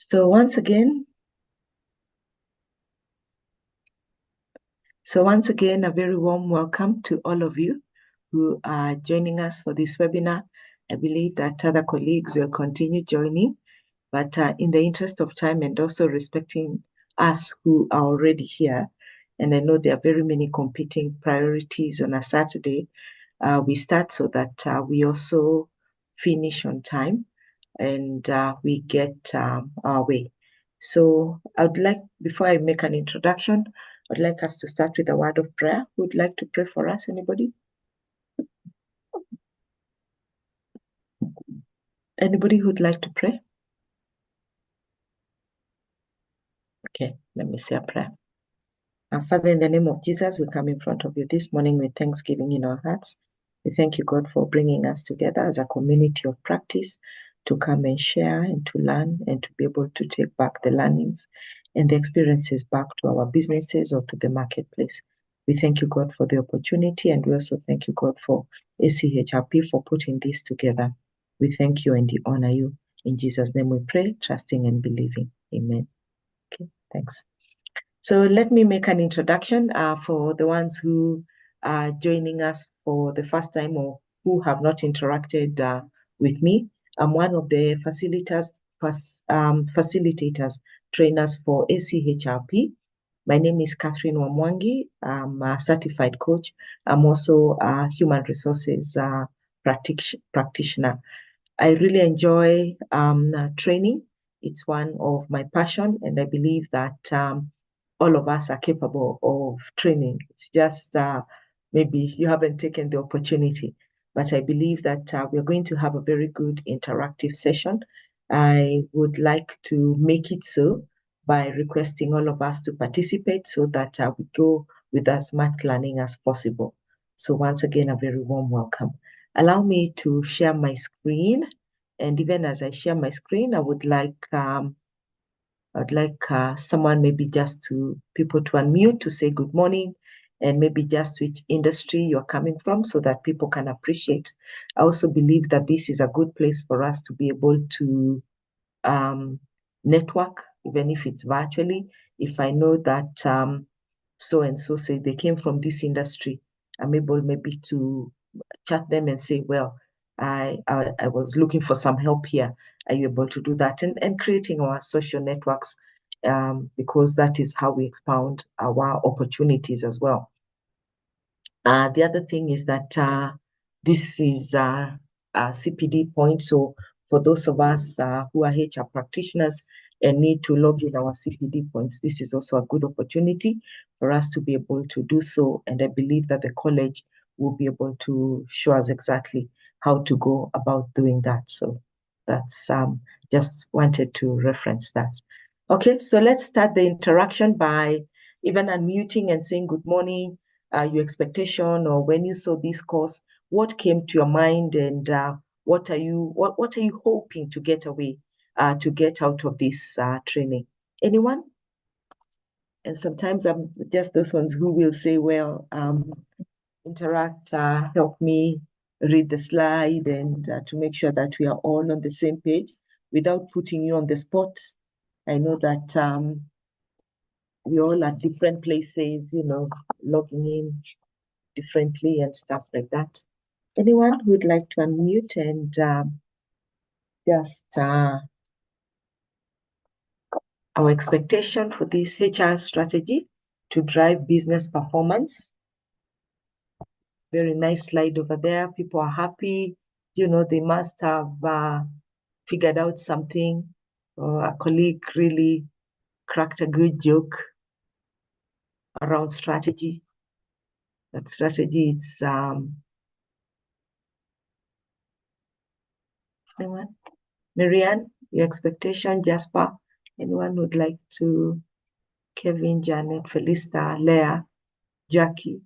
So once again, a very warm welcome to all of you who are joining us for this webinar. I believe that other colleagues will continue joining, but in the interest of time and also respecting us who are already here, and I know there are very many competing priorities on a Saturday, we start so that we also finish on time and we get our way. So I would like, before I make an introduction, I'd like us to start with a word of prayer. Who would like to pray for us? Anybody? Anybody who'd like to pray? Okay, let me say a prayer. Father, in the name of Jesus, we come in front of you this morning with thanksgiving in our hearts. We thank you, God, for bringing us together as a community of practice to come and share and to learn and to be able to take back the learnings and the experiences back to our businesses or to the marketplace. We thank you, God, for the opportunity, and we also thank you, God, for ACHRP for putting this together. We thank you and we honor you. In Jesus' name we pray, trusting and believing. Amen. Okay, thanks. So let me make an introduction for the ones who are joining us for the first time or who have not interacted with me. I'm one of the facilitators, trainers for ACHRP. My name is Catherine Wamwangi. I'm a certified coach. I'm also a human resources practitioner. I really enjoy training. It's one of my passion, and I believe that all of us are capable of training. It's just maybe you haven't taken the opportunity, but I believe that we're going to have a very good interactive session. I would like to make it so by requesting all of us to participate so that we go with as much learning as possible. So once again, a very warm welcome. Allow me to share my screen. And even as I share my screen, I would like someone maybe just people to unmute to say good morning and maybe just which industry you're coming from so that people can appreciate. I also believe that this is a good place for us to be able to network, even if it's virtually. If I know that so-and-so say they came from this industry, I'm able maybe to chat them and say, well, I was looking for some help here. Are you able to do that? And creating our social networks, because that is how we expound our opportunities as well. The other thing is that this is a CPD point. So for those of us who are HR practitioners and need to log in our CPD points, this is also a good opportunity for us to be able to do so. And I believe that the college will be able to show us exactly how to go about doing that. So that's just wanted to reference that. Okay, so let's start the interaction by even unmuting and saying good morning, your expectation, or when you saw this course, what came to your mind, and what are you hoping to get out of this training? Anyone? And sometimes I'm just those ones who will say, well, interact, help me read the slide and to make sure that we are all on the same page without putting you on the spot. I know that we all at different places, logging in differently and stuff like that. Anyone who would like to unmute and just our expectation for this HR strategy to drive business performance. Very nice slide over there. People are happy. They must have figured out something. A colleague really cracked a good joke around strategy. That strategy, it's anyone? Marianne, your expectation, Jasper, anyone would like to? Kevin, Janet, Felista, Leah, Jackie,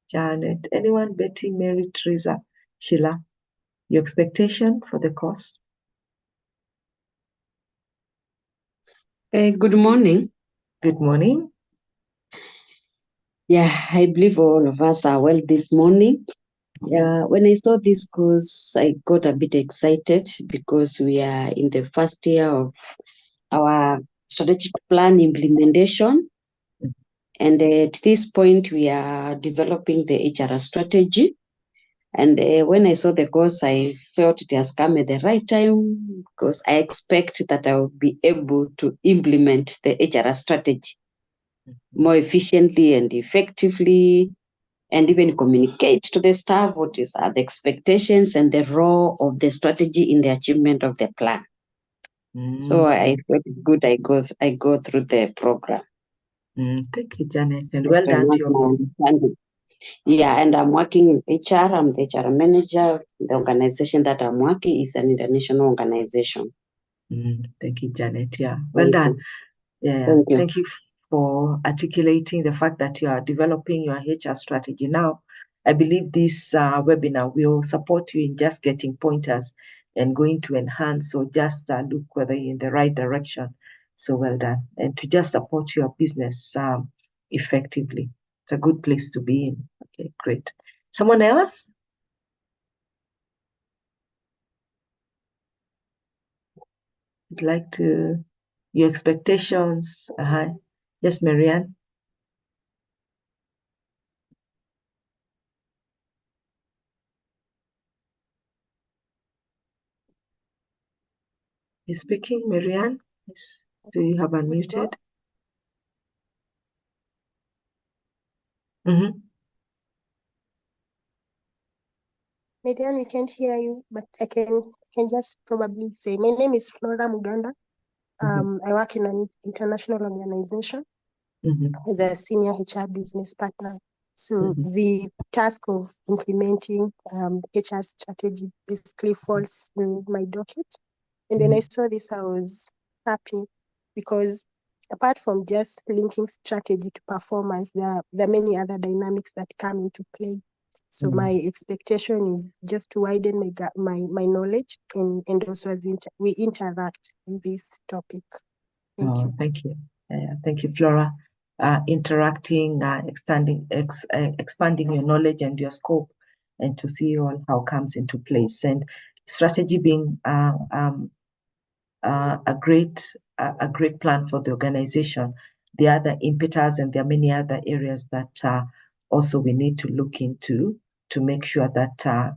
Janet, anyone? Betty, Mary, Teresa, Sheila, your expectation for the course? Good morning. Good morning. Yeah, I believe all of us are well this morning. Yeah, when I saw this course, I got a bit excited because we are in the first year of our strategic plan implementation. And at this point, we are developing the HR strategy. And when I saw the course, I felt it has come at the right time because I expect that I will be able to implement the HR strategy more efficiently and effectively, and even communicate to the staff what are the expectations and the role of the strategy in the achievement of the plan. So I felt good. I go through the program. Thank you, Janet, and well done to you. Yeah, and I'm working in HR. I'm the HR manager. The organization that I'm working is an international organization. Thank you, Janet. Yeah, well done. Yeah, thank you for articulating the fact that you are developing your HR strategy now. I believe this webinar will support you in just getting pointers and going to enhance or just look whether you're in the right direction. So well done. And to just support your business effectively. It's a good place to be in. Okay, great. Someone else? Would like to, your expectations? Yes, Marianne? You speaking, Marianne? Yes. So you have unmuted. Marianne, we can't hear you, but I can just probably say, my name is Flora Muganda. I work in an international organization as a senior HR business partner. So the task of implementing HR strategy basically falls in my docket. And when I saw this, I was happy because apart from just linking strategy to performance, there are many other dynamics that come into play. So my expectation is just to widen my knowledge and also as we interact in this topic. Thank you. Thank you. Thank you, Flora. Interacting, expanding your knowledge and your scope, and to see all how comes into place. And strategy being a great plan for the organization. The other impetus, and there are many other areas that also we need to look into to make sure that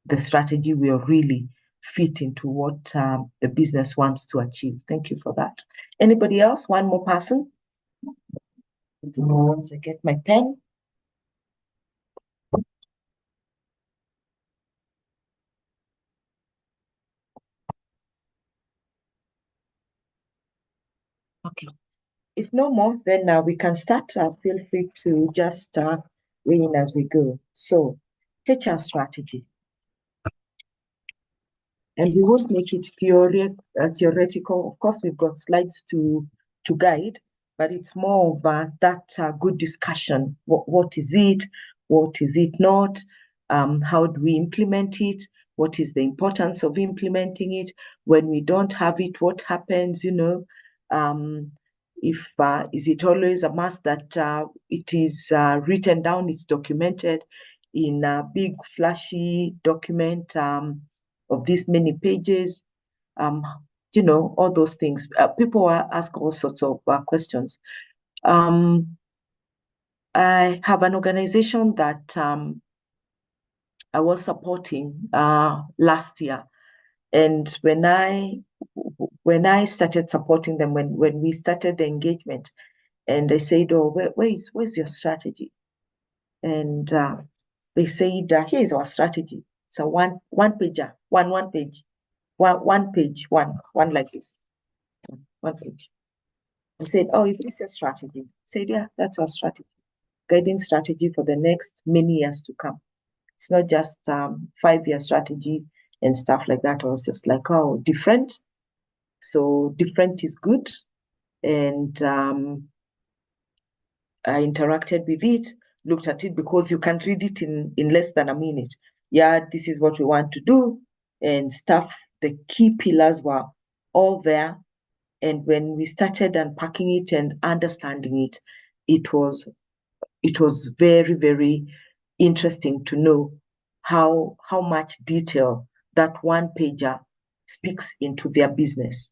the strategy will really fit into what the business wants to achieve. Thank you for that. Anybody else? One more person? Once I get my pen. Okay. If no more, then we can start. Feel free to just weigh in as we go. So, HR strategy. And we won't make it theoretical. Of course, we've got slides to guide, but it's more of that good discussion. What is it? What is it not? How do we implement it? What is the importance of implementing it? When we don't have it, what happens? If is it always a must that it is written down, it's documented in a big flashy document of these many pages, all those things. People ask all sorts of questions. I have an organization that I was supporting last year. And when I started supporting them, when we started the engagement, and they said, "Oh, where's your strategy?" And they said, "Here is our strategy. It's a one pager, one page, one page, one like this, one page." I said, "Oh, is this your strategy?" I said, "Yeah, that's our strategy, guiding strategy for the next many years to come. It's not just 5-year strategy and stuff like that." I was just like, "Oh, different." So different is good. And I interacted with it, looked at it, because you can read it in less than a minute. Yeah, this is what we want to do and stuff. The key pillars were all there. And when we started unpacking it and understanding it, it was very, very interesting to know how much detail that one pager speaks into their business.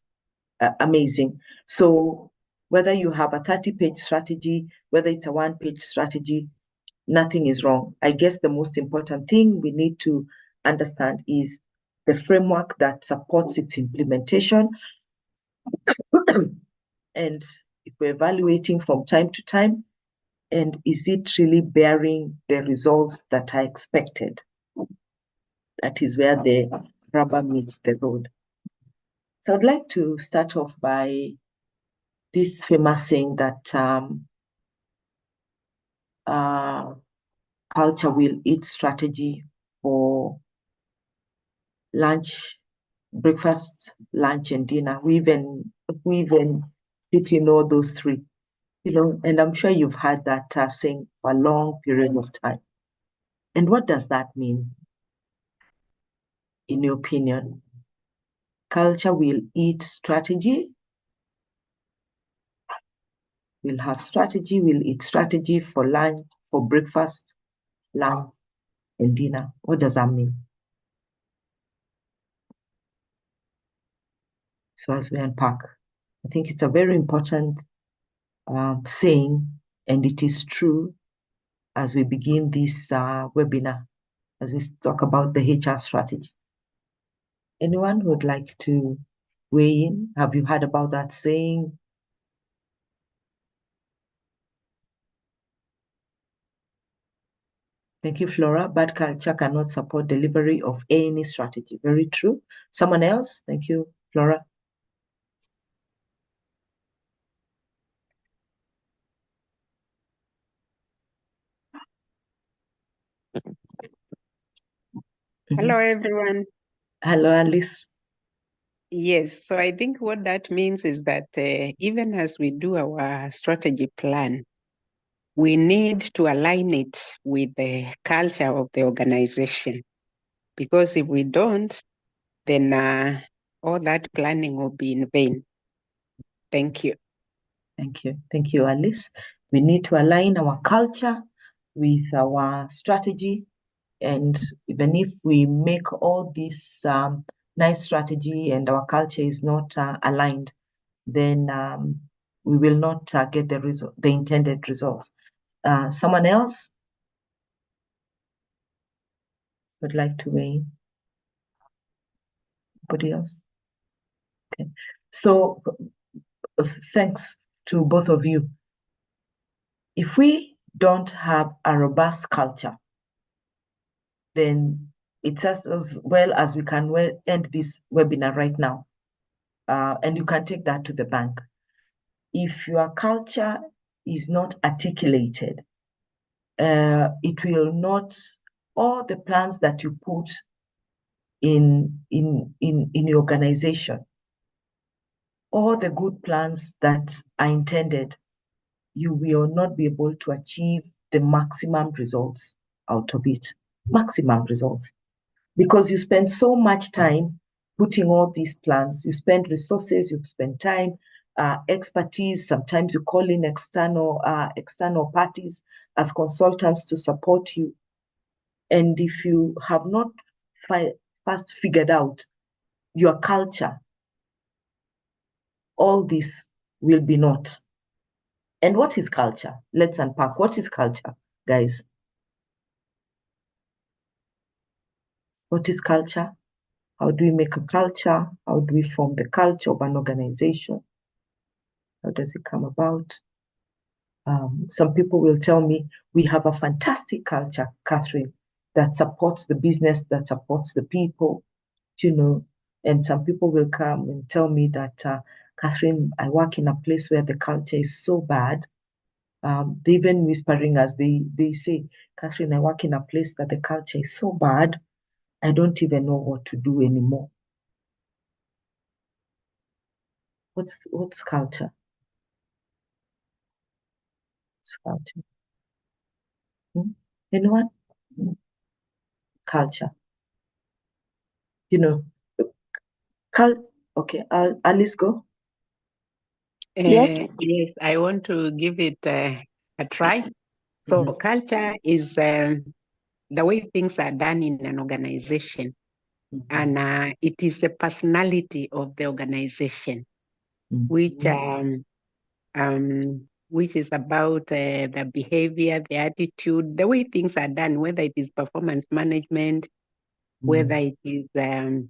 amazing. So whether you have a 30-page strategy, whether it's a 1-page strategy, nothing is wrong. I guess the most important thing we need to understand is the framework that supports its implementation. And if we're evaluating from time to time, and is it really bearing the results that are expected? That is where the rubber meets the road. So I'd like to start off by this famous saying that culture will eat strategy for lunch, breakfast, lunch, and dinner. We even fit in all those three, and I'm sure you've heard that saying for a long period of time. And what does that mean, in your opinion? Culture will eat strategy. We'll have strategy, we'll eat strategy for lunch, for breakfast, lunch, and dinner. What does that mean? So as we unpack, I think it's a very important saying, and it is true as we begin this webinar, as we talk about the HR strategy. Anyone who would like to weigh in? Have you heard about that saying? Thank you, Flora. Bad culture cannot support delivery of any strategy. Very true. Someone else? Thank you, Flora. Hello, everyone. Hello, Alice. Yes, so I think what that means is that even as we do our strategy plan, we need to align it with the culture of the organization. Because if we don't, then all that planning will be in vain. Thank you. Thank you. Thank you, Alice. We need to align our culture with our strategy. And even if we make all this nice strategy and our culture is not aligned, then we will not get the intended results. Someone else would like to weigh in? Anybody else? Okay. So thanks to both of you. If we don't have a robust culture, then it's as well as we can end this webinar right now. And you can take that to the bank. If your culture is not articulated, it will not, all the plans that you put in your organization, all the good plans that are intended, you will not be able to achieve the maximum results out of it. Maximum results. Because you spend so much time putting all these plans, you spend resources, you spend time, expertise, sometimes you call in external parties as consultants to support you. And if you have not first figured out your culture, all this will be naught. And what is culture? Let's unpack. What is culture, guys? What is culture? How do we make a culture? How do we form the culture of an organization? How does it come about? Some people will tell me, we have a fantastic culture, Catherine, that supports the business, that supports the people, and some people will come and tell me that, Catherine, I work in a place where the culture is so bad. They even whispering as they say, Catherine, I work in a place that the culture is so bad, I don't even know what to do anymore. What's culture? What's culture? Anyone? Culture. Okay, Alice, go. Yes. Yes, I want to give it a try. So culture is the way things are done in an organization. And it is the personality of the organization. which is about the behavior, the attitude, the way things are done, whether it is performance management, whether it is the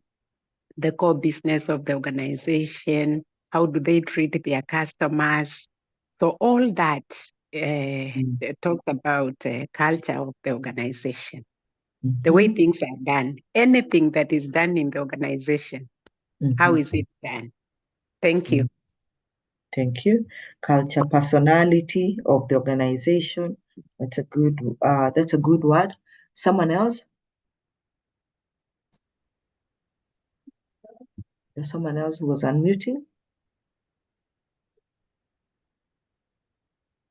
core business of the organization, how do they treat their customers. So all that talks about culture of the organization, the way things are done, anything that is done in the organization, how is it done? Thank you. Thank you. Culture, personality of the organization. That's a good word. Someone else? There's someone else who was unmuting.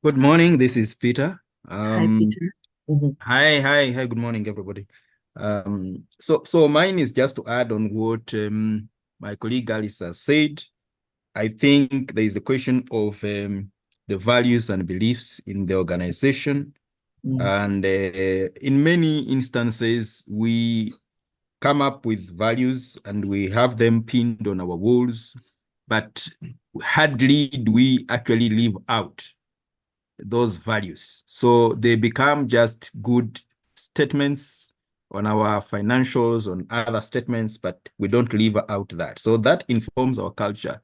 Good morning. This is Peter. Hi, Peter. Hi. Good morning, everybody. So mine is just to add on what my colleague Alice has said. I think there is a question of the values and beliefs in the organization. And in many instances, we come up with values and we have them pinned on our walls, but hardly do we actually live out those values. So they become just good statements on our financials, on other statements, but we don't live out that. So that informs our culture.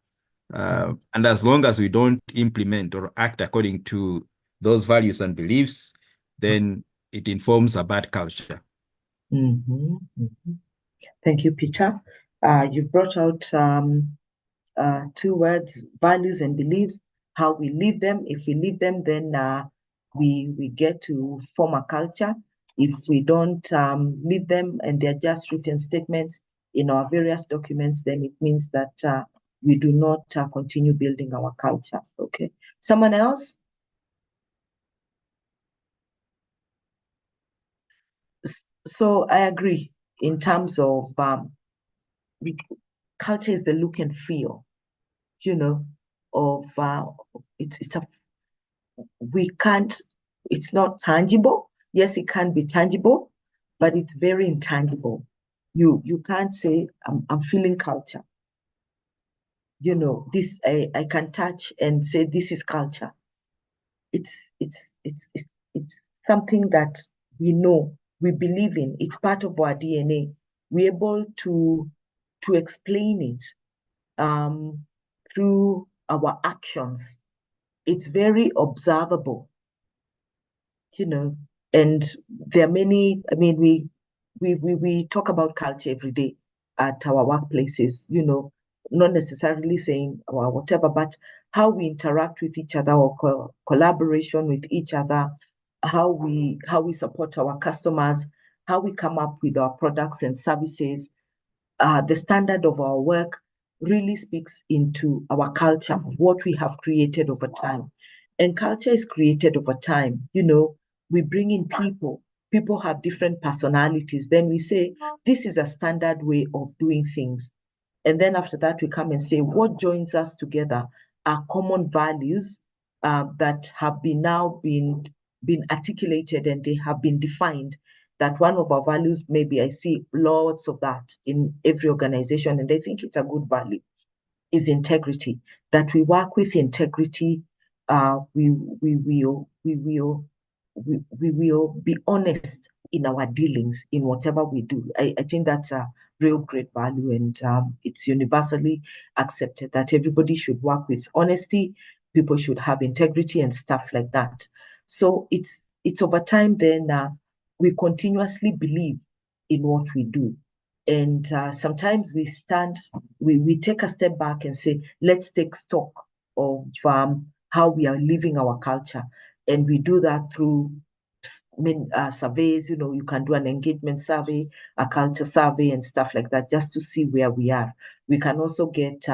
And as long as we don't implement or act according to those values and beliefs, then it informs a bad culture. Thank you, Peter. You brought out two words, values and beliefs, how we live them. If we live them, then we get to form a culture. If we don't live them and they're just written statements in our various documents, then it means that we do not continue building our culture. Okay. Someone else? So I agree in terms of culture is the look and feel, of it's not tangible. Yes, it can be tangible, but it's very intangible. You can't say I'm feeling culture. This I can touch and say this is culture. It's something that we know, we believe in. It's part of our DNA. We're able to explain it through our actions. It's very observable, and there are many. I mean, we talk about culture every day at our workplaces, not necessarily saying or whatever, but how we interact with each other or collaboration with each other, how we support our customers, how we come up with our products and services, the standard of our work really speaks into our culture, what we have created over time. And culture is created over time. We bring in people. People have different personalities. Then we say, this is a standard way of doing things. And then after that, we come and say, what joins us together are common values that have been articulated and they have been defined. That one of our values, maybe I see lots of that in every organization, and I think it's a good value, is integrity. That we work with integrity. We will be honest in our dealings in whatever we do. I think that's a real great value, and it's universally accepted that everybody should work with honesty. People should have integrity and stuff like that. So it's over time then we continuously believe in what we do. And sometimes we take a step back and say, let's take stock of how we are living our culture. And we do that through surveys. You can do an engagement survey, a culture survey and stuff like that, just to see where we are. We can also get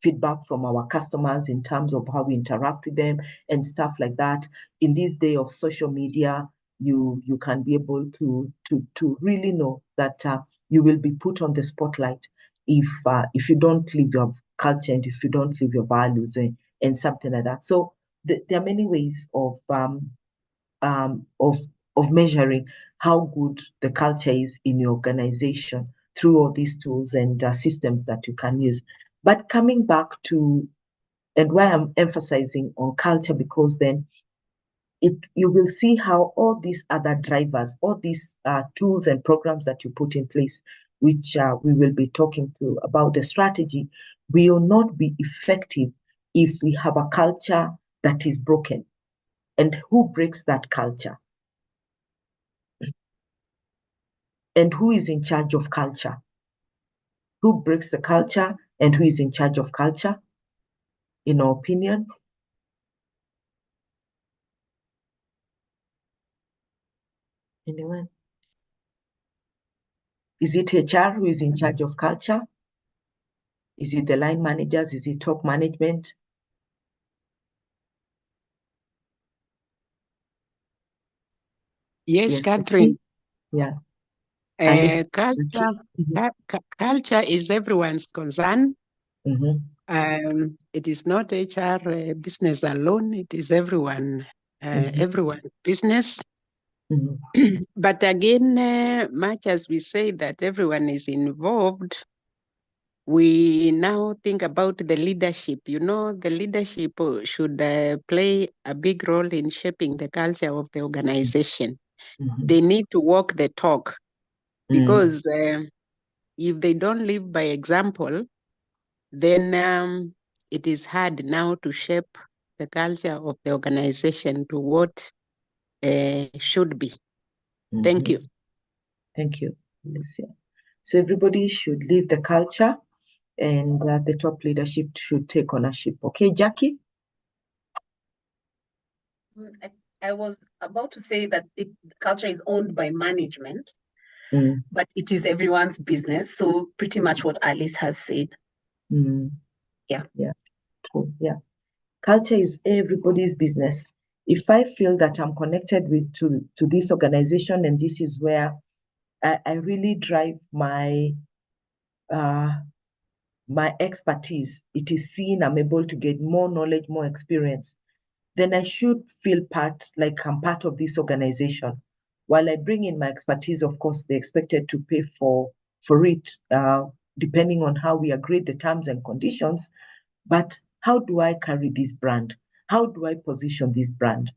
feedback from our customers in terms of how we interact with them and stuff like that. In this day of social media, you can be able to really know that you will be put on the spotlight if you don't live your culture and if you don't live your values and something like that. So there are many ways of measuring how good the culture is in your organization through all these tools and systems that you can use. But coming back to And why I'm emphasizing on culture, because then you will see how all these other drivers, all these tools and programs that you put in place, which we will be talking to about the strategy, will not be effective if we have a culture that is broken. And who breaks that culture? And who is in charge of culture? Who breaks the culture and who is in charge of culture, in our opinion? Anyone? Is it HR who is in charge of culture? Is it the line managers? Is it top management? Yes, Catherine. Yeah. And culture is everyone's concern. Mm-hmm. It is not HR business alone. It is everyone's business. Mm-hmm. But again, much as we say that everyone is involved, we now think about the leadership. You know, the leadership should play a big role in shaping the culture of the organization. Mm-hmm. They need to walk the talk, because Mm-hmm. if they don't live by example, then it is hard now to shape the culture of the organization to what should be. Mm-hmm. Thank you. Thank you. Yes, yeah. So everybody should live the culture, and the top leadership should take ownership. Okay, Jackie? I was about to say that culture is owned by management, but it is everyone's business. So pretty much what Alice has said. Yeah. Yeah. Cool. Yeah. Culture is everybody's business. If I feel that I'm connected to this organization, and this is where I really drive my expertise, it is seen I'm able to get more knowledge, more experience, then I should feel like I'm part of this organization. While I bring in my expertise, of course, they're expected to pay for it, depending on how we agree the terms and conditions. But how do I carry this brand? How do I position this brand?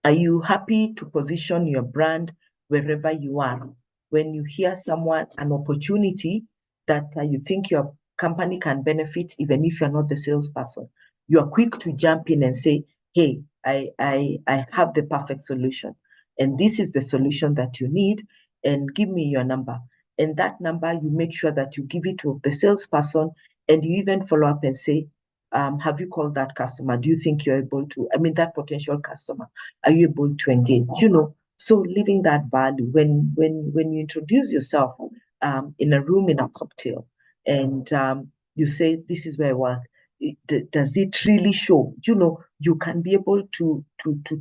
Are you happy to position your brand wherever you are? When you hear an opportunity that you think your company can benefit, even if you're not the salesperson, you are quick to jump in and say, hey, I have the perfect solution. And this is the solution that you need, and give me your number. And that number, you make sure that you give it to the salesperson, and you even follow up and say, have you called that customer? Do you think you're able to, that potential customer, are you able to engage? So living that value, when you introduce yourself in a room, in a cocktail, and you say, this is where I work, does it really show? You can be able to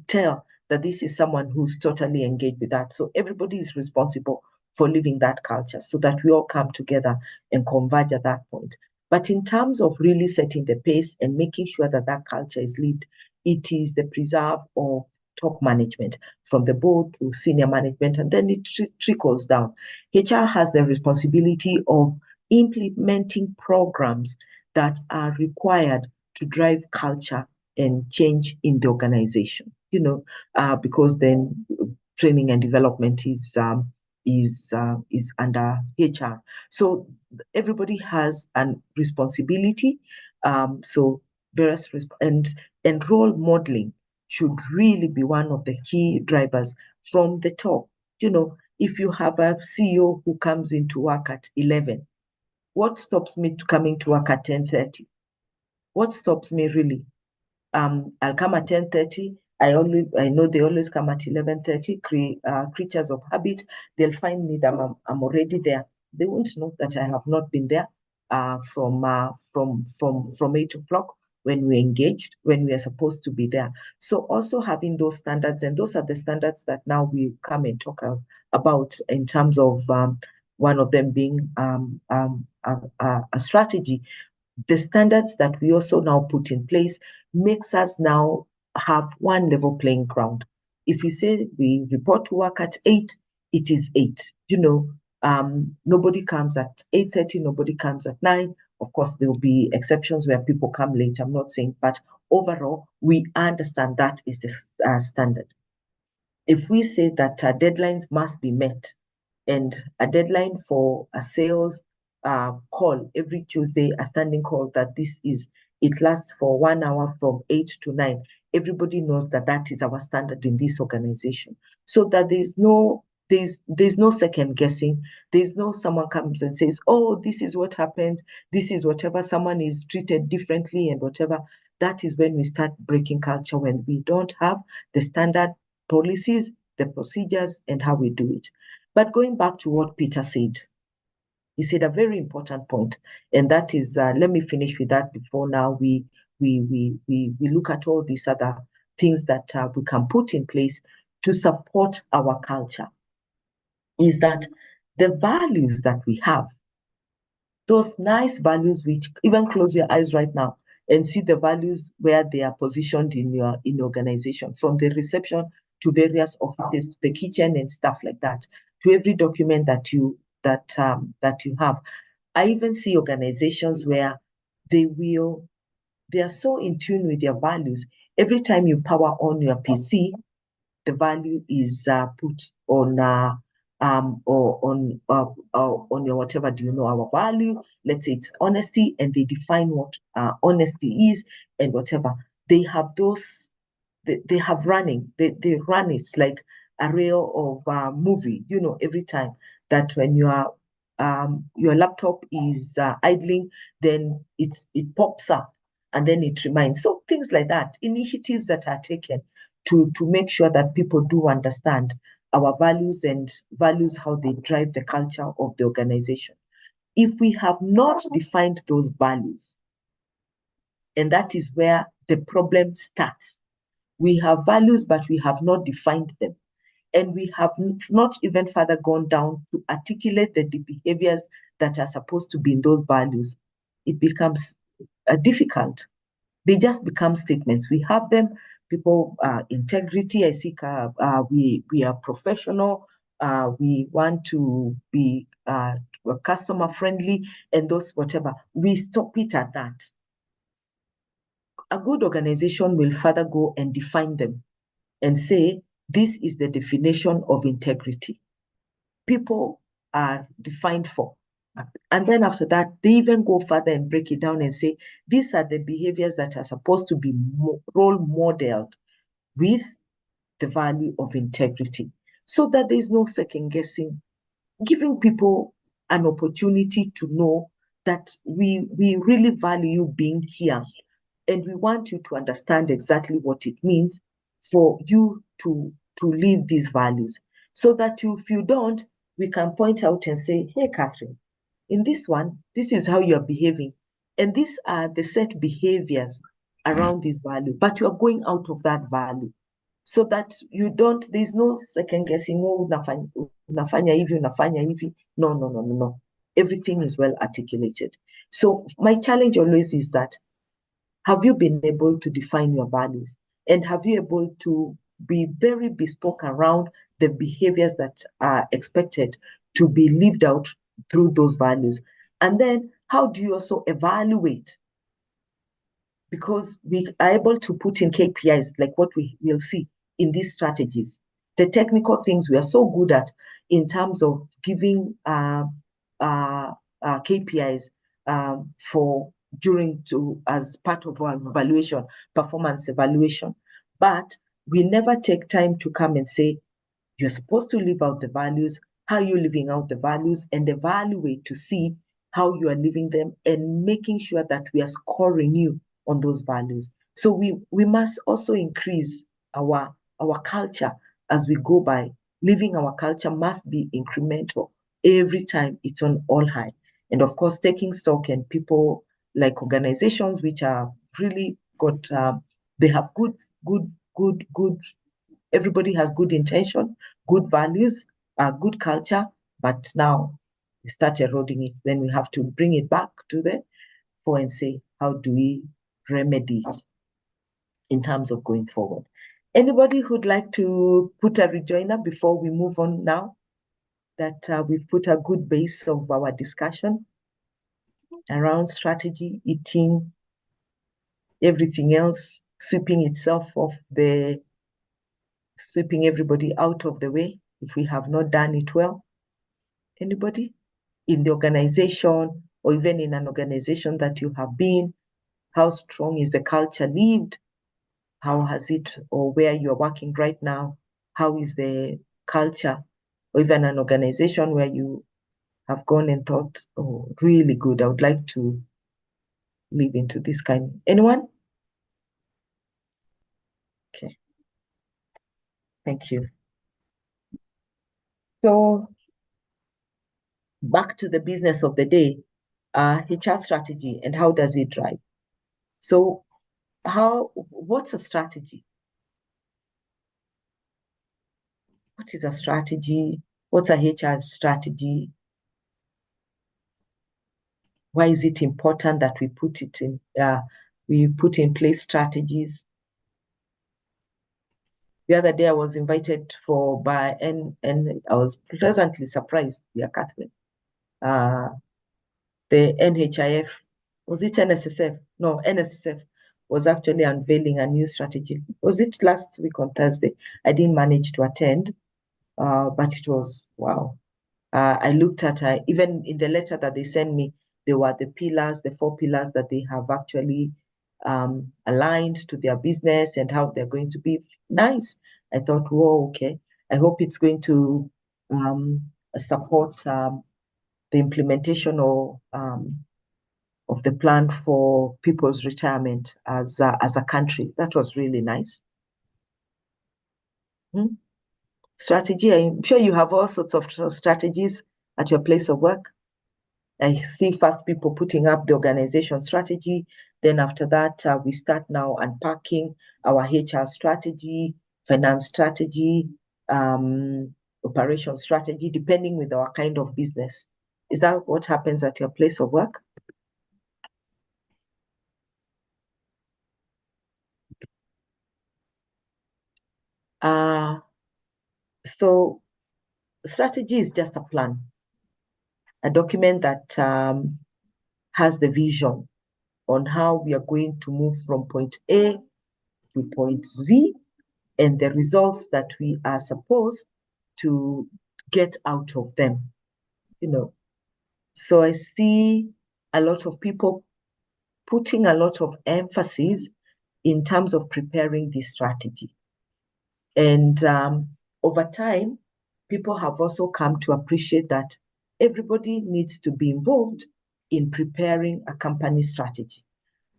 tell that this is someone who's totally engaged with that. So everybody is responsible for living that culture, so that we all come together and converge at that point. But in terms of really setting the pace and making sure that that culture is lived, it is the preserve of top management, from the board to senior management, and then it trickles down. HR has the responsibility of implementing programs that are required to drive culture and change in the organization, because then training and development is under HR. So everybody has a responsibility. So various and role modeling should really be one of the key drivers from the top. If you have a CEO who comes into work at 11, what stops me to coming to work at 10:30? What stops me really? I'll come at 10:30. I know they always come at 11:30. Creatures of habit, they'll find me that I'm already there. They won't know that I have not been there from 8 o'clock when we engaged, when we are supposed to be there. So also having those standards, and those are the standards that now we come and talk about in terms of one of them being a strategy. The standards that we also now put in place makes us now have one level playing ground. If we say we report to work at 8, it is 8. Nobody comes at 8:30, nobody comes at 9. Of course, there will be exceptions where people come late, I'm not saying, but overall, we understand that is the standard. If we say that deadlines must be met, and a deadline for a sales call every Tuesday, a standing call that it lasts for 1 hour from 8 to 9. Everybody knows that that is our standard in this organization. So that there's no second guessing. There's no someone comes and says, oh, this is what happens. This is whatever, someone is treated differently and whatever. That is when we start breaking culture, when we don't have the standard policies, the procedures, and how we do it. But going back to what Peter said, he said a very important point, and that is, let me finish with that before now we look at all these other things that we can put in place to support our culture, is that the values that we have, those nice values, which even close your eyes right now and see the values where they are positioned in your organization, from the reception to various offices, to the kitchen and stuff like that, to every document that you have. I even see organizations where they are so in tune with their values. Every time you power on your PC, the value is put on or on your whatever. Do you know our value? Let's say it's honesty, and they define what honesty is and whatever. They have those. They have running. They run it like a reel of movie. Every time that when your laptop is idling, then it pops up and then it reminds. So things like that, initiatives that are taken to make sure that people do understand our values and values how they drive the culture of the organization. If we have not defined those values, and that is where the problem starts. We have values, but we have not defined them. And we have not even further gone down to articulate the behaviors that are supposed to be in those values. It becomes difficult. They just become statements. We have them. People, integrity, I think we are professional. We want to be customer friendly, and those whatever. We stop it at that. A good organization will further go and define them and say, this is the definition of integrity. People are defined for. And then after that, they even go further and break it down and say, these are the behaviors that are supposed to be role modeled with the value of integrity, so that there's no second guessing, giving people an opportunity to know that we really value you being here, and we want you to understand exactly what it means for you to live these values, so that if you don't, we can point out and say, hey, Catherine, in this one, this is how you're behaving. And these are the set behaviors around this value, but you're going out of that value, so that there's no second guessing, oh, unafanya hivi. No. Everything is well articulated. So my challenge always is that, have you been able to define your values? And have you able to be very bespoke around the behaviors that are expected to be lived out through those values? And then how do you also evaluate? Because we are able to put in KPIs, like what we will see in these strategies. The technical things we are so good at in terms of giving KPIs as part of our evaluation, performance evaluation. But we never take time to come and say, you're supposed to live out the values, how are you living out the values, and evaluate to see how you are living them, and making sure that we are scoring you on those values. So we must also increase our culture as we go by. Living our culture must be incremental every time. It's on all high. And of course, taking stock, and people like organizations which are really got, they have good, everybody has good intention, good values, good culture, but now we start eroding it. Then we have to bring it back to the fore and say, how do we remedy it in terms of going forward? Anybody who'd like to put a rejoinder before we move on now? that we've put a good base of our discussion around strategy, eating, everything else, sweeping everybody out of the way if we have not done it well. Anybody in the organization, or even in an organization that you have been, how strong is the culture lived? How has it, or where you're working right now, how is the culture, or even an organization where you have gone and thought, oh, really good, I would like to live into this kind. Anyone? Okay. Thank you. So back to the business of the day, HR strategy and how does it drive? So what's a strategy? What is a strategy? What's a HR strategy? Why is it important that we put in place strategies? The other day I was invited and I was pleasantly surprised, dear Catherine. The NHIF, was it NSSF? No, NSSF was actually unveiling a new strategy. Was it last week on Thursday? I didn't manage to attend, but it was, wow. I looked at, even in the letter that they sent me, there were the 4 pillars that they have actually aligned to their business and how they're going to be nice. I thought, whoa, okay. I hope it's going to support the implementation of the plan for people's retirement as a country. That was really nice. Strategy, I'm sure you have all sorts of strategies at your place of work. I see first people putting up the organization strategy. Then after that, we start now unpacking our HR strategy, finance strategy, operation strategy, depending with our kind of business. Is that what happens at your place of work? So strategy is just a plan, a document that has the vision on how we are going to move from point A to point Z and the results that we are supposed to get out of them, So I see a lot of people putting a lot of emphasis in terms of preparing this strategy. And over time, people have also come to appreciate that everybody needs to be involved in preparing a company strategy.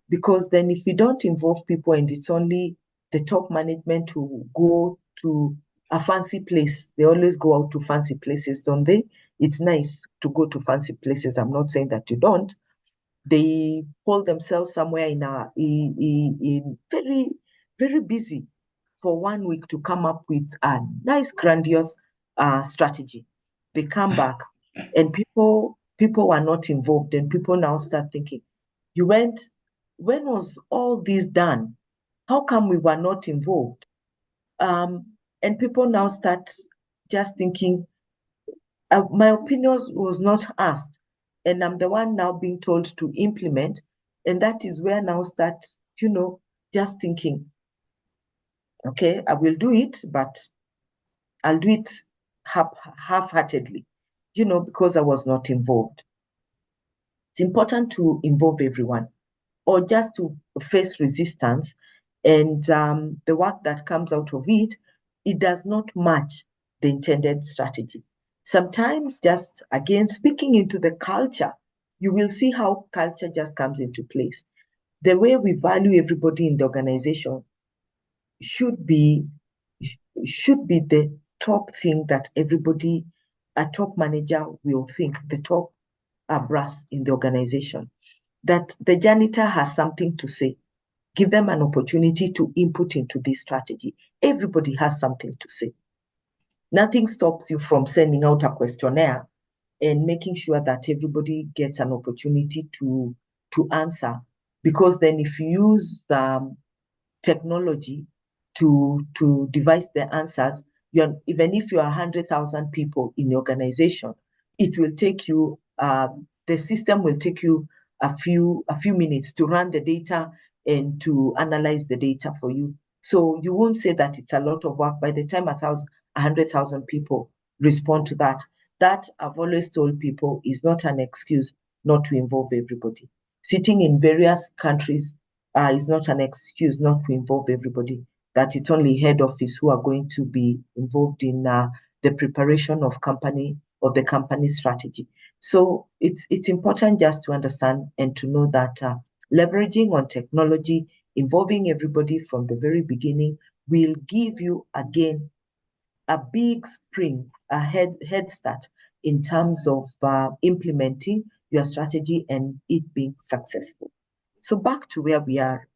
Because then if we don't involve people and it's only the top management who go to a fancy place, they always go out to fancy places, don't they? It's nice to go to fancy places. I'm not saying that you don't. They hold themselves somewhere in very, very busy for 1 week to come up with a nice, grandiose strategy. They come back and people are not involved, and people now start thinking, when was all this done? How come we were not involved? And people now start just thinking, my opinion was not asked, and I'm the one now being told to implement. And that is where now start, just thinking, okay, I will do it, but I'll do it half-heartedly, because I was not involved. It's important to involve everyone, or just to face resistance. And the work that comes out of it, it does not match the intended strategy. Sometimes, just again, speaking into the culture, you will see how culture just comes into place. The way we value everybody in the organization should be the top thing that everybody, a top manager will think, the top brass in the organization, that the janitor has something to say. Give them an opportunity to input into this strategy. Everybody has something to say. Nothing stops you from sending out a questionnaire and making sure that everybody gets an opportunity to answer. Because then if you use technology to devise the answers, even if you are 100,000 people in the organization, it will take you, the system will take you a few minutes to run the data and to analyze the data for you. So you won't say that it's a lot of work. By the time 100,000 people respond to that, that I've always told people is not an excuse not to involve everybody. Sitting in various countries is not an excuse not to involve everybody, that it's only head office who are going to be involved in the preparation of the company strategy. So it's important just to understand and to know that leveraging on technology, involving everybody from the very beginning will give you, again, a big spring, a head start in terms of implementing your strategy and it being successful. So back to where we are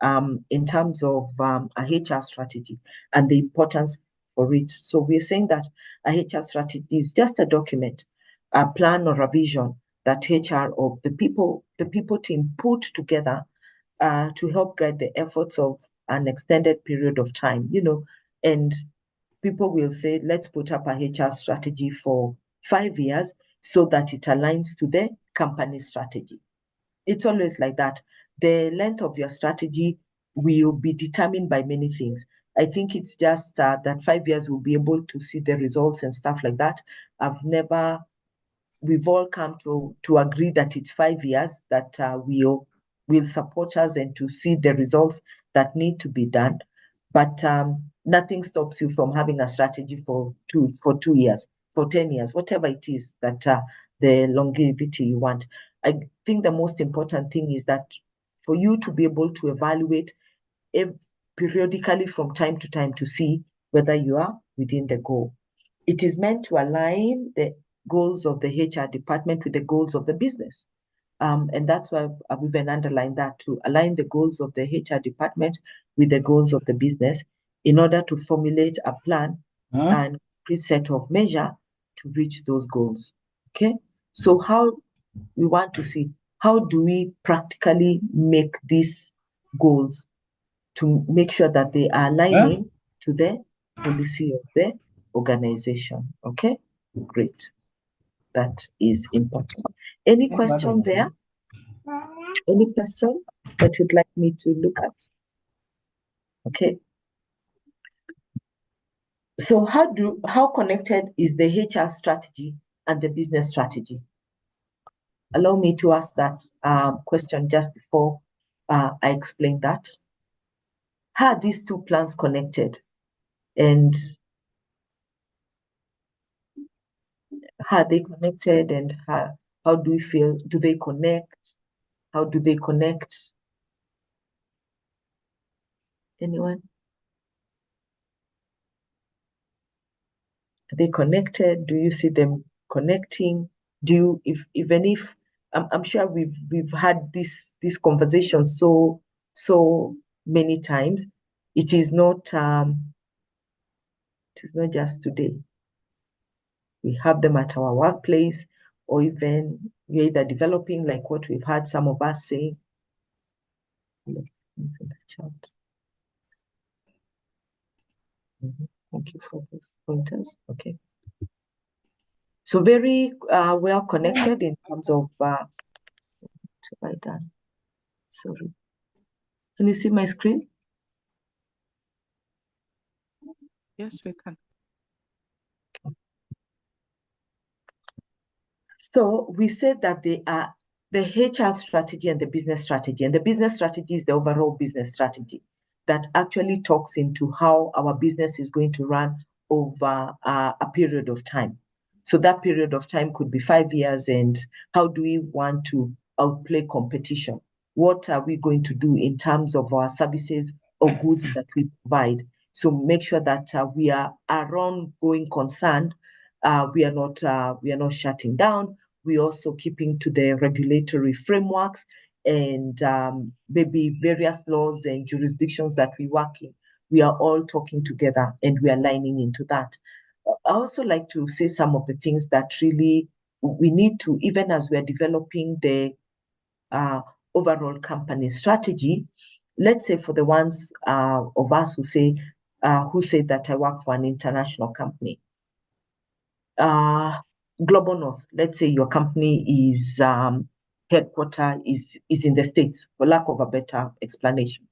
in terms of a HR strategy and the importance for it. So we're saying that a HR strategy is just a document, a plan or a vision that HR or the people team put together to help guide the efforts of an extended period of time, and people will say, let's put up a HR strategy for 5 years so that it aligns to the company strategy. It's always like that. The length of your strategy will be determined by many things. I think it's just that 5 years we'll be able to see the results and stuff like that. We've all come to agree that it's 5 years that will support us and to see the results that need to be done. But nothing stops you from having a strategy for 2 years, for 10 years, whatever it is that the longevity you want. I think the most important thing is that for you to be able to evaluate periodically from time to time to see whether you are within the goal. It is meant to align the goals of the HR department with the goals of the business. And that's why I've even underlined that, to align the goals of the HR department with the goals of the business in order to formulate a plan and preset of measure to reach those goals. Okay, so how we want to see, how do we practically make these goals to make sure that they are aligning to the policy of the organization? Okay, great. That is important. Any question there? Any question that you'd like me to look at? Okay. So how connected is the HR strategy and the business strategy? Allow me to ask that question just before I explain that. How are these two plans connected? And how are they connected, and how do we feel? Do they connect? How do they connect? Anyone? Are they connected? Do you see them connecting? Even if I'm sure we've had this conversation so many times, it is not just today. We have them at our workplace, or even we're either developing, like what we've had some of us saying. In the chat. Thank you for those pointers. Okay. So very well connected in terms of what have I done? Sorry. Can you see my screen? Yes, we can. So we said that they are the HR strategy and the business strategy. And the business strategy is the overall business strategy that actually talks into how our business is going to run over a period of time. So that period of time could be 5 years, and how do we want to outplay competition? What are we going to do in terms of our services or goods that we provide? So make sure that we are ongoing concerned. We are not shutting down. We're also keeping to the regulatory frameworks and maybe various laws and jurisdictions that we work in. We are all talking together and we are lining into that. I also like to say some of the things that really we need to, even as we are developing the overall company strategy. Let's say for the ones of us who say who said that I work for an international company. Global North, let's say your company is headquarter is in the States, for lack of a better explanation,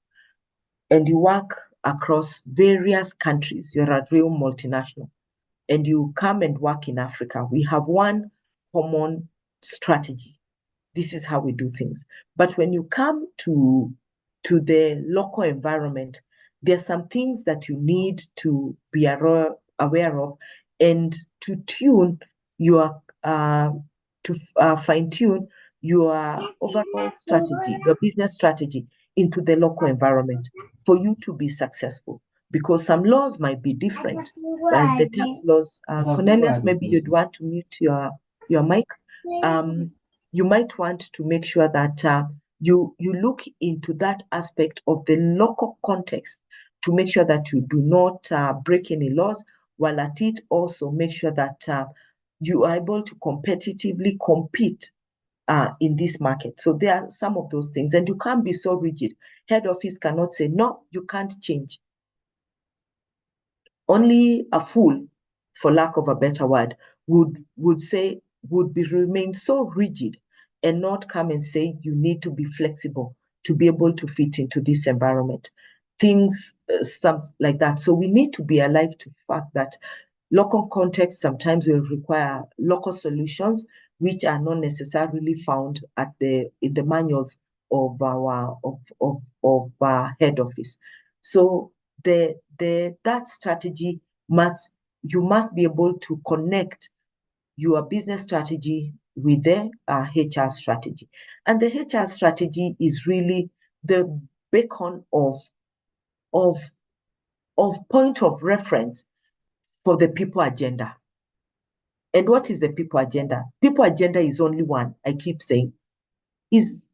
and you work across various countries. You're a real multinational, and you come and work in Africa. We have one common strategy. This is how we do things. But when you come to the local environment, there are some things that you need to be aware of, and to tune your fine tune your overall strategy, your business strategy into the local environment for you to be successful. Because some laws might be different, like the tax laws. Cornelius, maybe you'd want to mute your mic. You might want to make sure that you look into that aspect of the local context to make sure that you do not break any laws, while at it also make sure that you are able to competitively compete in this market. So there are some of those things, and you can't be so rigid. Head office cannot say, no, you can't change. Only a fool, for lack of a better word, would remain so rigid and not come and say you need to be flexible to be able to fit into this environment. Things like that. So we need to be alive to the fact that local context sometimes will require local solutions, which are not necessarily found in the manuals of our head office. So that strategy you must be able to connect your business strategy with the HR strategy. And the HR strategy is really the beacon of point of reference for the people agenda. And what is the people agenda? People agenda is only one, I keep saying, is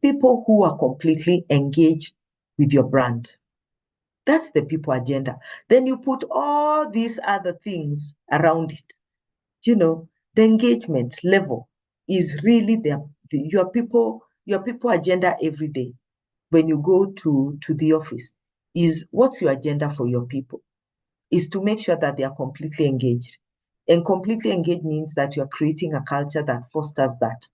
people who are completely engaged with your brand. That's the people agenda. Then you put all these other things around it. You know, the engagement level is really your people agenda every day. When you go to the office, is what's your agenda for your people? Is to make sure that they are completely engaged. And completely engaged means that you're creating a culture that fosters that.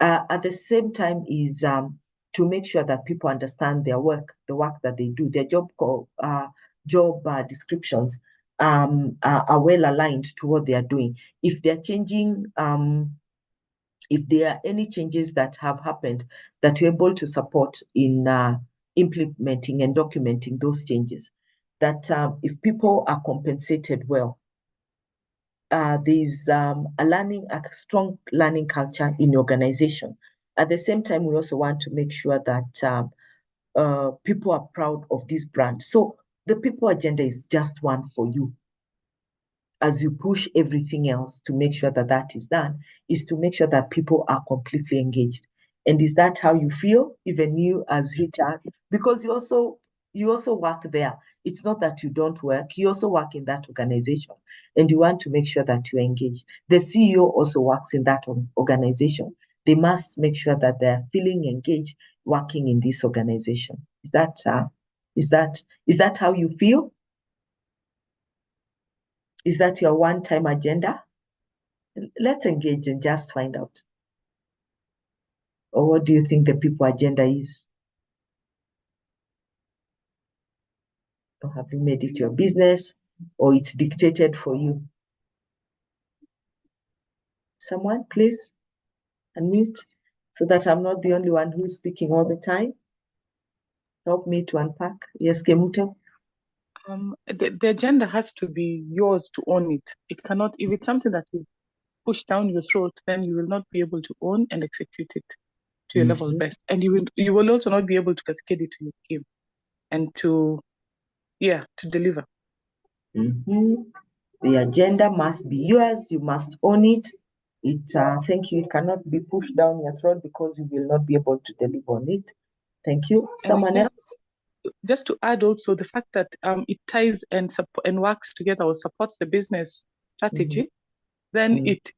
At the same time is to make sure that people understand their work, the work that they do, their job descriptions are well aligned to what they are doing. If they're changing, if there are any changes that have happened, that you're able to support in implementing and documenting those changes. That if people are compensated well, there's a strong learning culture in the organization. At the same time, we also want to make sure that people are proud of this brand. So the people agenda is just one for you. As you push everything else to make sure that that is done, is to make sure that people are completely engaged. And is that how you feel, even you as HR? Because you also work there. It's not that you don't work, you also work in that organization, and you want to make sure that you're engaged. The CEO also works in that organization. They must make sure that they're feeling engaged working in this organization. Is that how you feel? Is that your one-time agenda? Let's engage and just find out. Or what do you think the people agenda is? Or have you made it your business, or it's dictated for you? Someone, please unmute so that I'm not the only one who's speaking all the time. Help me to unpack. Yes, Kemuto? The agenda has to be yours to own it. It cannot, if it's something that is pushed down your throat, then you will not be able to own and execute it to your level best. And you will also not be able to cascade it to your team and to deliver. The agenda must be yours. You must own it. Thank you. It cannot be pushed down your throat because you will not be able to deliver on it. Thank you. Someone else? Just to add also the fact that it ties and works together or supports the business strategy, then it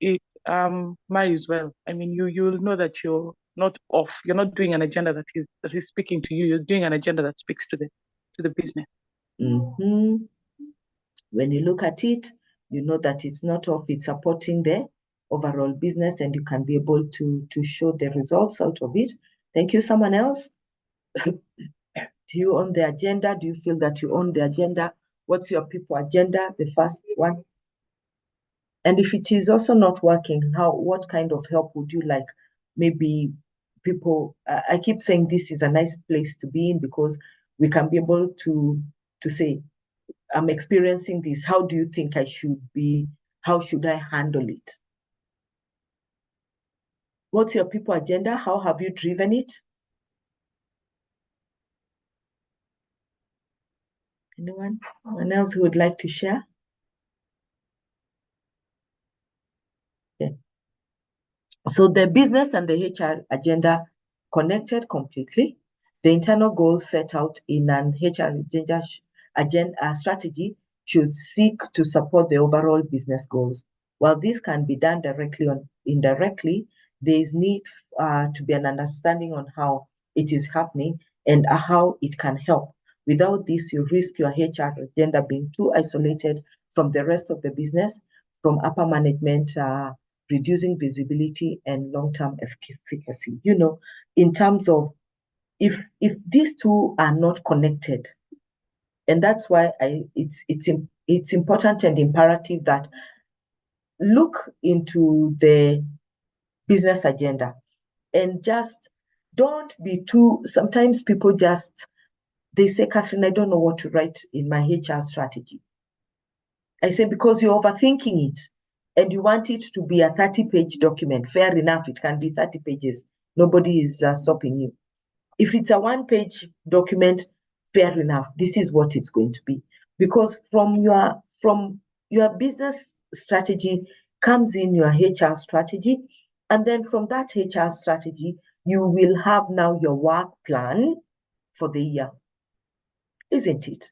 marries well. I mean, you'll know that you're not off. You're not doing an agenda that is speaking to you. You're doing an agenda that speaks to the business. When you look at it, you know that it's not off, it's supporting the overall business, and you can be able to show the results out of it. Thank you. Someone else? Do you own the agenda? Do you feel that you own the agenda? What's your people agenda? The first one. And if it is also not working, what kind of help would you like? Maybe people, I keep saying this is a nice place to be in, because we can be able to say, I'm experiencing this. How do you think I should be? How should I handle it? What's your people agenda? How have you driven it? Anyone else who would like to share? Okay. So the business and the HR agenda connected completely. The internal goals set out in an HR agenda strategy should seek to support the overall business goals. While this can be done directly or indirectly, there is need to be an understanding on how it is happening and how it can help. Without this, you risk your HR agenda being too isolated from the rest of the business, from upper management, reducing visibility and long-term efficacy. In terms of if these two are not connected, and that's why it's important and imperative that look into the business agenda and just don't be too. Sometimes people they say, Catherine, I don't know what to write in my HR strategy. I say, because you're overthinking it and you want it to be a 30-page document. Fair enough, it can be 30 pages. Nobody is stopping you. If it's a 1-page document, fair enough. This is what it's going to be. Because from your business strategy comes in your HR strategy. And then from that HR strategy, you will have now your work plan for the year. Isn't it?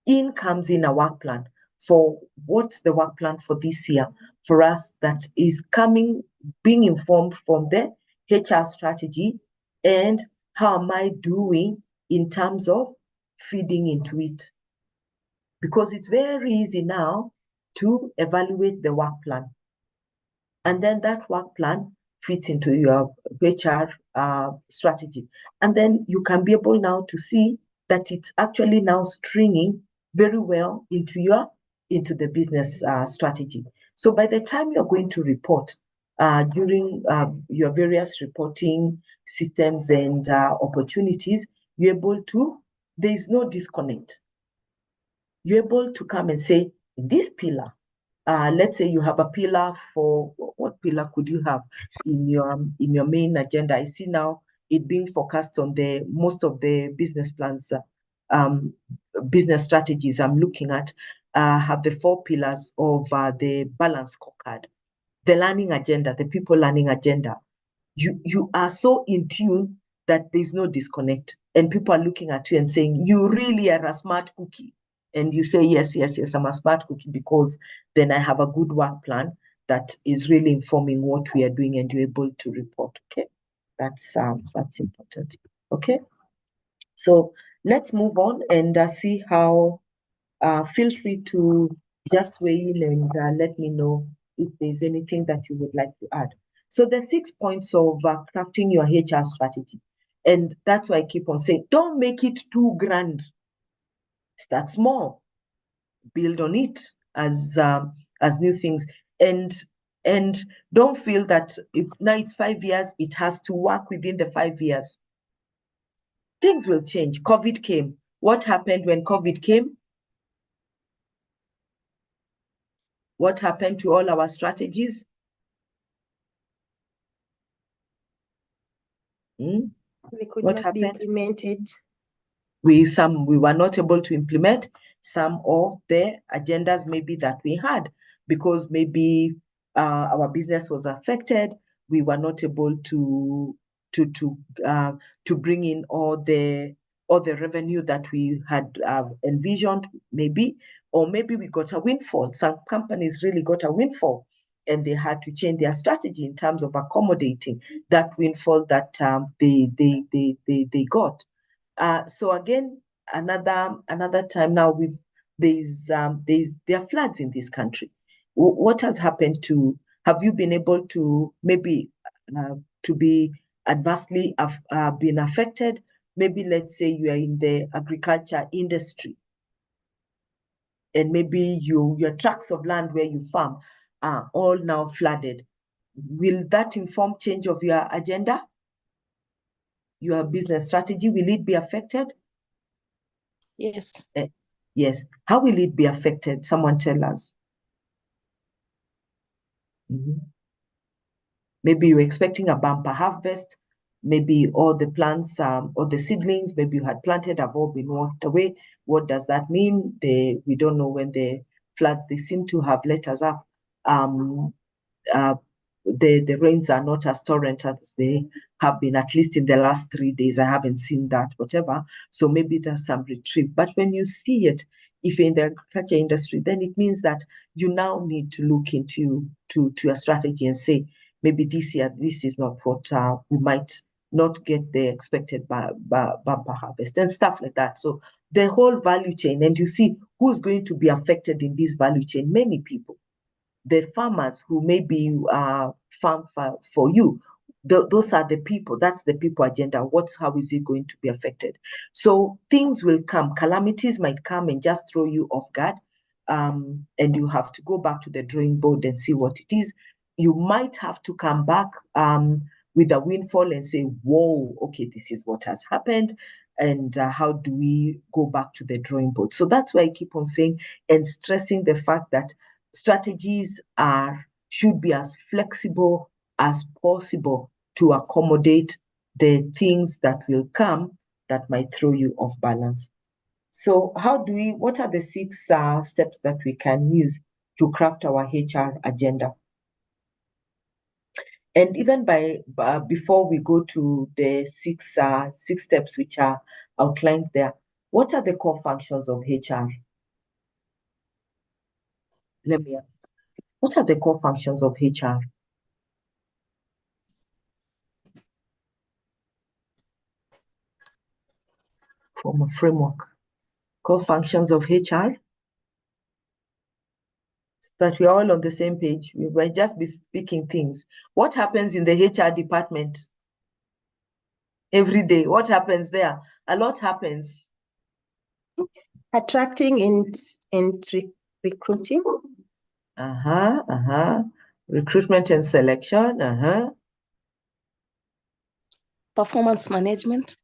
In comes in a work plan for what's the work plan for this year for us that is being informed from the HR strategy, and how am I doing in terms of feeding into it? Because it's very easy now to evaluate the work plan. And then that work plan fits into your HR strategy. And then you can be able now to see that it's actually now stringing very well into the business strategy. So by the time you're going to report during your various reporting systems and opportunities, you're able to, there is no disconnect. You're able to come and say, this pillar, let's say you have a pillar for, what pillar could you have in your main agenda? I see now it being focused on most of the business plans, business strategies I'm looking at have the 4 pillars of the balance scorecard, the learning agenda, the people learning agenda. You are so in tune that there's no disconnect, and people are looking at you and saying, you really are a smart cookie. And you say, yes, I'm a smart cookie, because then I have a good work plan that is really informing what we are doing, and you're able to report. Okay, that's important. Okay, so let's move on and see how. Feel free to just weigh in and let me know if there's anything that you would like to add. So the 6 points of crafting your HR strategy, and that's why I keep on saying, don't make it too grand. Start small, build on it as new things, and don't feel that if now it's 5 years, it has to work within the 5 years. Things will change. COVID came. What happened when COVID came? What happened to all our strategies? They could What not happened? be implemented. We were not able to implement some of the agendas maybe that we had, because maybe our business was affected. We were not able to bring in all the revenue that we had envisioned, maybe, or maybe we got a windfall. Some companies really got a windfall, and they had to change their strategy in terms of accommodating that windfall that they got. So again, another time now there are floods in this country. What has happened to, have you been able to maybe to be adversely been affected? Maybe let's say you are in the agriculture industry, and maybe your tracts of land where you farm are all now flooded. Will that inform change of your agenda? Your business strategy, will it be affected? Yes. Yes. How will it be affected? Someone tell us. Maybe you're expecting a bumper harvest. Maybe all the plants or the seedlings maybe you had planted have all been washed away. What does that mean? We don't know when the floods, they seem to have let us up. The rains are not as torrent as they have been, at least in the last 3 days. I haven't seen that, whatever. So maybe there's some retrieve. But when you see it, if you're in the agriculture industry, then it means that you now need to look into your strategy and say, maybe this year, this is not what we might not get the expected bumper harvest and stuff like that. So the whole value chain, and you see who's going to be affected in this value chain. Many people. The farmers who maybe farm for you, those are the people. That's the people agenda. How is it going to be affected? So things will come. Calamities might come and just throw you off guard, and you have to go back to the drawing board and see what it is. You might have to come back with a windfall and say, whoa, okay, this is what has happened. And how do we go back to the drawing board? So that's why I keep on saying and stressing the fact that strategies should be as flexible as possible to accommodate the things that will come that might throw you off balance. So what are the 6 steps that we can use to craft our HR agenda? And even before we go to the 6 steps which are outlined there, what are the core functions of HR? What are the core functions of HR? From a framework. Core functions of HR. So that we're all on the same page. We might just be speaking things. What happens in the HR department every day? What happens there? A lot happens. Attracting and recruiting. Recruitment and selection. Performance management.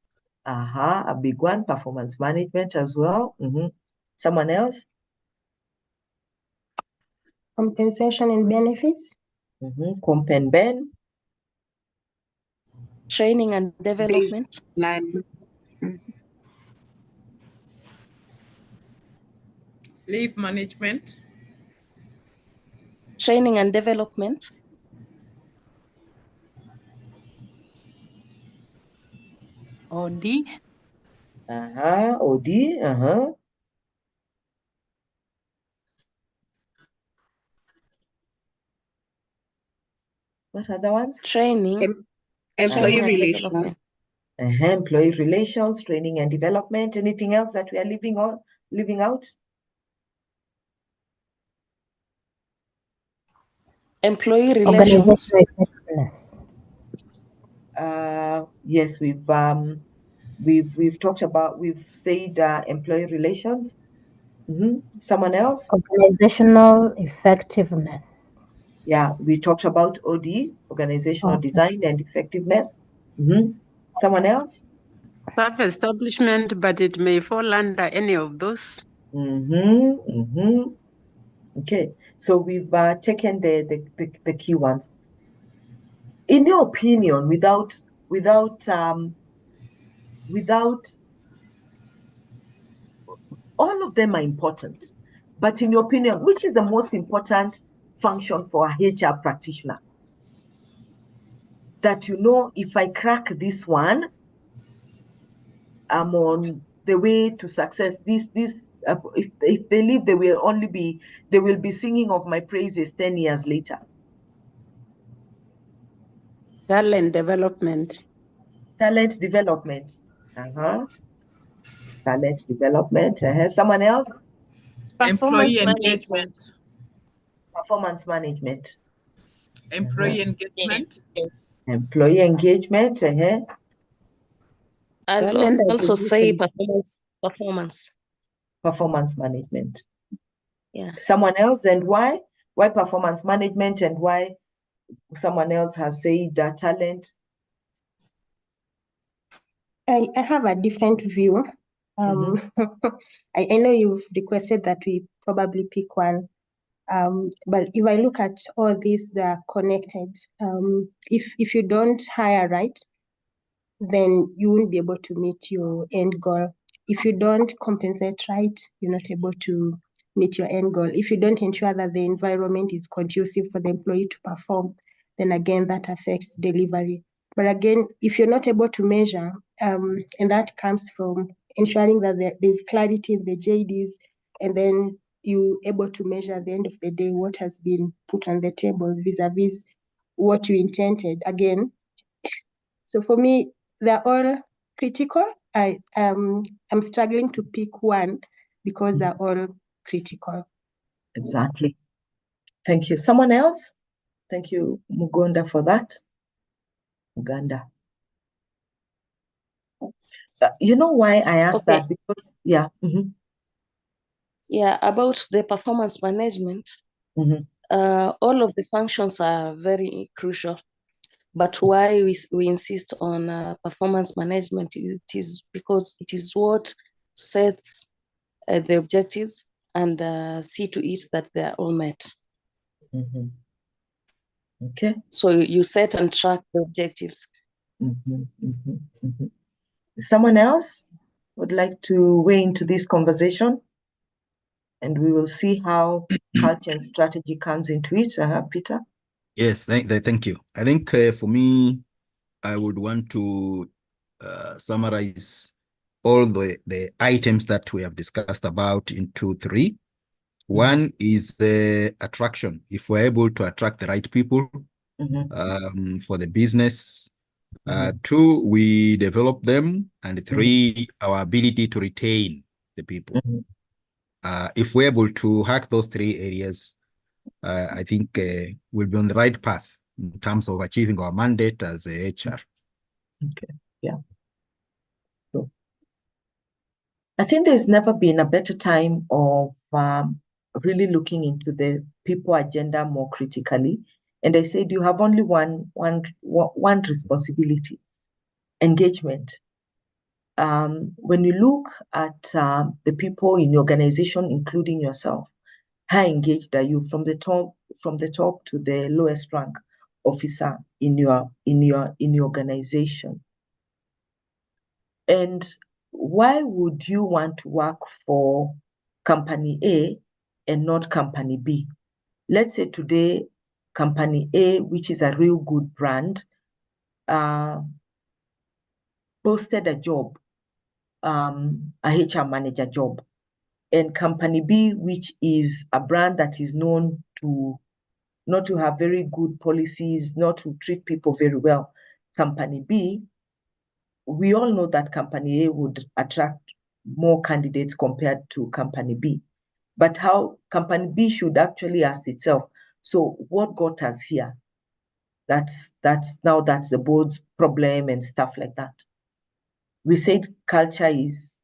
A big one. Performance management as well. Someone else? Compensation and benefits. Comp and ben. Training and development. Leave management. Training and development. OD. OD. What are the ones? Training. Employee Training and relations. development. Employee relations, training and development. Anything else that we are leaving out? Employee relations. Effectiveness. Yes, we've talked about, we've said employee relations. Someone else? Organizational effectiveness. Yeah, we talked about OD, organizational design and effectiveness. Someone else? Self-establishment, but it may fall under any of those. Okay, so we've taken the key ones. In your opinion, without all of them are important, but in your opinion, which is the most important function for a HR practitioner? That if I crack this one, I'm on the way to success. If they leave, they will be singing of my praises 10 years later. Talent development. Talent development. talent development. Someone else? Employee engagement. Performance management. Employee engagement. Employee engagement. I'll also say performance. Performance management. Yeah. Someone else, and why? Why performance management, and why someone else has said that talent? I have a different view. I know you've requested that we probably pick one. But if I look at all these, they're connected. If you don't hire right, then you won't be able to meet your end goal. If you don't compensate right, you're not able to meet your end goal. If you don't ensure that the environment is conducive for the employee to perform, then again, that affects delivery. But again, if you're not able to measure, and that comes from ensuring that there's clarity in the JDs, and then you're able to measure at the end of the day what has been put on the table vis-a-vis what you intended. Again, so for me, they're all critical. I'm struggling to pick one because they're all critical. Exactly. Thank you. Someone else? Thank you, Mugonda, for that. Uganda. You know why I asked that? Because, yeah. Yeah, about the performance management, all of the functions are very crucial. But why we insist on performance management, it is because it is what sets the objectives and see to it that they are all met. Okay. So you set and track the objectives. Someone else would like to weigh into this conversation? And we will see how culture and strategy comes into it. Peter? Yes, thank you. I think for me, I would want to summarize all the items that we have discussed about into three. One is the attraction. If we're able to attract the right people for the business. Two, we develop them. And three, our ability to retain the people. If we're able to hack those three areas, I think we'll be on the right path in terms of achieving our mandate as a HR. Okay, yeah. So, I think there's never been a better time of really looking into the people agenda more critically. And I said you have only one responsibility: engagement. When you look at the people in your organization, including yourself, how engaged are you from the top to the lowest rank officer in your organization? And why would you want to work for company A and not company B? Let's say today, company A, which is a real good brand, posted a job, a HR manager job. And company B, which is a brand that is known to not to have very good policies, not to treat people very well. Company B, we all know that company A would attract more candidates compared to company B. But how company B should actually ask itself, so what got us here? That's the board's problem and stuff like that. We said culture is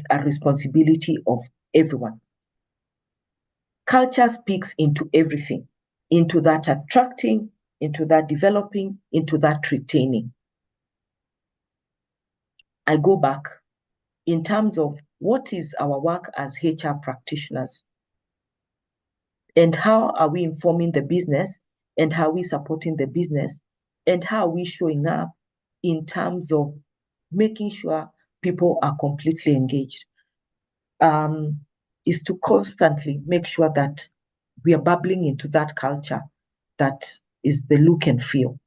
a responsibility of everyone. Culture speaks into everything, into that attracting, into that developing, into that retaining. I go back in terms of what is our work as HR practitioners, and how are we informing the business, and how are we supporting the business, and how are we showing up in terms of making sure people are completely engaged, is to constantly make sure that we are bubbling into that culture that is the look and feel.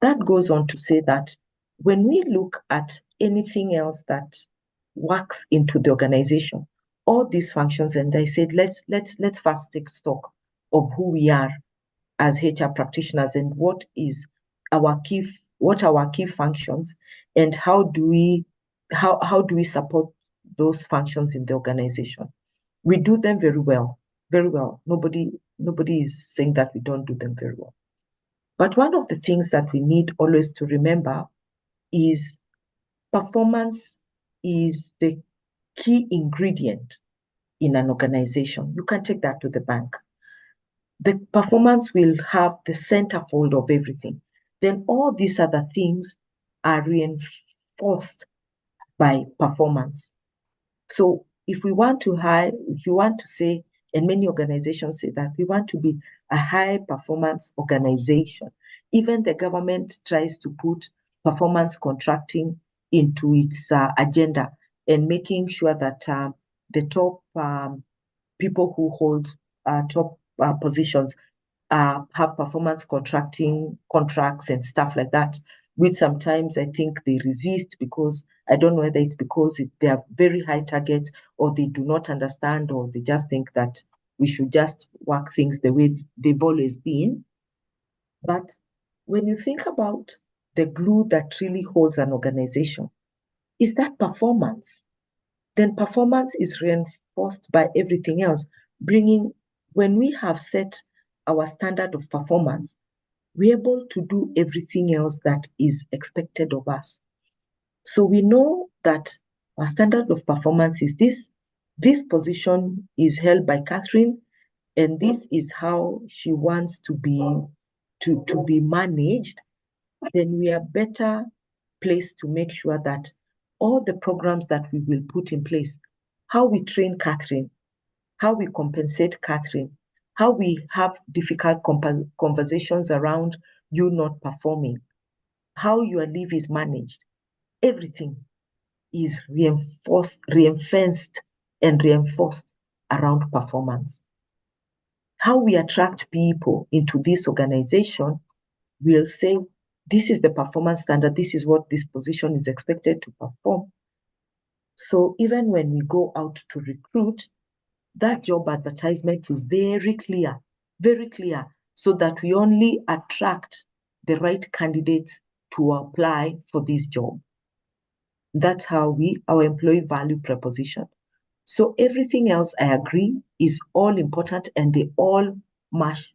That goes on to say that when we look at anything else that works into the organization, all these functions, and I said, let's first take stock of who we are as HR practitioners and what are our key functions, and how do we how do we support those functions in the organization? We do them very well, very well. Nobody is saying that we don't do them very well. But one of the things that we need always to remember is performance is the key ingredient in an organization. You can take that to the bank. The performance will have the centerfold of everything. Then all these other things are reinforced by performance. So if we want to say, and many organizations say that we want to be a high performance organization, even the government tries to put performance contracting into its agenda and making sure that the top people who hold top positions have performance contracting contracts and stuff like that, which sometimes I think they resist because I don't know whether it's because they are very high targets or they do not understand or they just think that we should just work things the way they've always been. But when you think about the glue that really holds an organization, is that performance. Then performance is reinforced by everything else, when we have set our standard of performance, we're able to do everything else that is expected of us. So we know that our standard of performance is this. This position is held by Catherine, and this is how she wants to be managed. Then we are better placed to make sure that all the programs that we will put in place, how we train Catherine, how we compensate Catherine, how we have difficult conversations around you not performing, how your leave is managed, everything is reinforced and reinforced around performance. How we attract people into this organization will say, this is the performance standard, this is what this position is expected to perform. So even when we go out to recruit, that job advertisement is very clear, so that we only attract the right candidates to apply for this job. That's how our employee value proposition. So everything else, I agree, is all important and they all mash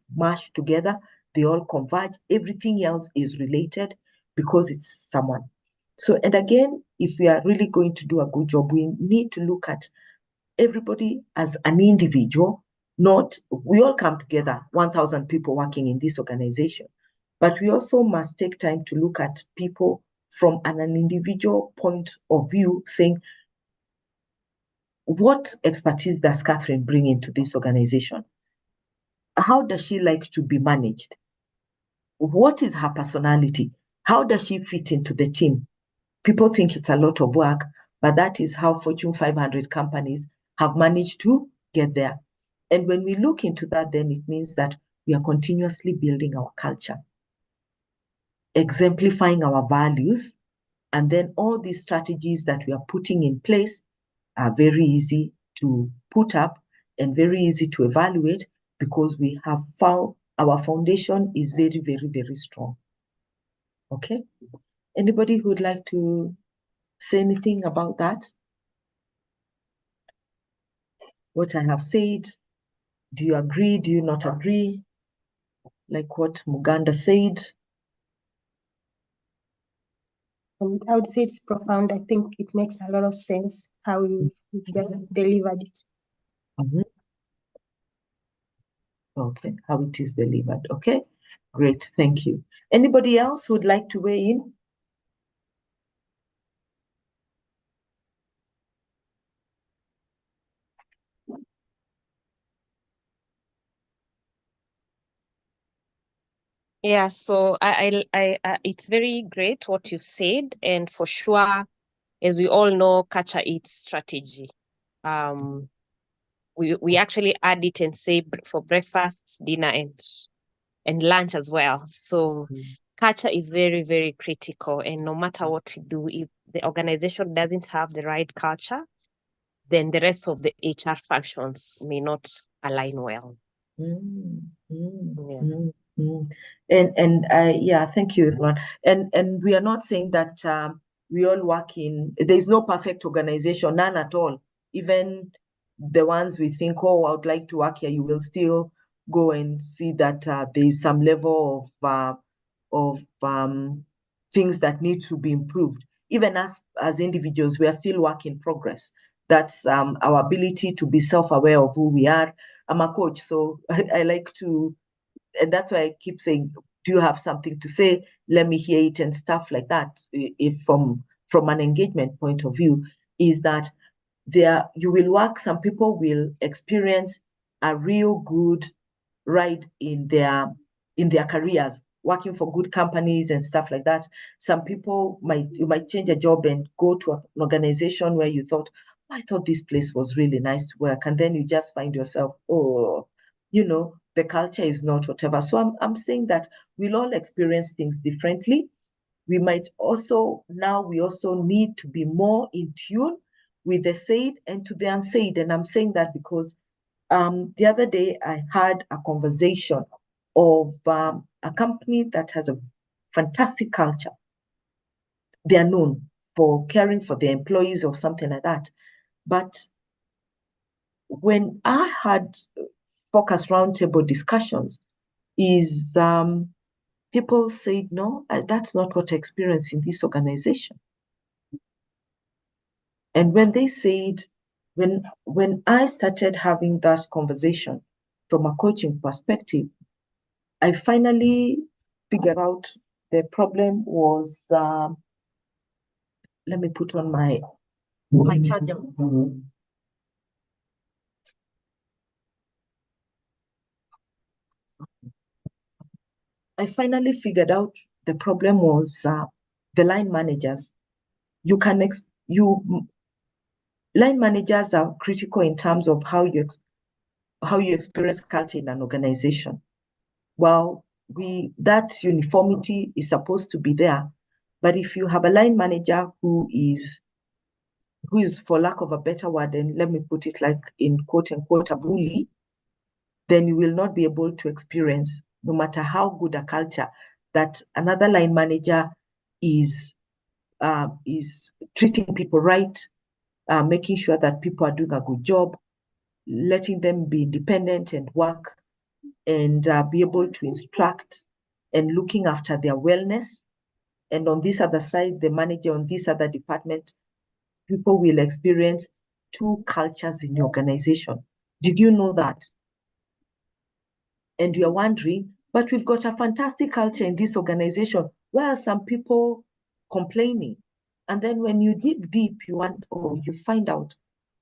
together, they all converge. Everything else is related because it's someone. So, and again, if we are really going to do a good job, we need to look at everybody as an individual, we all come together, 1,000 people working in this organization, but we also must take time to look at people from an individual point of view, saying, what expertise does Catherine bring into this organization? How does she like to be managed? What is her personality? How does she fit into the team? People think it's a lot of work, but that is how Fortune 500 companies have managed to get there. And when we look into that, then it means that we are continuously building our culture, exemplifying our values, and then all these strategies that we are putting in place are very easy to put up and very easy to evaluate because we have found our foundation is very, very, very strong. Okay? Anybody who would like to say anything about that? What I have said, do you agree? Do you not agree? Like what Muganda said? I would say it's profound. I think it makes a lot of sense how you just delivered it. Mm-hmm. Okay, how it is delivered. Okay, great, thank you. Anybody else who would like to weigh in? Yeah, so it's very great what you said, and for sure, as we all know, culture eats strategy. We actually add it and say for breakfast, dinner, and lunch as well. So culture is very, very critical, and no matter what we do, if the organization doesn't have the right culture, then the rest of the HR functions may not align well. And yeah, thank you, everyone. And we are not saying that we all work there's no perfect organization, none at all. Even the ones we think, oh, I would like to work here, you will still go and see that there's some level of things that need to be improved. Even as individuals, we are still work in progress. That's our ability to be self-aware of who we are. I'm a coach, so I like to, and that's why I keep saying, do you have something to say? Let me hear it and stuff like that. If from an engagement point of view, is that you will work, some people will experience a real good ride in their careers, working for good companies and stuff like that. Some people you might change a job and go to an organization where you thought, oh, I thought this place was really nice to work, and then you just find yourself, oh, the culture is not whatever. So I'm saying that we'll all experience things differently. We might also need to be more in tune with the said and to the unsaid. And I'm saying that because the other day I had a conversation of a company that has a fantastic culture. They are known for caring for their employees or something like that. But when I had focus roundtable discussions, people said, no, that's not what I experienced in this organization. And when they said, when I started having that conversation from a coaching perspective, I finally figured out the problem was, let me put on my charger. I finally figured out the problem was the line managers. Line managers are critical in terms of how you experience culture in an organization. Well, that uniformity is supposed to be there, but if you have a line manager who is, for lack of a better word, and let me put it like in quote unquote a bully, then you will not be able to experience, no matter how good a culture, that another line manager is treating people right, making sure that people are doing a good job, letting them be independent and work and be able to instruct and looking after their wellness. And on this other side, the manager on this other department, people will experience two cultures in the organization. Did you know that? And you're wondering, but we've got a fantastic culture in this organization. Where are some people complaining? And then when you dig deep, you find out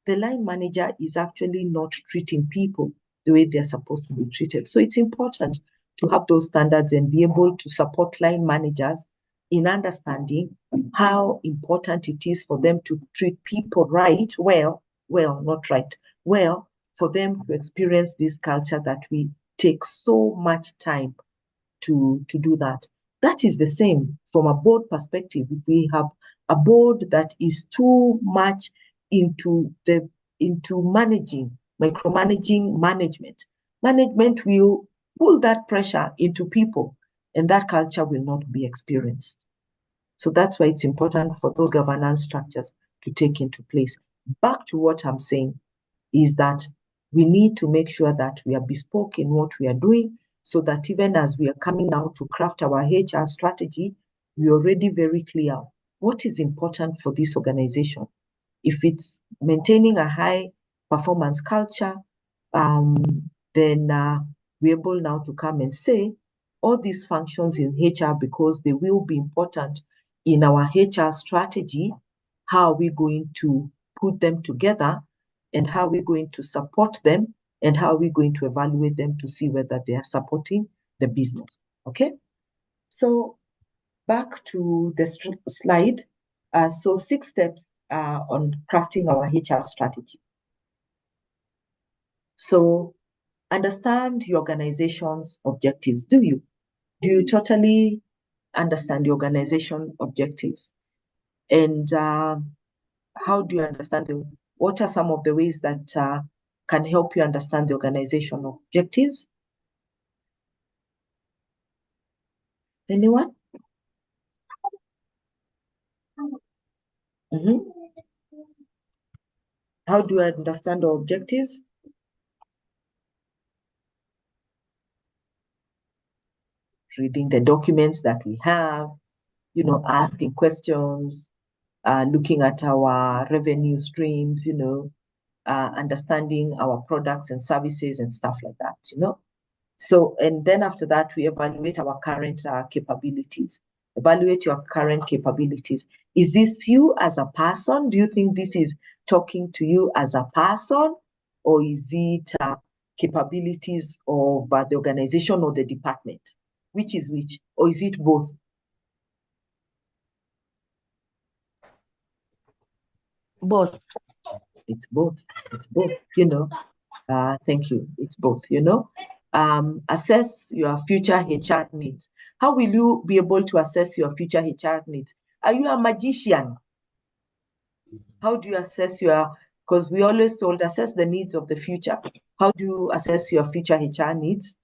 the line manager is actually not treating people the way they're supposed to be treated. So it's important to have those standards and be able to support line managers in understanding how important it is for them to treat people right, not right, well, for them to experience this culture that we take so much time to do that. That is the same from a board perspective. If we have a board that is too much into micromanaging management will pull that pressure into people, and that culture will not be experienced. So that's why it's important for those governance structures to take into place. Back to what I'm saying is that we need to make sure that we are bespoke in what we are doing, so that even as we are coming out to craft our HR strategy, we're already very clear what is important for this organization. If it's maintaining a high performance culture, then we're able now to come and say all these functions in HR, because they will be important in our HR strategy, how are we going to put them together, and how are we going to support them, and how are we going to evaluate them to see whether they are supporting the business. Okay, so back to the slide. So 6 steps on crafting our HR strategy. So understand your organization's objectives. Do you totally understand the organization objectives? And how do you understand them? What are some of the ways that can help you understand the organization objectives? Anyone? How do I understand our objectives? Reading the documents that we have, asking questions, looking at our revenue streams, understanding our products and services and stuff like that, So, and then after that, we evaluate our current capabilities. Evaluate your current capabilities. Is this you as a person? Do you think this is talking to you as a person? Or is it capabilities of the organization or the department? Which is which? Or is it both? Both. It's both. It's both, Thank you. It's both, Assess your future HR needs. How will you be able to assess your future HR needs? Are you a magician? How do you assess because we always told assess the needs of the future. How do you assess your future HR needs?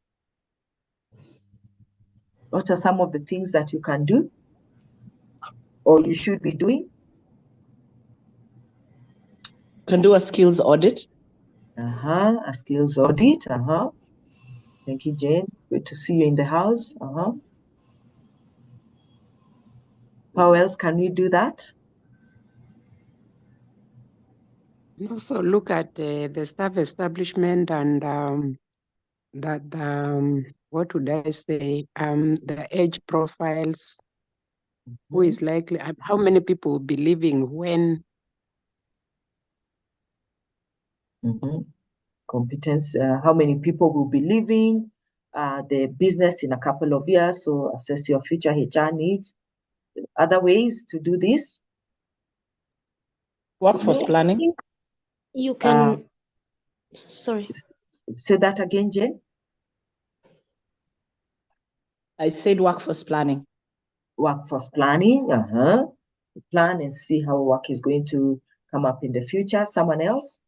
What are some of the things that you can do or you should be doing? Can do a skills audit. A skills audit. Thank you, Jane. Good to see you in the house. How else can we do that? Also look at the staff establishment and what would I say? The age profiles. Who is likely? How many people will be living when? Competence. How many people will be leaving the business in a couple of years? So assess your future HR needs. Other ways to do this? Workforce planning. You can, sorry. Say that again, Jane. I said workforce planning. Workforce planning. Plan and see how work is going to come up in the future. Someone else?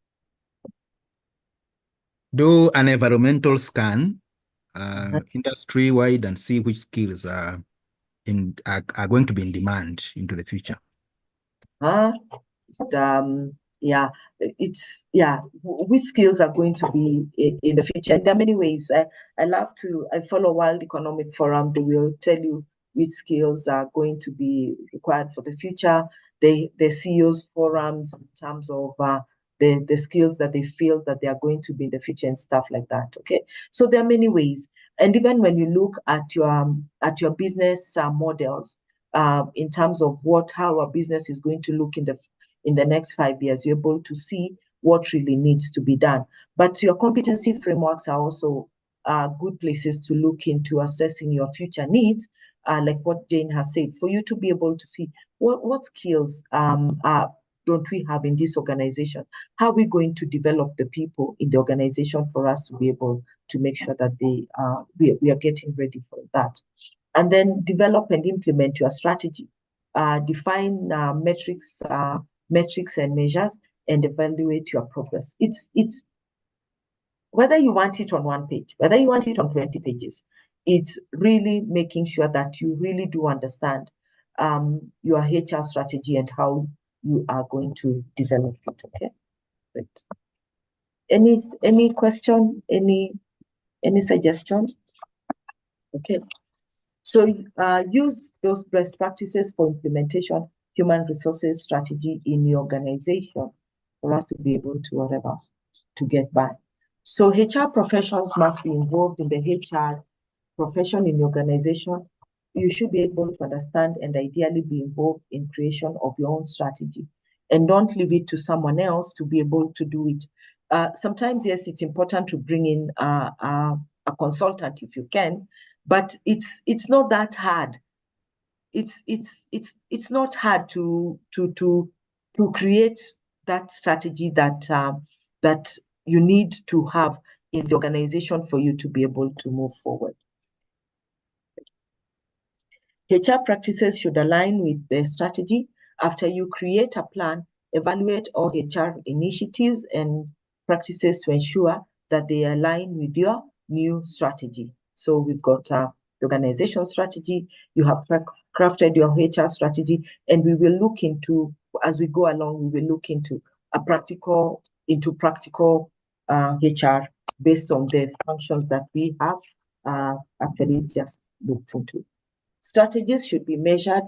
Do an environmental scan, industry-wide, and see which skills are going to be in demand into the future. Which skills are going to be in the future? And there are many ways. I follow World Economic Forum. They will tell you which skills are going to be required for the future. The CEOs forums in terms of the skills that they feel that they are going to be in the future and stuff like that. Okay, so there are many ways. And even when you look at your business models, in terms of how a business is going to look in the next 5 years, you're able to see what really needs to be done. But your competency frameworks are also good places to look into assessing your future needs, like what Jane has said, for you to be able to see what skills don't we have in this organization? How are we going to develop the people in the organization for us to be able to make sure that we are getting ready for that? And then develop and implement your strategy. Define metrics and measures, and evaluate your progress. It's whether you want it on 1 page, whether you want it on 20 pages, it's really making sure that you really do understand your HR strategy and how you are going to develop it. Okay, great. Any question? Any suggestion? Okay. So use those best practices for implementation, human resources strategy in your organization for us to be able to get by. So HR professionals must be involved in the HR profession in the organization. You should be able to understand and ideally be involved in creation of your own strategy, and don't leave it to someone else to be able to do it. Sometimes, yes, it's important to bring in a consultant if you can, but it's not that hard. It's not hard to create that strategy that you need to have in the organization for you to be able to move forward. HR practices should align with the strategy. After you create a plan, evaluate all HR initiatives and practices to ensure that they align with your new strategy. So we've got the organization strategy, you have crafted your HR strategy, and we will look into as we go along, we will look into practical HR based on the functions that we have actually just looked into. Strategies should be measured.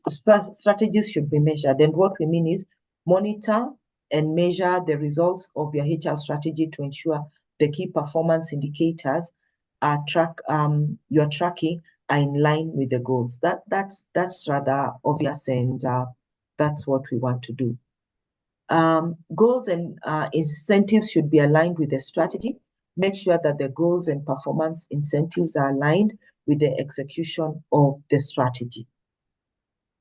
Strategies should be measured. And what we mean is monitor and measure the results of your HR strategy to ensure the key performance indicators you're tracking are in line with the goals. That's rather obvious, and that's what we want to do. Goals and incentives should be aligned with the strategy. Make sure that the goals and performance incentives are aligned with the execution of the strategy.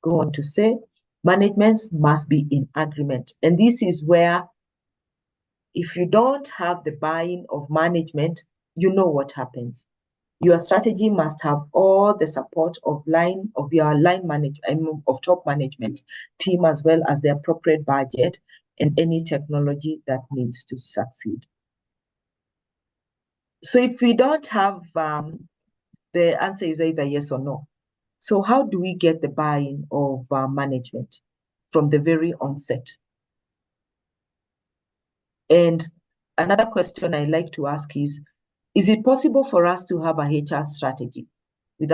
Go on to say, management must be in agreement. And this is where, if you don't have the buy-in of management, you know what happens. Your strategy must have all the support of your of top management team, as well as the appropriate budget and any technology that needs to succeed. So if we don't have, the answer is either yes or no. So how do we get the buy-in of management from the very onset? And another question I like to ask is it possible for us to have a HR strategy in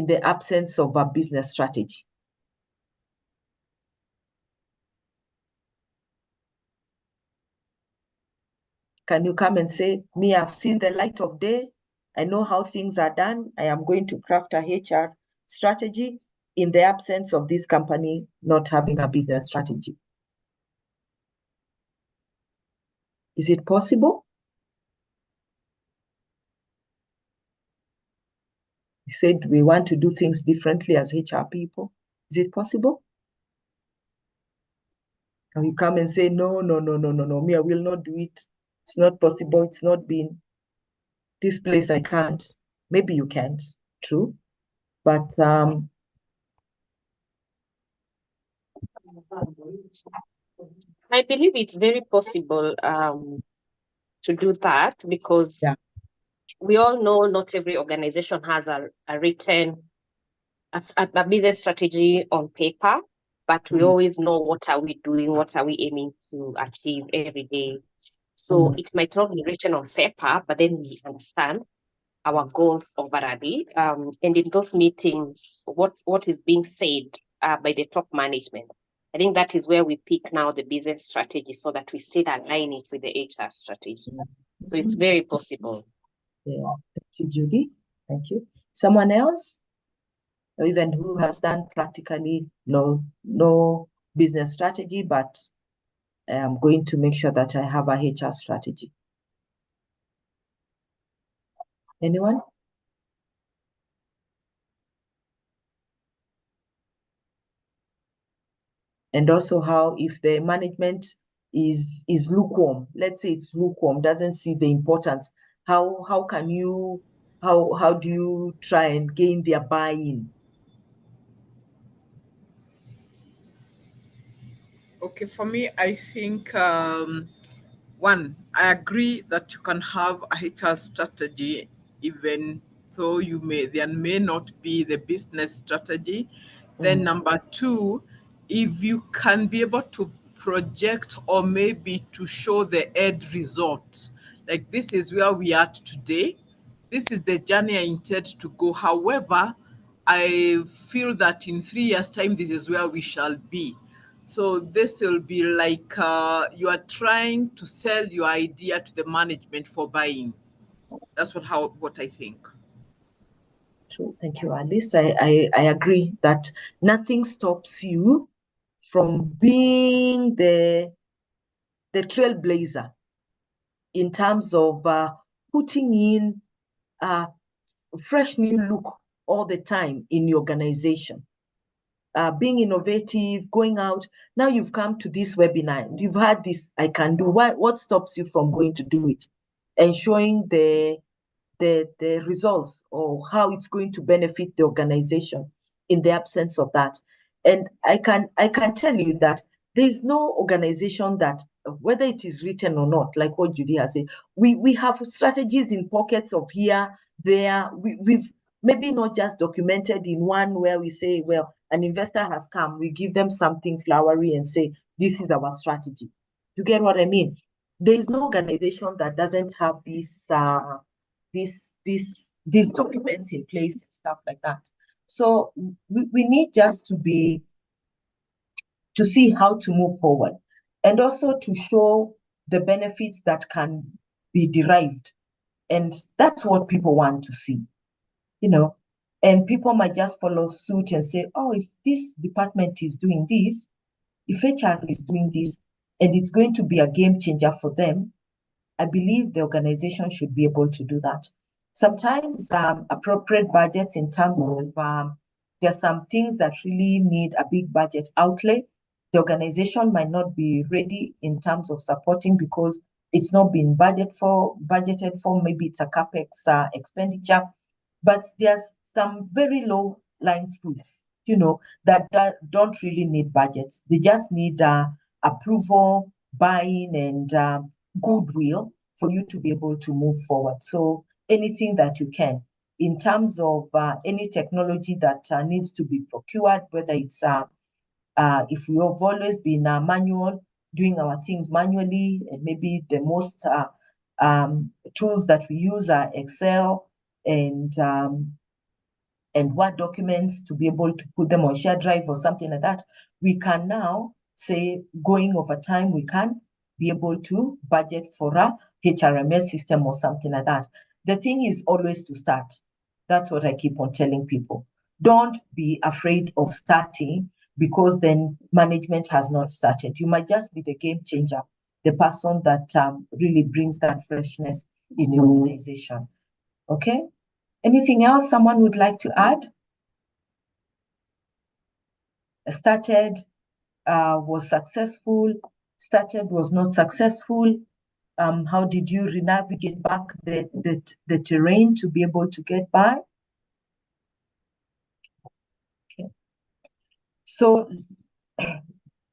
the absence of a business strategy? Can you come and say, me, I've seen the light of day. I know how things are done. I am going to craft a HR strategy in the absence of this company not having a business strategy. Is it possible? You said we want to do things differently as HR people. Is it possible? Or you come and say, no, me, I will not do it. It's not possible. It's not been. This place, I can't. Maybe you can't. True. But I believe it's very possible to do that, because we all know not every organization has a written a business strategy on paper, but we always know what are we doing, what are we aiming to achieve every day. So it might not be written on paper, but then we understand our goals overally. And in those meetings, what is being said by the top management, I think that is where we pick now the business strategy, so that we still align it with the HR strategy. So it's very possible. Yeah, thank you, Judy. Thank you. Someone else? Or even who has done practically no business strategy, but I'm going to make sure that I have a HR strategy. Anyone? And also how, if the management is lukewarm, let's say it's lukewarm, doesn't see the importance, how do you try and gain their buy-in? Okay, for me, I think one, I agree that you can have a HR strategy, even though there may not be the business strategy. Then number two, if you can be able to project or maybe to show the end result, like this is where we are today, this is the journey I intend to go. However, I feel that in 3 years' time, this is where we shall be. So this will be like you are trying to sell your idea to the management for buying. That's what I think. True. Thank you, Alice. I agree that nothing stops you from being the trailblazer in terms of putting in a fresh new look all the time in your organization. Being innovative, going out. Now you've come to this webinar, you've had this, I can do. What stops you from going to do it and showing the results or how it's going to benefit the organization in the absence of that? And I can tell you that there is no organization that, whether it is written or not, like what Judy has said, we have strategies in pockets of here, there. maybe not just documented in one where we say, well, an investor has come, we give them something flowery and say, this is our strategy. You get what I mean? There is no organization that doesn't have these documents in place and stuff like that. So we need just to see how to move forward, and also to show the benefits that can be derived. And that's what people want to see, and people might just follow suit and say, oh, if this department is doing this, if HR is doing this, and it's going to be a game changer for them, I believe the organization should be able to do that. Sometimes appropriate budgets in terms of, there are some things that really need a big budget outlay. The organization might not be ready in terms of supporting because it's not been budgeted for, maybe it's a CapEx expenditure, but there's some very low lying fruits, that don't really need budgets. They just need approval, buy-in, and goodwill for you to be able to move forward. So anything that you can, in terms of any technology that needs to be procured, whether it's if we have always been manual, doing our things manually, and maybe the most tools that we use are Excel and Word documents to be able to put them on share drive or something like that. We can now say, going over time, we can be able to budget for a HRMS system or something like that. The thing is always to start. That's what I keep on telling people. Don't be afraid of starting, because then management has not started. You might just be the game changer, the person that really brings that freshness in your organization. Okay? Anything else someone would like to add? Started, was successful, started, was not successful. How did you navigate back the terrain to be able to get by? Okay. So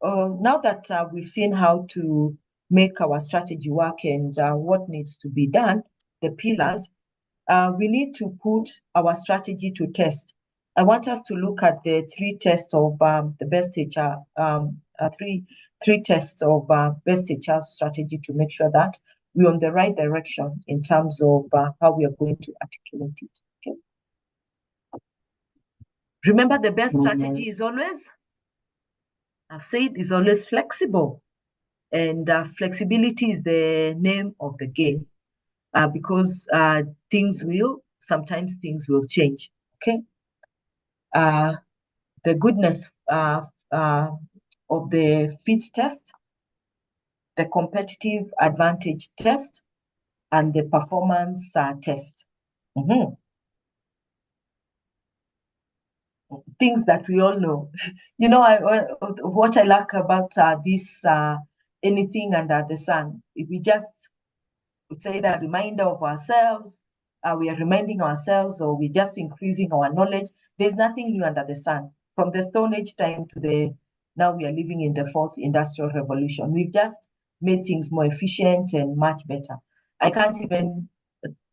now that we've seen how to make our strategy work and what needs to be done, the pillars, we need to put our strategy to test. I want us to look at the three tests of the best HR, three tests of best HR strategy to make sure that we're on the right direction in terms of how we are going to articulate it. Okay. Remember, the best strategy is always, I've said, is always flexible. And flexibility is the name of the game, because sometimes things will change. Okay. The goodness of the fit test, the competitive advantage test, and the performance test. Things that we all know. What I like about this anything under the sun, if we just say that reminder of ourselves, we are reminding ourselves, or we're just increasing our knowledge. There's nothing new under the sun. From the Stone Age time to now we are living in the fourth industrial revolution. We've just made things more efficient and much better. I can't even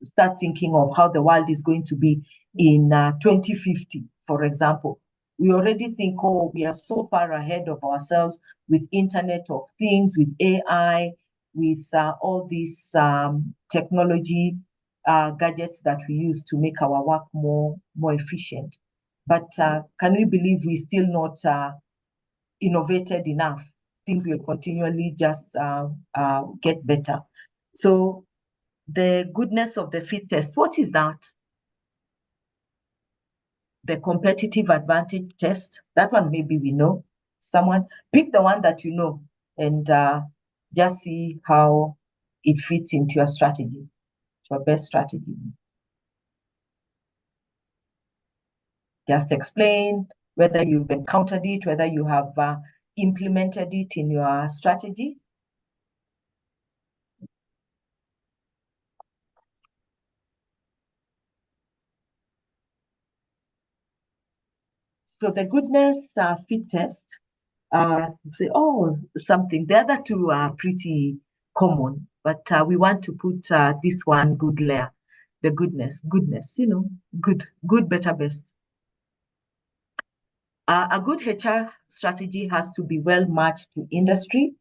start thinking of how the world is going to be in 2050, for example. We already think, oh, we are so far ahead of ourselves with Internet of Things, with AI, with all these technology gadgets that we use to make our work more efficient. But can we believe we're still not innovated enough? Things will continually just get better. So the goodness of the fit test, what is that? The competitive advantage test, that one maybe we know. Someone pick the one that you know and just see how it fits into your strategy, your best strategy. Just explain whether you've encountered it, whether you have implemented it in your strategy. So the goodness fit test, say, oh, something. The other two are pretty common, but we want to put this one good layer. the goodness, good, better, best. A good HR strategy has to be well matched to industry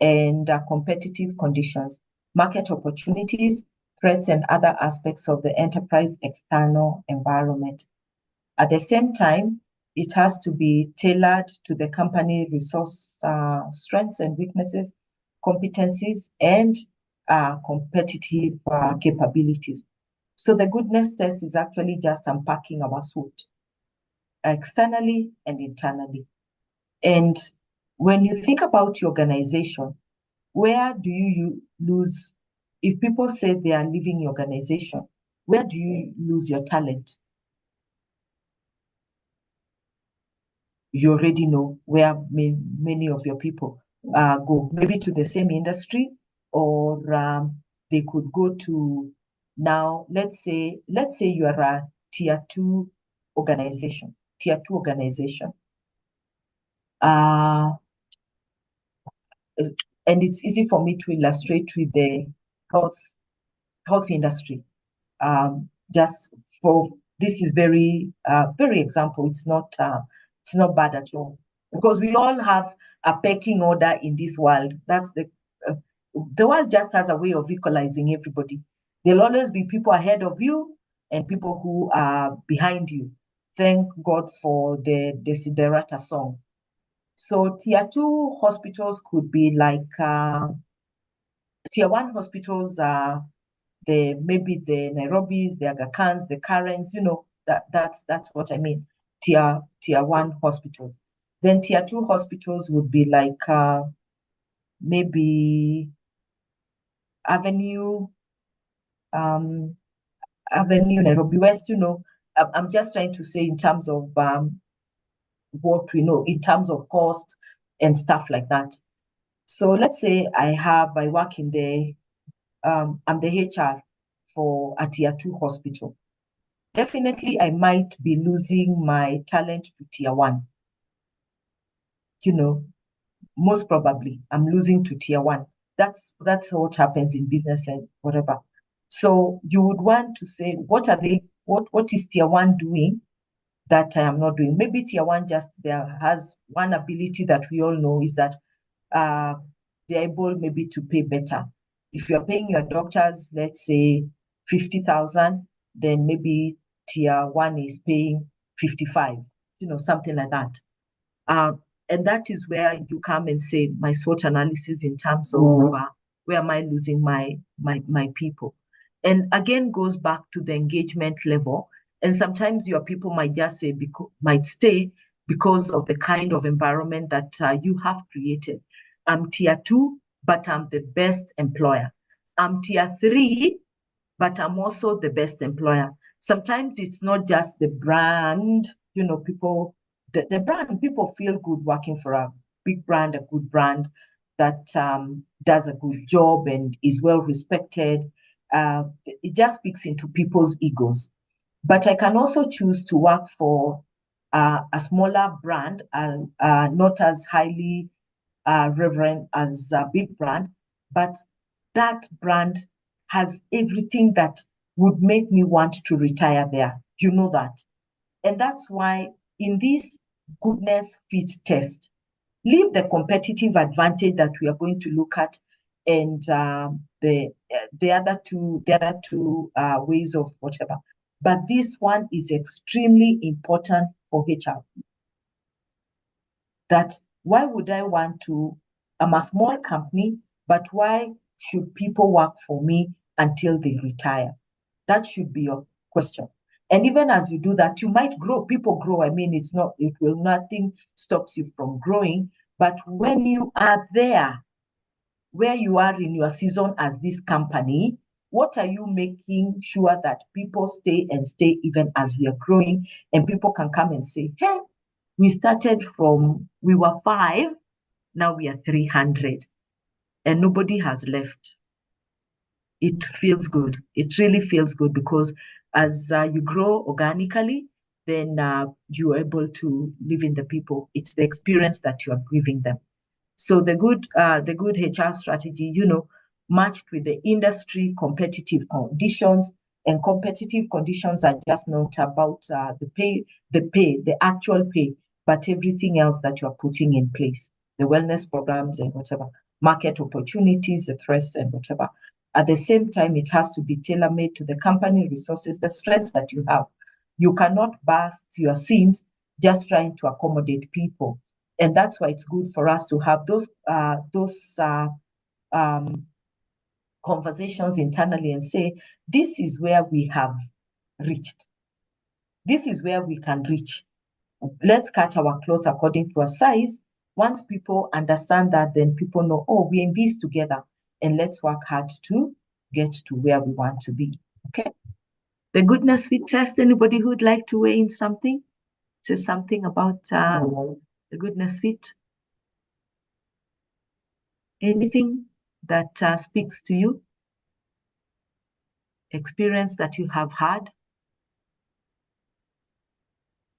and competitive conditions, market opportunities, threats, and other aspects of the enterprise external environment. At the same time, it has to be tailored to the company resource strengths and weaknesses, competencies, and competitive capabilities. So the goodness test is actually just unpacking our SWOT, externally and internally. And when you think about your organization, where do you lose? If people say they are leaving your organization, where do you lose your talent? You already know where many of your people go, maybe to the same industry, or they could go to, now let's say you are a tier 2 organization. And it's easy for me to illustrate with the health industry. Just for this is very example. It's not bad at all, because we all have a pecking order in this world. That's the world just has a way of equalizing everybody. There'll always be people ahead of you and people who are behind you. Thank God for the Desiderata song. So tier 2 hospitals could be like tier 1 hospitals are maybe the Nairobis, the Aga Khans, the Karens, that's what I mean. Tier 1 hospitals. Then tier 2 hospitals would be like maybe Avenue, Nairobi West, I'm just trying to say in terms of what we know, in terms of cost and stuff like that. So let's say I work in I'm the HR for a tier 2 hospital. Definitely, I might be losing my talent to tier 1. Most probably, I'm losing to tier 1. That's what happens in business and whatever. So you would want to say, what is tier 1 doing that I am not doing? Maybe tier 1 just there has one ability that we all know is that they're able maybe to pay better. If you're paying your doctors, let's say 50,000, then maybe tier 1 is paying 55, something like that. And that is where you come and say my SWOT analysis in terms of where am I losing my people. And again, goes back to the engagement level. And sometimes your people might just say, might stay because of the kind of environment that you have created. I'm tier 2, but I'm the best employer. I'm tier 3, but I'm also the best employer. Sometimes it's not just the brand, people, the brand, people feel good working for a big brand, a good brand that does a good job and is well respected. It just speaks into people's egos. But I can also choose to work for a smaller brand, not as highly reverend as a big brand, but that brand has everything that would make me want to retire there. You know that. And that's why in this goodness fit test, leave the competitive advantage that we are going to look at and the other two ways of whatever. But this one is extremely important for HR. That why would I want to, I'm a small company, but why should people work for me until they retire? That should be your question. And even as you do that, you might grow. People grow. I mean, nothing stops you from growing. But when you are there, where you are in your season as this company, what are you making sure that people stay even as we are growing, and people can come and say, hey, we were 5, now we are 300, and nobody has left. It feels good. It really feels good, because as you grow organically, then you're able to live in the people. It's the experience that you are giving them. So the good HR strategy, matched with the industry competitive conditions, And competitive conditions are just not about the actual pay, but everything else that you are putting in place, the wellness programs and whatever, market opportunities, the threats and whatever. At the same time, it has to be tailor-made to the company resources, the strengths that you have. You cannot burst your seams just trying to accommodate people. And that's why it's good for us to have those conversations internally and say, this is where we have reached. This is where we can reach. Let's cut our clothes according to our size. Once people understand that, then people know, oh, we're in this together, and let's work hard to get to where we want to be. Okay. The goodness fit test. Anybody who'd like to weigh in something? Say something about the goodness fit. Anything that speaks to you? Experience that you have had?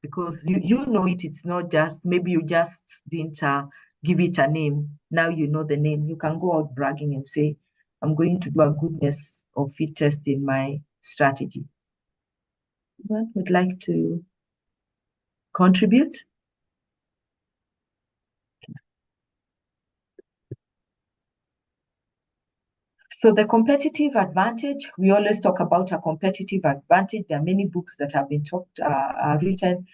Because you know it, it's not just, maybe you just didn't give it a name. Now you know the name. You can go out bragging and say, I'm going to do a goodness or fit test in my strategy. Anyone would like to contribute? So the competitive advantage, we always talk about a competitive advantage. There are many books that have been written.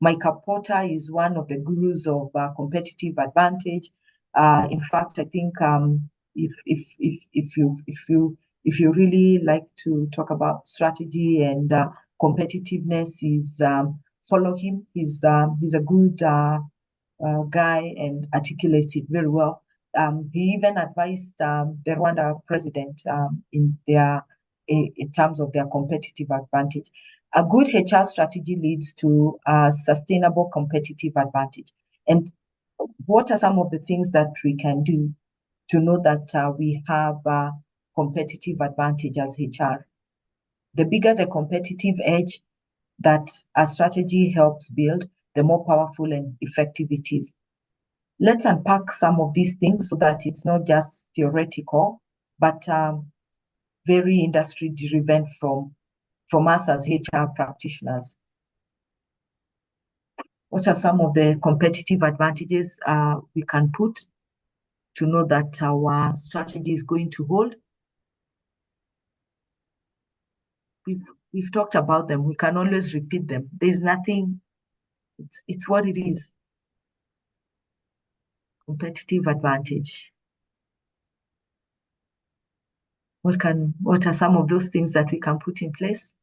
Micah Porter is one of the gurus of competitive advantage. In fact, I think if you really like to talk about strategy and competitiveness, is follow him. He's a good guy and articulates it very well. He even advised the Rwanda president in terms of their competitive advantage. A good HR strategy leads to a sustainable competitive advantage. And what are some of the things that we can do to know that we have a competitive advantage as HR? The bigger the competitive edge that a strategy helps build, the more powerful and effective it is. Let's unpack some of these things so that it's not just theoretical, but very industry driven from us as HR practitioners. What are some of the competitive advantages we can put to know that our strategy is going to hold? We've talked about them. We can always repeat them. There's nothing, it's what it is. Competitive advantage. What are some of those things that we can put in place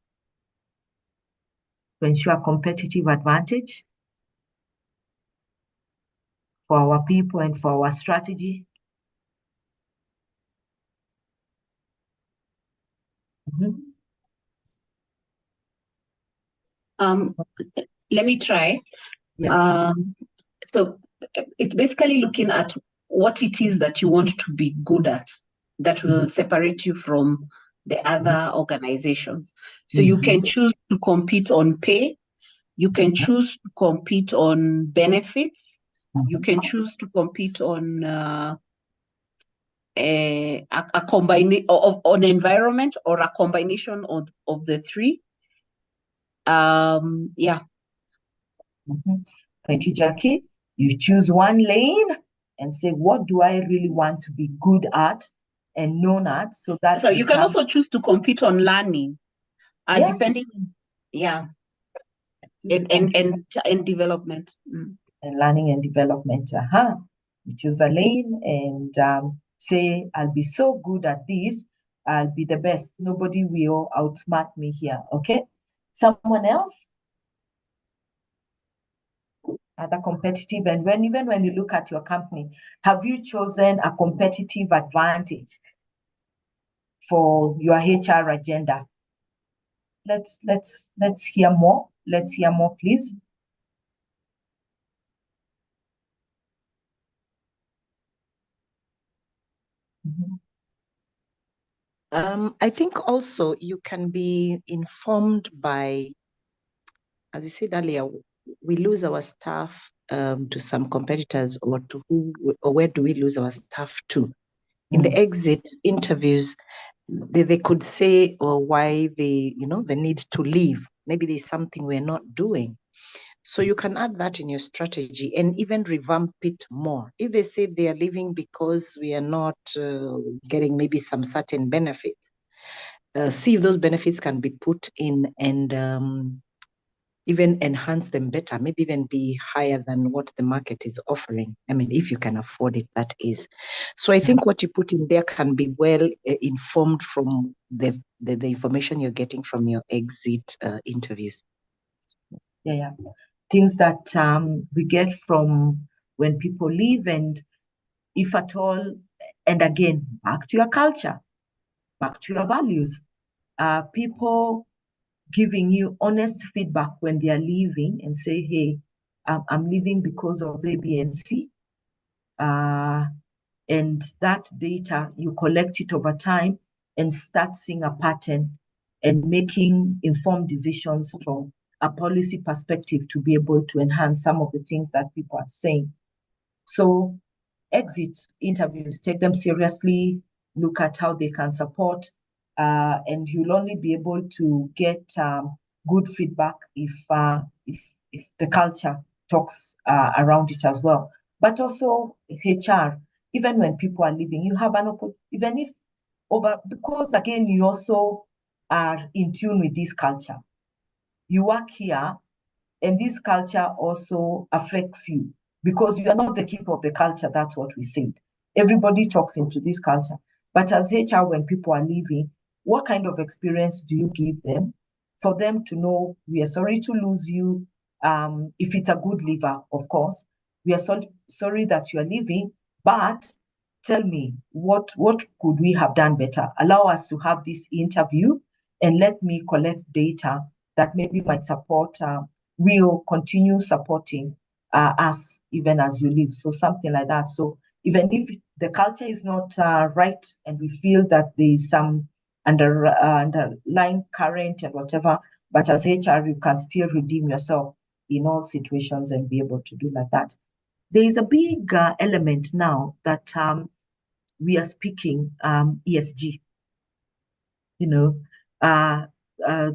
to ensure competitive advantage for our people and for our strategy? Let me try. Yes. So it's basically looking at what it is that you want to be good at that will separate you from the other organizations. So you can choose to compete on pay. You can choose to compete on benefits. You can choose to compete on a combination on environment, or a combination of the three. Yeah. Thank you, Jackie. You choose one lane and say, what do I really want to be good at and known at? So you can also choose to compete on learning, yes, depending, yeah, and development. And learning and development. You choose a lane and say, I'll be so good at this, I'll be the best. Nobody will outsmart me here. Okay. Someone else? Other competitive, and even when you look at your company, have you chosen a competitive advantage for your HR agenda? Let's hear more. Let's hear more, please. I think also you can be informed by, as you said earlier, we lose our staff to some competitors, or to who, or where do we lose our staff to? In the exit interviews, they could say or why they, the need to leave. Maybe there's something we're not doing. So you can add that in your strategy and even revamp it more. If they say they are leaving because we are not getting maybe some certain benefits, see if those benefits can be put in and even enhance them better, maybe even be higher than what the market is offering. I mean, if you can afford it, that is. So I think what you put in there can be well informed from the information you're getting from your exit interviews. Yeah. Things that we get from when people leave, and if at all, and again, back to your culture, back to your values. People giving you honest feedback when they are leaving and say, hey, I'm leaving because of A, B, and C. And that data, you collect it over time and start seeing a pattern and making informed decisions from a policy perspective to be able to enhance some of the things that people are saying. So exit interviews, take them seriously, look at how they can support, and you'll only be able to get good feedback if the culture talks around it as well. But also HR, even when people are leaving, you have an opportunity, even if because again, you also are in tune with this culture. You work here, and this culture also affects you because you are not the keeper of the culture. That's what we said. Everybody talks into this culture. But as HR, when people are leaving, what kind of experience do you give them for them to know we are sorry to lose you? If it's a good leaver, of course, we are sorry that you are leaving, but tell me, what could we have done better? Allow us to have this interview and let me collect data that maybe might support, will continue supporting us even as you leave. So something like that. So even if the culture is not right and we feel that there is some underlying current and whatever, but as HR, you can still redeem yourself in all situations and be able to do like that. There is a big element now that we are speaking ESG,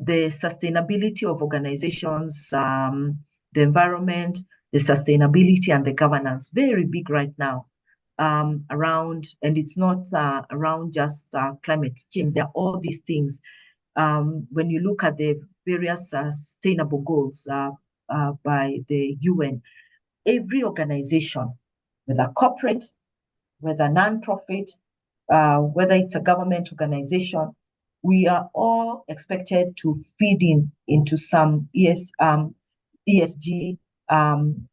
the sustainability of organizations, the environment, the sustainability and the governance, very big right now around, and it's not around just climate change. There are all these things. When you look at the various sustainable goals by the UN, every organization, whether corporate, whether non-profit, whether it's a government organization, we are all expected to feed into some ESG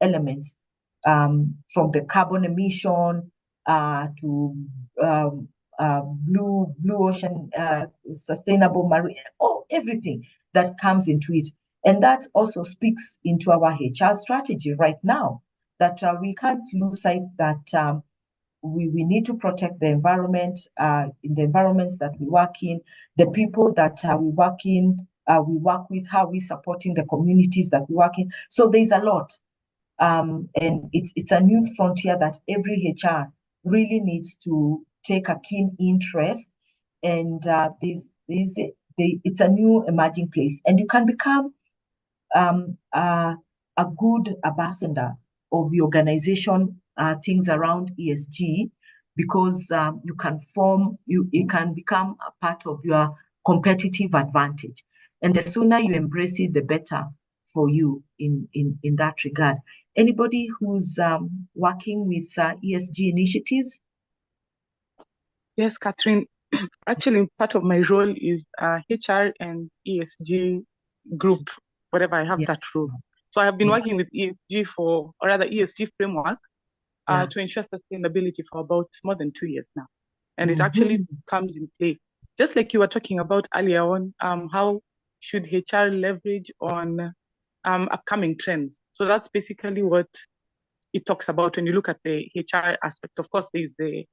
elements, from the carbon emission to blue ocean, sustainable marine, everything that comes into it. And that also speaks into our HR strategy right now, that we can't lose sight that we need to protect the environment, in the environments that we work in, the people that we work in, we work with, how we supporting the communities that we work in. So there's a lot. And it's a new frontier that every HR really needs to take a keen interest. And it's a new emerging place. And you can become a good ambassador of the organization, things around ESG, because you can it can become a part of your competitive advantage. And the sooner you embrace it, the better for you in that regard. Anybody who's working with ESG initiatives? Yes, Catherine. Actually, part of my role is HR and ESG group, whatever I have that role. So I have been working with ESG ESG framework to ensure sustainability for about more than 2 years now. And it actually comes in play. Just like you were talking about earlier on, how should HR leverage on upcoming trends? So that's basically what it talks about when you look at the HR aspect. Of course, there's the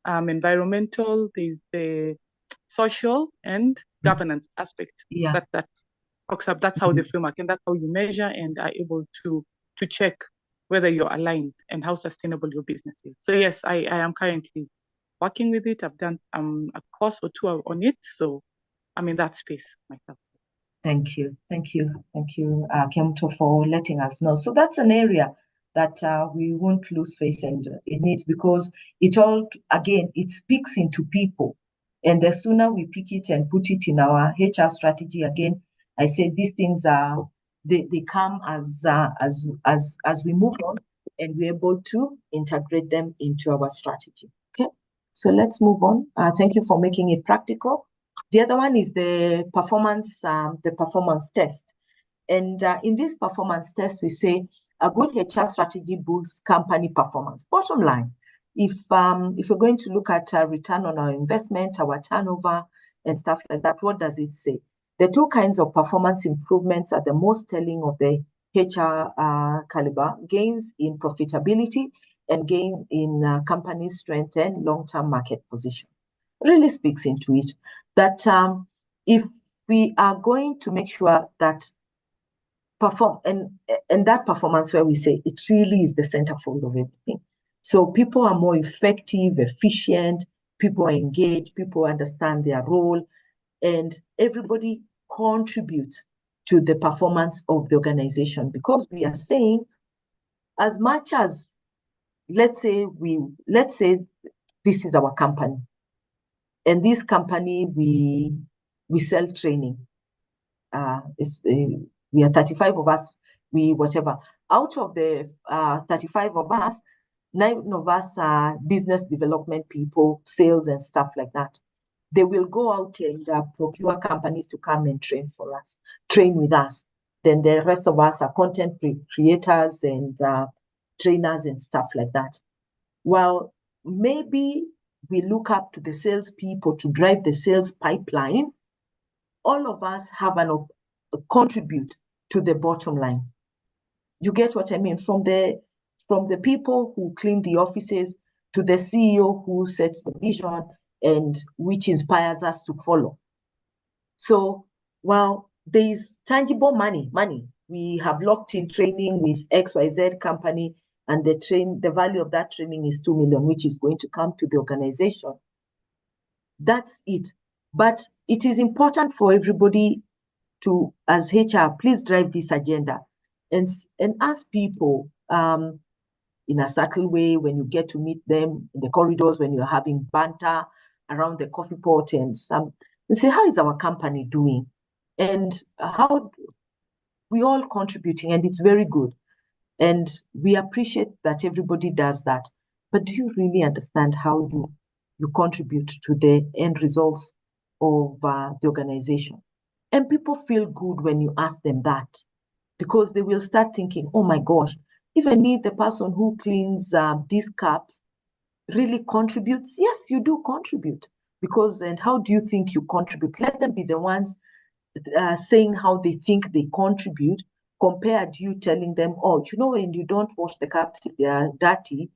environmental, there's the social and governance aspect. That talks up. That's how the framework, and that's how you measure and are able to check whether you're aligned and how sustainable your business is. So yes, I am currently working with it. I've done a course or two on it. So I'm in that space myself. Thank you. Thank you. Thank you, Kemto, for letting us know. So that's an area that we won't lose face in it, because it all, again, it speaks into people. And the sooner we pick it and put it in our HR strategy, again, I say these things are, they come as we move on, and we're able to integrate them into our strategy. Okay, so let's move on. Thank you for making it practical. The other one is the performance test. And in this performance test, we say a good HR strategy boosts company performance. Bottom line, if we're going to look at return on our investment, our turnover, and stuff like that, what does it say? The two kinds of performance improvements are the most telling of the HR caliber: gains in profitability and gain in company strength and long-term market position. Really speaks into it that if we are going to make sure that perform and that performance, where we say it really is the centerfold of everything. So people are more effective, efficient, people are engaged, people understand their role, and everybody contributes to the performance of the organization, because we are saying, as much as, let's say this is our company, and this company, we sell training. We are 35 of us, whatever. Out of the 35 of us, 9 of us are business development people, sales and stuff like that. They will go out and procure companies to come and train with us. Then the rest of us are content creators and trainers and stuff like that. Well, maybe we look up to the salespeople to drive the sales pipeline. All of us have contribute to the bottom line. You get what I mean? From the people who clean the offices to the CEO who sets the vision and which inspires us to follow. So while there is tangible money, we have locked in training with XYZ company, and the value of that training is 2 million, which is going to come to the organization. That's it. But it is important for everybody to, as HR, please drive this agenda and ask people in a subtle way when you get to meet them in the corridors, when you're having banter around the coffee pot, and say, how is our company doing? And how we all contributing, and it's very good. And we appreciate that everybody does that. But do you really understand how you contribute to the end results of the organization? And people feel good when you ask them that, because they will start thinking, oh my gosh, even me, the person who cleans these cups, really contributes. Yes, you do contribute. Because, and how do you think you contribute? Let them be the ones saying how they think they contribute, compared to you telling them, oh, you know, when you don't wash the cups, if they are dirty,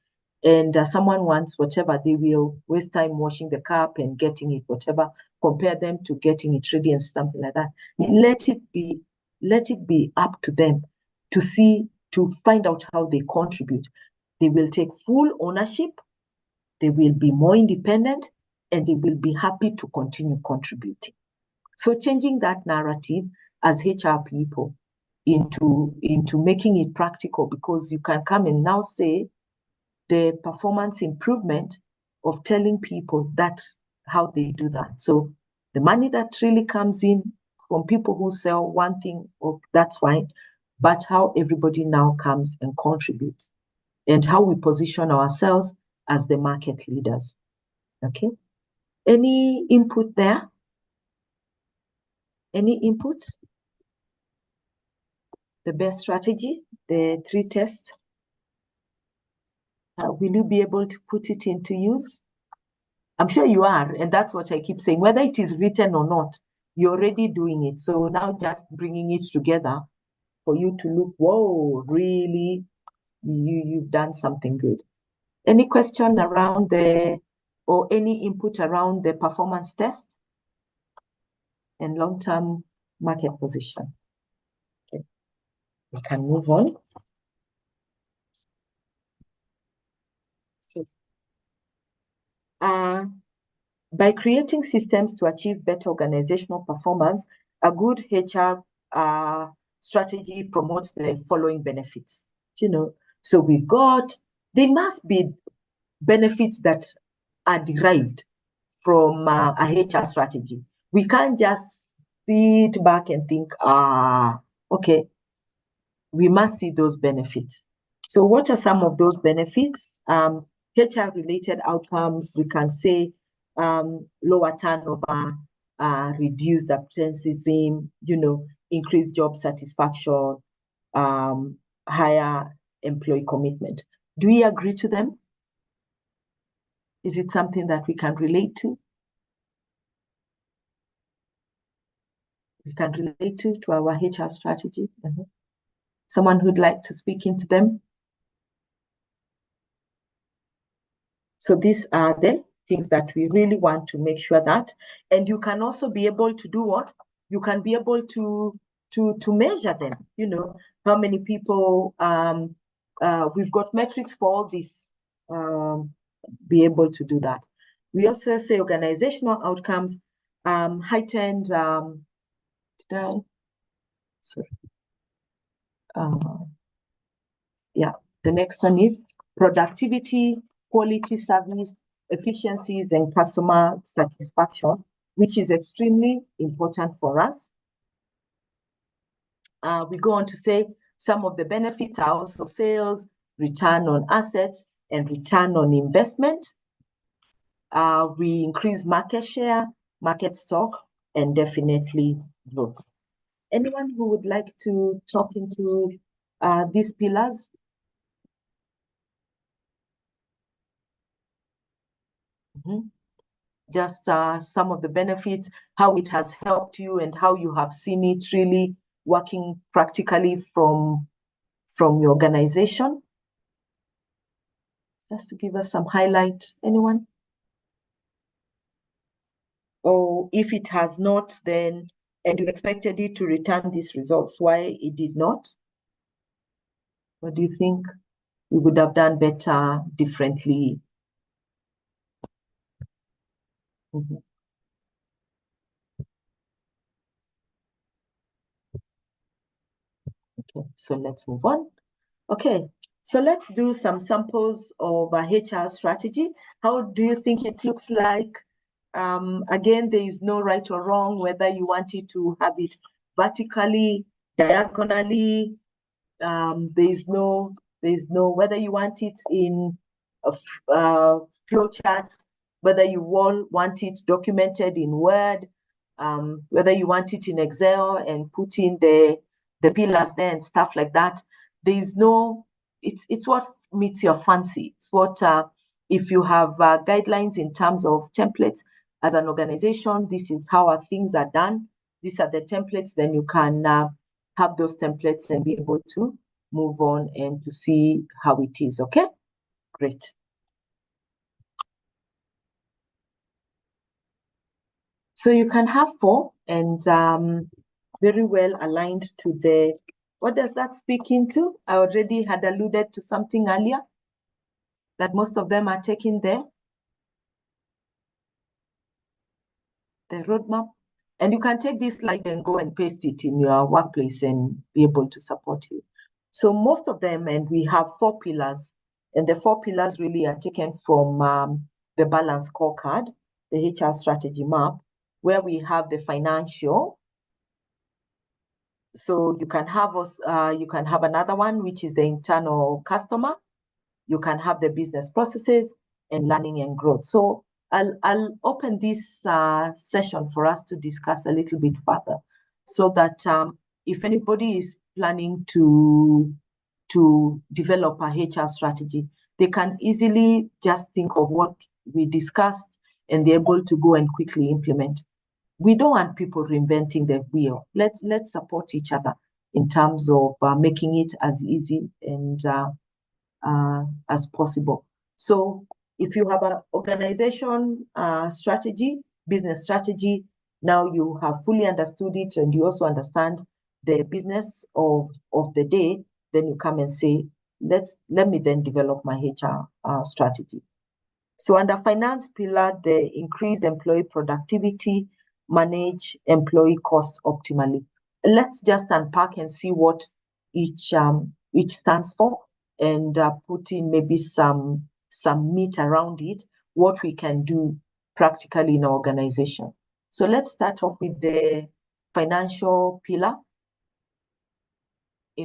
and someone wants whatever, they will waste time washing the cup and getting it, whatever, compare them to getting it ready and something like that. Let it be up to them to find out how they contribute. They will take full ownership, they will be more independent, and they will be happy to continue contributing. So changing that narrative as HR people into making it practical, because you can come and now say the performance improvement of telling people that's how they do that. So the money that really comes in from people who sell one thing, that's fine, but how everybody now comes and contributes, and how we position ourselves as the market leaders. Okay. Any input there? Any input? The best strategy, the 3 tests. Will you be able to put it into use? I'm sure you are, and that's what I keep saying. Whether it is written or not, you're already doing it. So now just bringing it together for you to look, whoa, really, you've done something good. Any question around or any input around the performance test and long-term market position? Okay, we can move on. So, By creating systems to achieve better organizational performance, a good HR strategy promotes the following benefits. So there must be benefits that are derived from a HR strategy. We can't just sit back and think, okay, we must see those benefits. So what are some of those benefits? HR-related outcomes, we can say lower turnover, reduced absenteeism, increased job satisfaction, higher employee commitment. Do we agree to them? Is it something that we can relate to? We can relate to our HR strategy? Someone who'd like to speak into them? So these are the things that we really want to make sure that, and you can also be able to do what? You can be able to measure them, how many people, we've got metrics for all this, be able to do that. We also say organizational outcomes, heightened, the next one is productivity, quality service, efficiencies, and customer satisfaction, which is extremely important for us. We go on to say some of the benefits are also sales, return on assets, and return on investment. We increase market share, market stock, and definitely growth. Anyone who would like to talk into these pillars? Just some of the benefits, how it has helped you and how you have seen it really working practically from your organization. Just to give us some highlight, anyone? Or if it has not, then, and you expected it to return these results, why it did not? What do you think we would have done better, differently? Okay, so let's move on. Okay, so let's do some samples of a HR strategy. How do you think it looks like? Again, there is no right or wrong, whether you want it to have it vertically, diagonally. There's no whether you want it in flow charts, whether you want it documented in Word, whether you want it in Excel and put in the pillars there and stuff like that. There's no, it's what meets your fancy. It's what, if you have guidelines in terms of templates as an organization, this is how our things are done. These are the templates, then you can have those templates and be able to move on and to see how it is, okay? Great. So you can have 4 and very well aligned to the, what does that speak into? I already had alluded to something earlier, that most of them are taking the roadmap. And you can take this slide and go and paste it in your workplace and be able to support you. So most of them, and we have 4 pillars, and the 4 pillars really are taken from the balance scorecard, the HR strategy map, where we have the financial. So you can have another one, which is the internal customer. You can have the business processes and learning and growth. So I'll open this session for us to discuss a little bit further, so that if anybody is planning to develop a HR strategy, they can easily just think of what we discussed and they're able to go and quickly implement. We don't want people reinventing the wheel. Let's support each other in terms of making it as easy and as possible. So if you have an organization strategy, business strategy, now you have fully understood it and you also understand the business of the day, then you come and say, let me then develop my HR strategy. So under finance pillar, the increased employee productivity, manage employee cost optimally. Let's just unpack and see what each stands for, and put in maybe some meat around it, what we can do practically in our organization. So let's start off with the financial pillar. We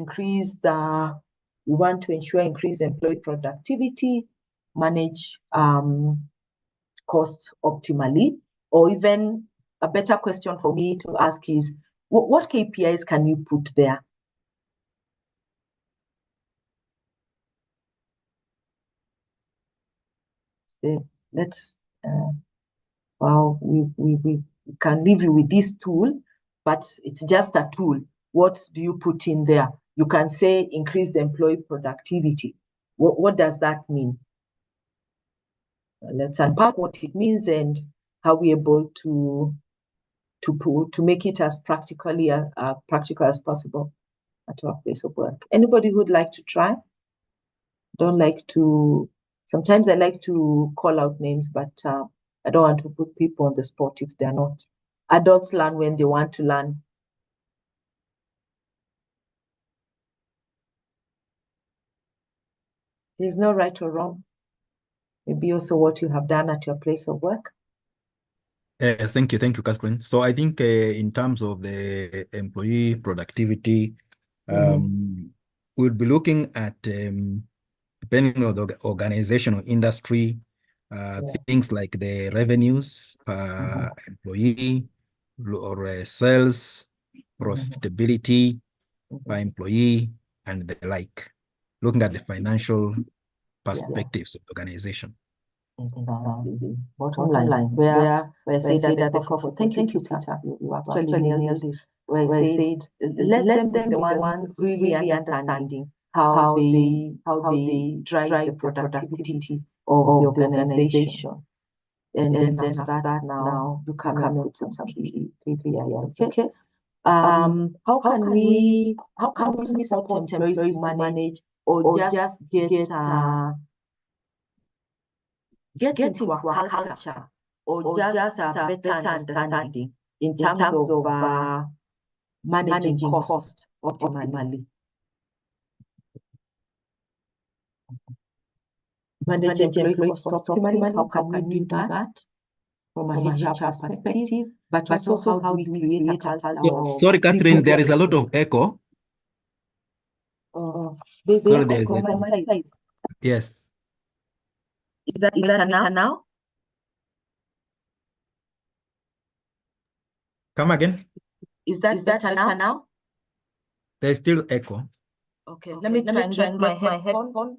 want to ensure increased employee productivity, manage costs optimally, or even a better question for me to ask is, what KPIs can you put there? So let's, well, we can leave you with this tool, but it's just a tool. What do you put in there? You can say increased employee productivity. What does that mean? Let's unpack what it means and how we're able to make it as practical as possible at our place of work. Anybody who'd like to try? Sometimes I like to call out names, but I don't want to put people on the spot if they're not. Adults learn when they want to learn. There's no right or wrong. Maybe also what you have done at your place of work. Thank you, Catherine. So I think in terms of the employee productivity, we'll be looking at, depending on the organizational industry, things like the revenues per employee, or sales, profitability per employee, and the like, looking at the financial perspectives of the organization. Exactly. Bottom line, where I say that the profit. Thank you, Peter. You actually nailed this. Where I said, let them be the ones really understanding how they drive the productivity of the organization. And then after that, now you come up with some key KPIs. Okay. How can we support employees to manage or just get into a culture or just a better understanding in terms of managing costs optimally? Manage employee costs optimally. How can we do that from a HR perspective? But also, how do we create a culture? Sorry, Catherine, there is a lot of echo. There's Sorry, echo from my side. Yes. Is that better now? Come again. Is that better now? There's still echo. Okay, let me try and get my headphone.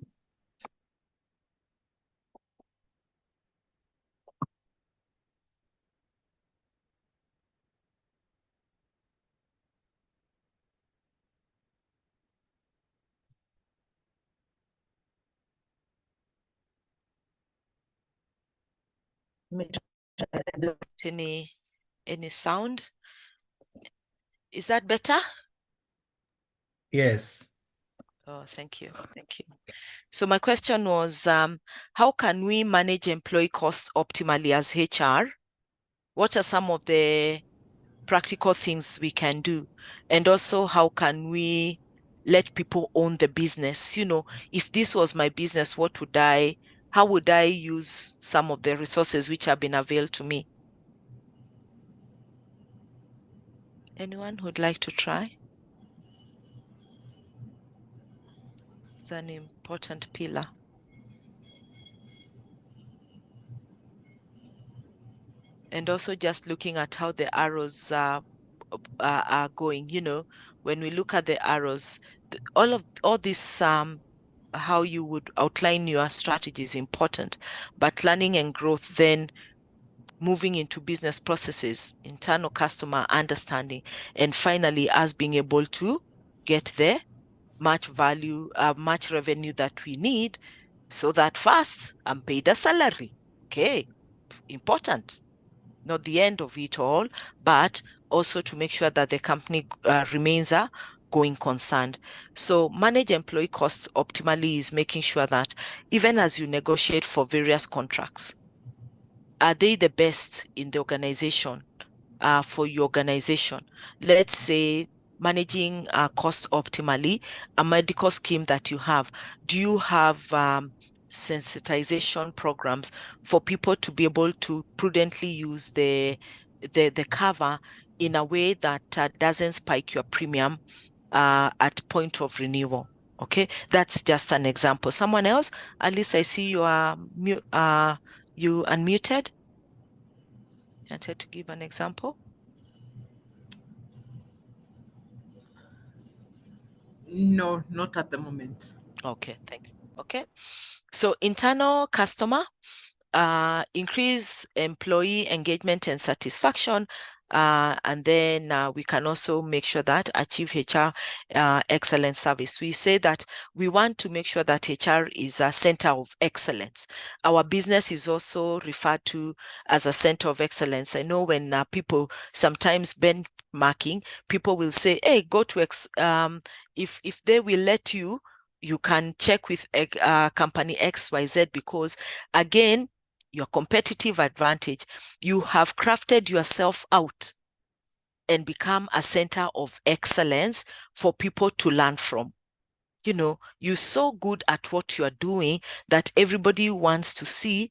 Any sound? Is that better? Yes. Oh, thank you. So my question was, how can we manage employee costs optimally as HR? What are some of the practical things we can do? And also, how can we let people own the business? If this was my business, how would I use some of the resources which have been availed to me? Anyone who'd like to try? It's an important pillar. And also just looking at how the arrows are going, when we look at the arrows, all this, how you would outline your strategy is important, but learning and growth, then moving into business processes, internal customer understanding, and finally us being able to get the much revenue that we need, so that first I'm paid a salary. Okay, important. Not the end of it all, but also to make sure that the company remains a going concern. So manage employee costs optimally is making sure that even as you negotiate for various contracts, are they the best in the organization for your organization? Let's say managing cost optimally, a medical scheme that you have. Do you have sensitization programs for people to be able to prudently use the cover in a way that doesn't spike your premium at point of renewal? Okay, that's just an example. Someone else, at least I see you are you unmuted. I try to give an example. No, not at the moment. Okay, thank you. Okay, so internal customer, increase employee engagement and satisfaction. And then we can also make sure that achieve HR excellent service. We say that we want to make sure that HR is a center of excellence. Our business is also referred to as a center of excellence. I know when people sometimes benchmarking, people will say, hey, go to if they will let you, you can check with company XYZ, because again, your competitive advantage, you have crafted yourself out and become a center of excellence for people to learn from. You know, you're so good at what you are doing that everybody wants to see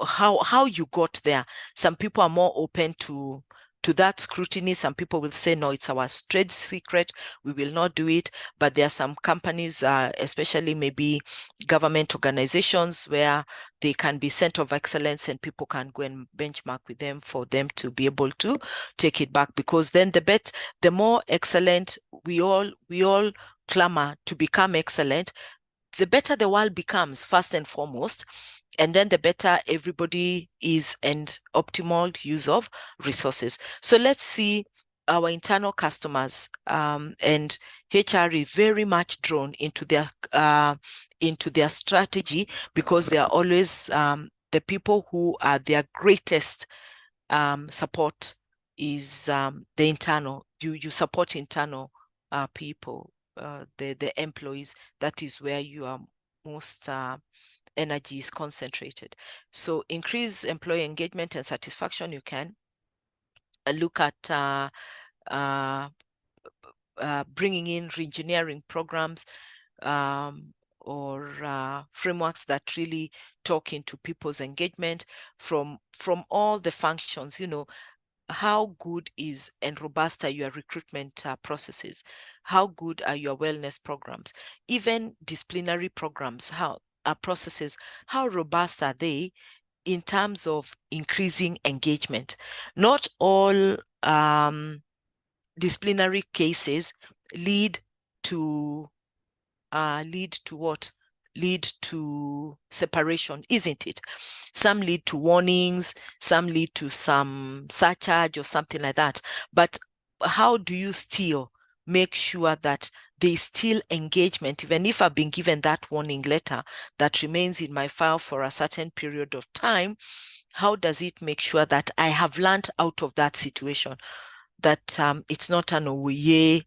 how you got there. Some people are more open to that scrutiny. Some people will say, no, it's our trade secret, we will not do it. But there are some companies, especially maybe government organizations, where they can be center of excellence and people can go and benchmark with them for them to be able to take it back. Because then the more excellent we all clamor to become excellent, the better the world becomes, first and foremost, and then the better everybody is and optimal use of resources. So let's see our internal customers, and HR is very much drawn into their strategy, because they are always the people who are their greatest support is the internal. You support internal people, the employees. That is where your most energy is concentrated. So increase employee engagement and satisfaction. You can look at bringing in reengineering programs or frameworks that really talk into people's engagement from all the functions. You know, how good is and robust are your recruitment processes? How good are your wellness programs? Even disciplinary programs, how processes, how robust are they in terms of increasing engagement? Not all disciplinary cases lead to what? Lead to separation, isn't it? Some lead to warnings, some lead to some surcharge or something like that. But how do you still make sure that there's still engagement, even if I've been given that warning letter that remains in my file for a certain period of time? How does it make sure that I have learned out of that situation, that it's not an oye,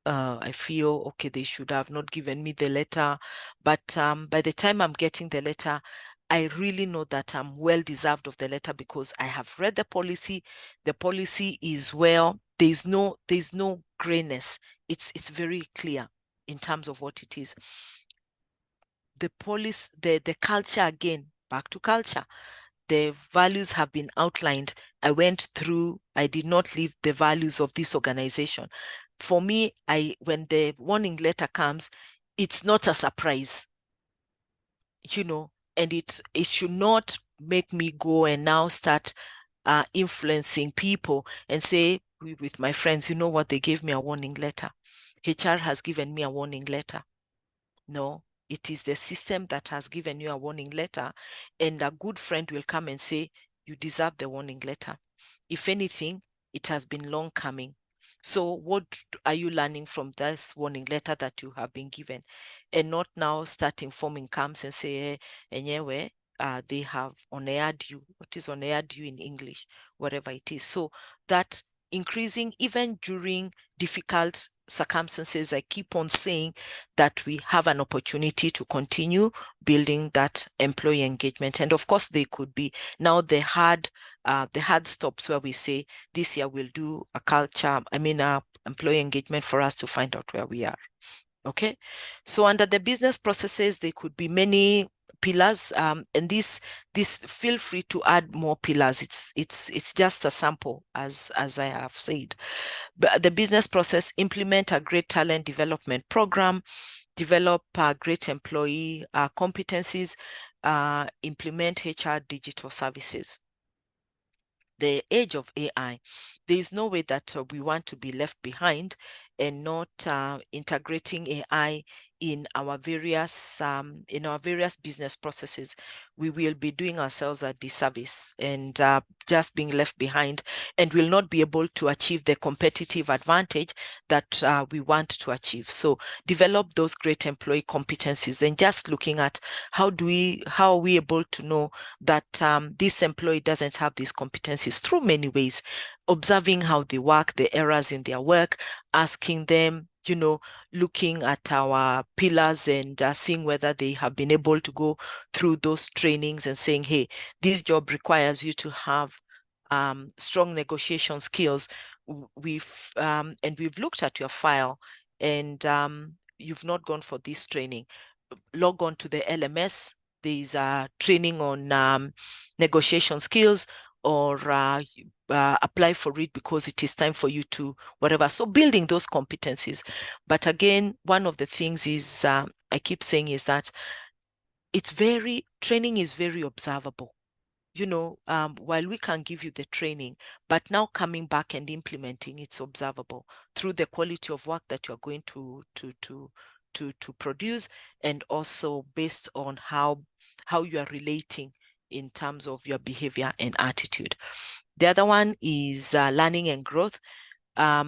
I feel, okay, they should have not given me the letter. But by the time I'm getting the letter, I really know that I'm well deserved of the letter, because I have read the policy. The policy is there's no grayness. It's very clear in terms of what it is. The policy, the culture, again, back to culture. The values have been outlined. I went through, I did not leave the values of this organization. For me, when the warning letter comes, it's not a surprise, you know, and it should not make me go and now start influencing people and say with my friends, you know what, they gave me a warning letter. HR has given me a warning letter. No, it is the system that has given you a warning letter, and a good friend will come and say, you deserve the warning letter. If anything, it has been long coming. So what are you learning from this warning letter that you have been given? And not now starting forming camps and say, anyway, they have on-aired you. What is on-aired you in English? Whatever it is. So that increasing even during difficult circumstances, I keep on saying that we have an opportunity to continue building that employee engagement. And of course, they could be now the hard stops where we say this year we'll do a culture, employee engagement for us to find out where we are. Okay, so under the business processes, there could be many pillars, and this feel free to add more pillars. It's just a sample, as I have said. But the business process: implement a great talent development program, develop great employee competencies, implement HR digital services. The age of AI, there is no way that we want to be left behind and not integrating AI in our various business processes. We will be doing ourselves a disservice and just being left behind, and will not be able to achieve the competitive advantage that we want to achieve. So develop those great employee competencies, and just looking at how are we able to know that this employee doesn't have these competencies, through many ways: observing how they work, the errors in their work, asking them, looking at our pillars and seeing whether they have been able to go through those trainings, and saying, hey, this job requires you to have strong negotiation skills. We've looked at your file, and you've not gone for this training. Log on to the LMS. There's a training on negotiation skills, or apply for it because it is time for you to whatever. So building those competencies. But again, one of the things is I keep saying is that training is very observable. While we can give you the training, but now coming back and implementing, it's observable through the quality of work that you're going to produce, and also based on how you are relating in terms of your behavior and attitude. The other one is learning and growth. A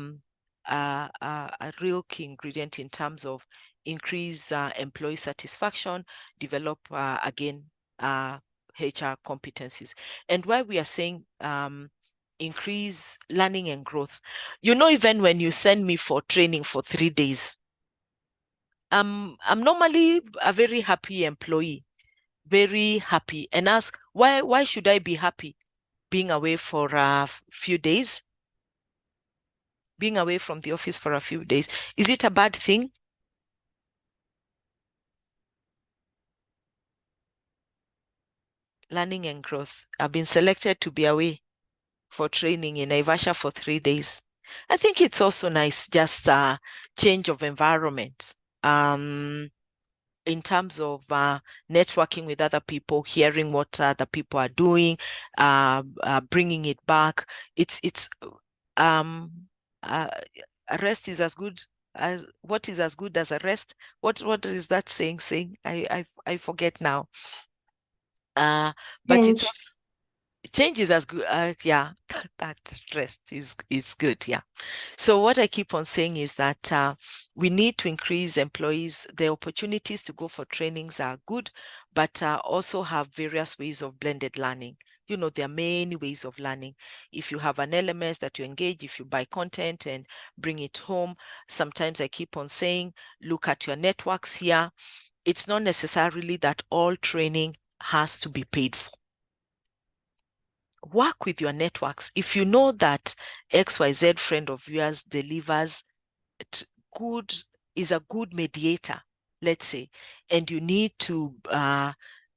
real key ingredient in terms of increase employee satisfaction, develop again HR competencies. And why we are saying increase learning and growth, even when you send me for training for 3 days, I'm normally a very happy employee, very happy, and ask, why should I be happy being away for a few days? Being away from the office for a few days, is it a bad thing? Learning and growth. I've been selected to be away for training in Naivasha for 3 days. I think it's also nice, just a change of environment. In terms of networking with other people, hearing what other people are doing, bringing it back. A rest is as good as what is as good as a rest. What is that saying? I forget now. But it's also, change is as good. Yeah, that rest is good. Yeah. So what I keep on saying is that we need to increase employees. The opportunities to go for trainings are good, but also have various ways of blended learning. There are many ways of learning. If you have an LMS that you engage, if you buy content and bring it home, sometimes I keep on saying, look at your networks here. It's not necessarily that all training has to be paid for. Work with your networks. If you know that XYZ friend of yours delivers is a good mediator, let's say, and you need to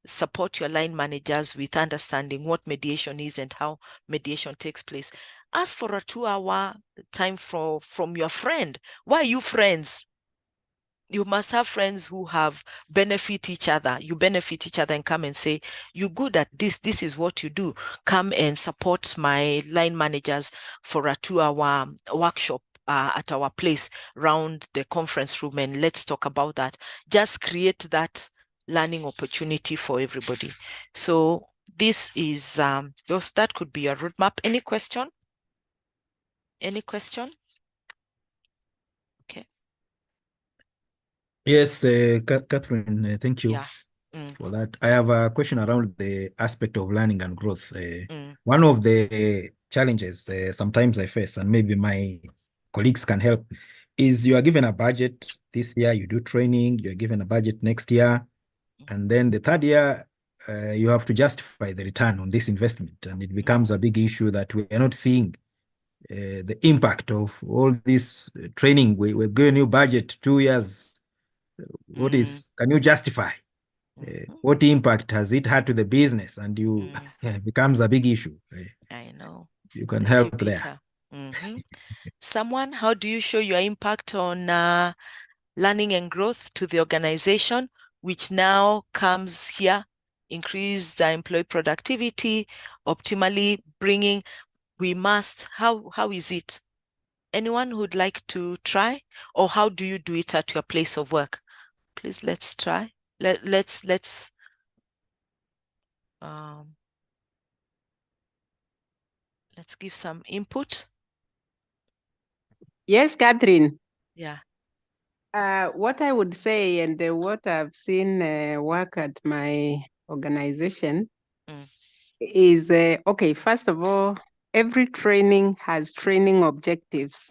support your line managers with understanding what mediation is and how mediation takes place, ask for a 2-hour time from your friend. Why are you friends? You must have friends who benefit each other. You benefit each other and come and say, you're good at this. This is what you do. Come and support my line managers for a 2-hour workshop at our place around the conference room, and let's talk about that. Just create that learning opportunity for everybody. So this is that could be a roadmap. Any question? Any question? Okay. Yes, Catherine, thank you. Yeah. For that. I have a question around the aspect of learning and growth. One of the challenges sometimes I face, and maybe my colleagues can help, is you are given a budget this year, you do training, you're given a budget next year, and then the third year, you have to justify the return on this investment. And it becomes a big issue that we are not seeing the impact of all this training. We're giving you budget 2 years. Can you justify? What impact has it had to the business? And you becomes a big issue. I know. You can Thank you, help there. Peter. Someone, how do you show your impact on learning and growth to the organization, which now comes here, increase the employee productivity, optimally bringing, how is it? Anyone who'd like to try? Or how do you do it at your place of work? Please, let's try. Let's give some input. Yes, Catherine. Yeah. What I would say, and what I've seen work at my organization is, okay, first of all, every training has training objectives.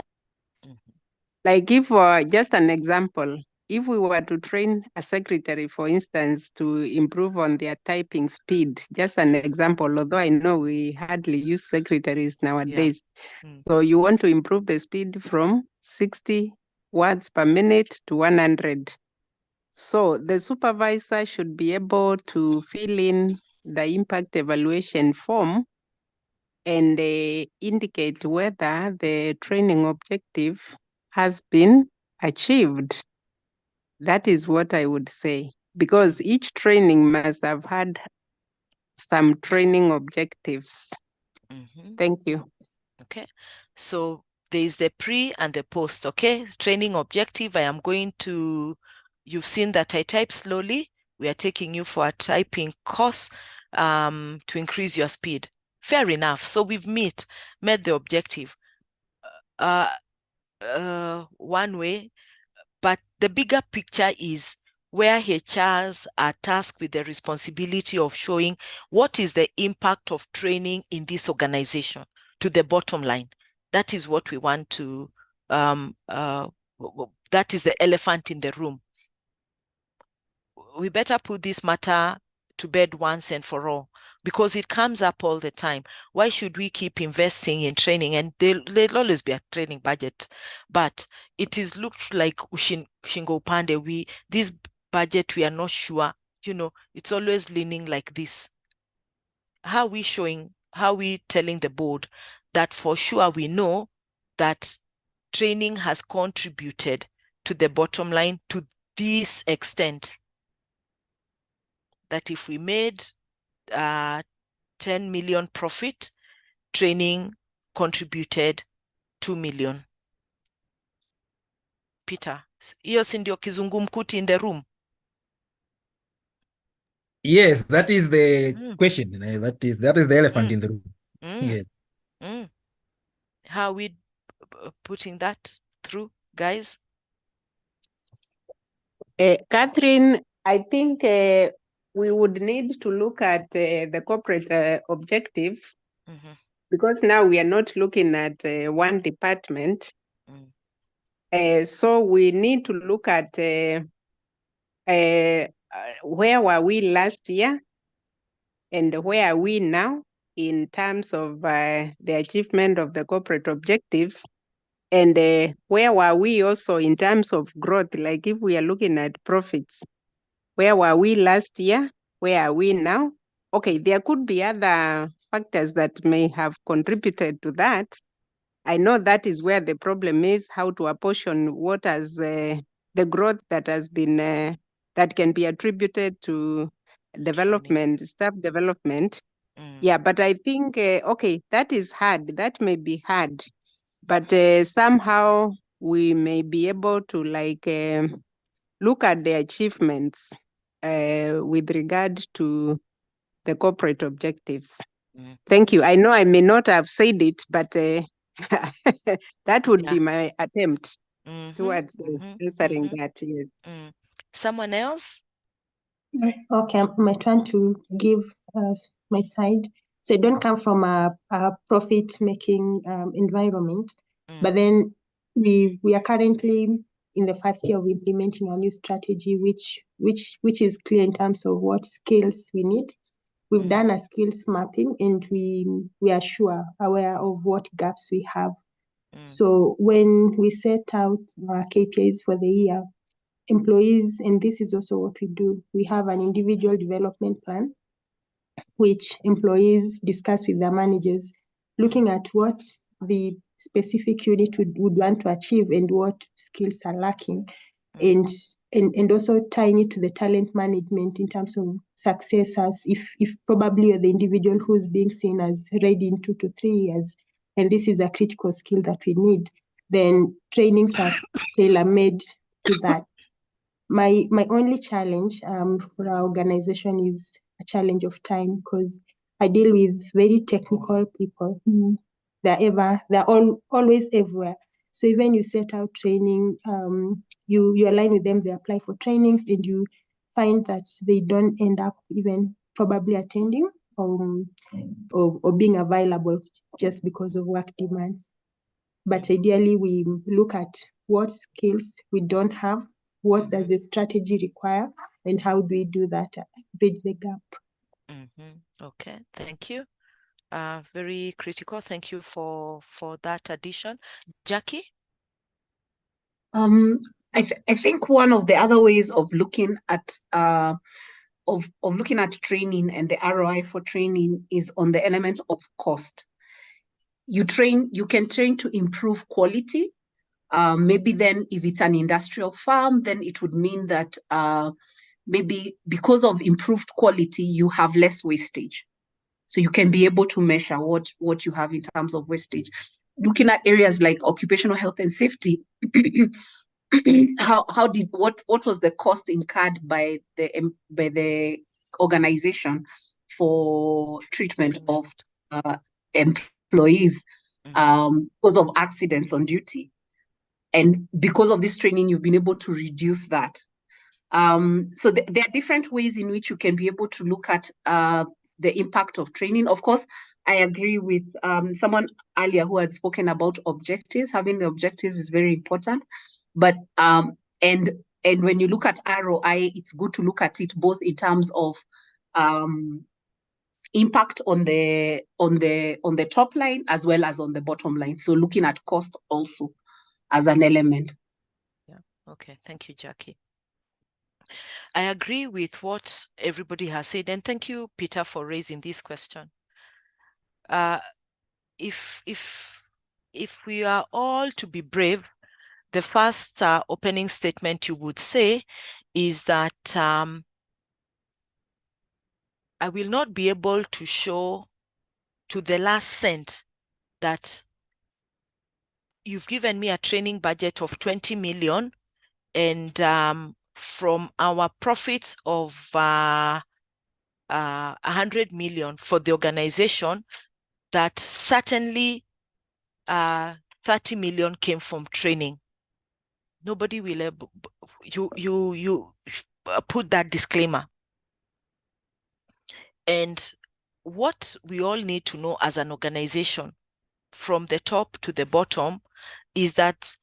Like if, just an example, if we were to train a secretary, for instance, to improve on their typing speed, just an example, although I know we hardly use secretaries nowadays. So you want to improve the speed from 60 words per minute to 100. So the supervisor should be able to fill in the impact evaluation form and indicate whether the training objective has been achieved. That is what I would say, because each training must have had some training objectives. Thank you. Okay, so there is the pre and the post. Okay, training objective. I am going to, you've seen that I type slowly. We are taking you for a typing course to increase your speed. Fair enough. So we've met the objective one way, but the bigger picture is where HRs are tasked with the responsibility of showing what is the impact of training in this organization to the bottom line. That is what we want to, that is the elephant in the room. We better put this matter to bed once and for all, because it comes up all the time. Why should we keep investing in training? And there'll always be a training budget, but it is looked like Shingo Pande, this budget, we are not sure, it's always leaning like this. How are we telling the board that for sure we know that training has contributed to the bottom line to this extent? That if we made 10 million profit, training contributed 2 million. Peter, hiyo si ndio kizungumkuti in the room? Yes, that is the question. That is the elephant in the room. Yes. How are we putting that through, guys? Catherine, I think we would need to look at the corporate objectives, because now we are not looking at one department. So we need to look at where were we last year and where are we now in terms of the achievement of the corporate objectives, and where were we also in terms of growth. Like if we are looking at profits, where were we last year? Where are we now? Okay, there could be other factors that may have contributed to that. I know that is where the problem is, how to apportion what has the growth that has been, that can be attributed to development, staff development. Yeah, but I think, okay, that is hard. That may be hard, but somehow we may be able to look at the achievements with regard to the corporate objectives. Thank you. I know I may not have said it, but that would be my attempt towards answering that. Yes. Someone else? Okay, my turn to give my side. So I don't come from a profit-making environment, but then we are currently in the first year of implementing our new strategy, which is clear in terms of what skills we need. We've done a skills mapping, and we are aware of what gaps we have. So when we set out our KPIs for the year, employees, and this is also what we do, we have an individual development plan, which employees discuss with their managers, looking at what the specific unit would want to achieve and what skills are lacking, and also tying it to the talent management in terms of successors. If probably you're the individual who's being seen as ready in 2 to 3 years, and this is a critical skill that we need, then trainings are tailor-made to that. My only challenge for our organization is a challenge of time, because I deal with very technical people. They're always everywhere. So even you set out training, you align with them, they apply for trainings, and you find that they don't end up even probably attending or being available just because of work demands. But ideally, we look at what skills we don't have, what does the strategy require, and how do we do that, bridge the gap. Okay, thank you. Very critical. Thank you for that addition. Jackie? I think one of the other ways of looking at looking at training and the ROI for training is on the element of cost. You can train to improve quality. Maybe then if it's an industrial farm, then it would mean that maybe because of improved quality, you have less wastage. So you can be able to measure what you have in terms of wastage. Looking at areas like occupational health and safety, what was the cost incurred by the organization for treatment of employees because of accidents on duty? And because of this training, you've been able to reduce that. So there are different ways in which you can be able to look at the impact of training. Of course, I agree with someone earlier who had spoken about objectives. Having the objectives is very important. But and when you look at ROI, it's good to look at it both in terms of impact on the top line as well as on the bottom line. So looking at cost also as an element. Yeah. Okay. Thank you, Jackie. I agree with what everybody has said, and thank you, Peter, for raising this question. If we are all to be brave, the first opening statement you would say is that I will not be able to show to the last cent that you've given me a training budget of 20 million, and from our profits of 100 million for the organization, that certainly 30 million came from training. Nobody will you put that disclaimer. And what we all need to know as an organization, from the top to the bottom, is that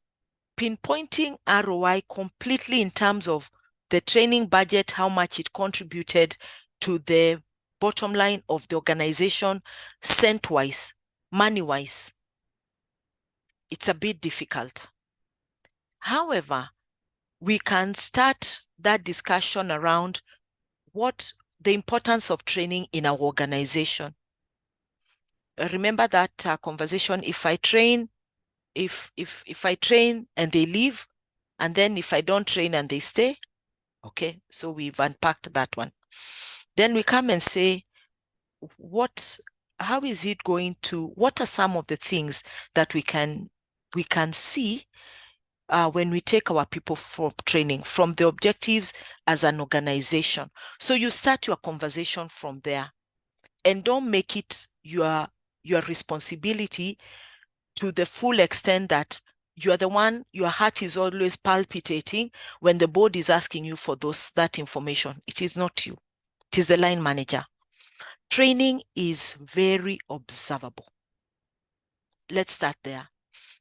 pinpointing ROI completely in terms of the training budget, how much it contributed to the bottom line of the organization, cent-wise, money-wise, it's a bit difficult. However, we can start that discussion around what the importance of training in our organization. Remember that conversation, if I train and they leave, and then if I don't train and they stay, okay, so we've unpacked that one. Then we come and say, how is it going to, what are some of the things that we can see when we take our people for training, from the objectives as an organization? So you start your conversation from there, and don't make it your responsibility to the full extent that you are the one, your heart is always palpitating when the board is asking you for that information. It is not you. It is the line manager. Training is very observable. Let's start there.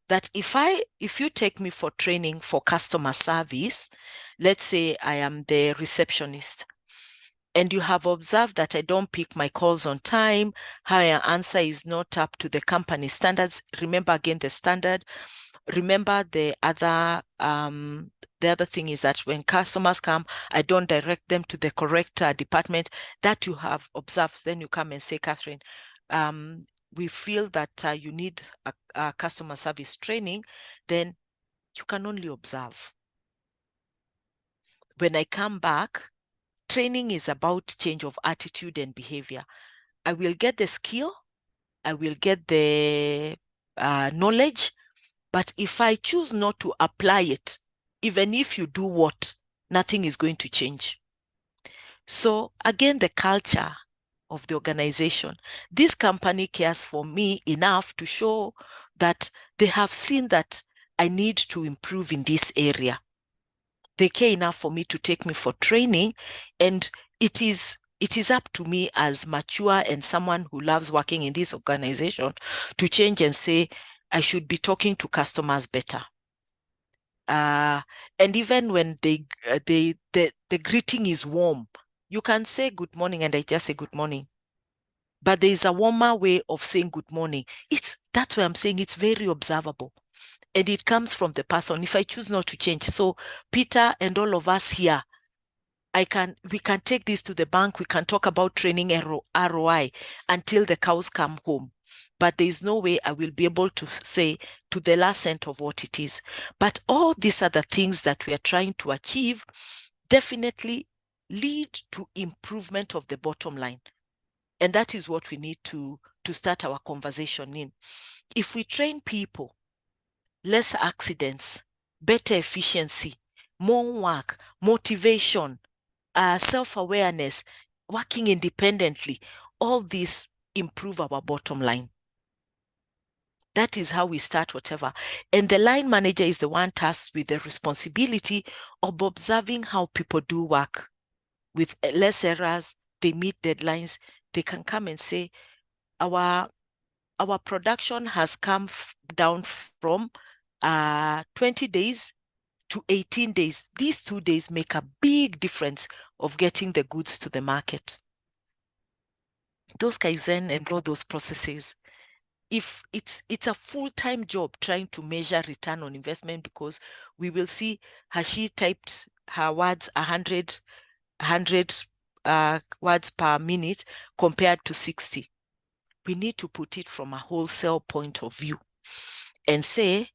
that if you take me for training for customer service, let's say I am the receptionist, and you have observed that I don't pick my calls on time, how your answer is not up to the company standards. Remember again the standard. Remember the other thing is that when customers come, I don't direct them to the correct department that you have observed. Then you come and say, Catherine, we feel that you need a customer service training. Then you can only observe. When I come back, training is about change of attitude and behavior. I will get the skill, I will get the knowledge, but if I choose not to apply it, even if you do what, nothing is going to change. So again, the culture of the organization. This company cares for me enough to show that they have seen that I need to improve in this area. They care enough for me to take me for training, and it is up to me as mature and someone who loves working in this organization to change and say, I should be talking to customers better. And even when the greeting is warm, you can say good morning and I just say good morning. But there is a warmer way of saying good morning. That's why I'm saying it's very observable. And it comes from the person if I choose not to change. So Peter and all of us here, we can take this to the bank. We can talk about training ROI until the cows come home. But there is no way I will be able to say to the last cent of what it is. But all these are the things that we are trying to achieve definitely lead to improvement of the bottom line. And that is what we need to start our conversation in. If we train people, less accidents, better efficiency, more work, motivation, self-awareness, working independently, all these improve our bottom line. That is how we start whatever. And the line manager is the one tasked with the responsibility of observing how people do work. With less errors, they meet deadlines, they can come and say, our production has come down from 20 days to 18 days. These 2 days make a big difference of getting the goods to the market. Those Kaizen and all those processes, if it's a full-time job trying to measure return on investment, because we will see, has she typed her words 100 words per minute compared to 60. We need to put it from a wholesale point of view and say,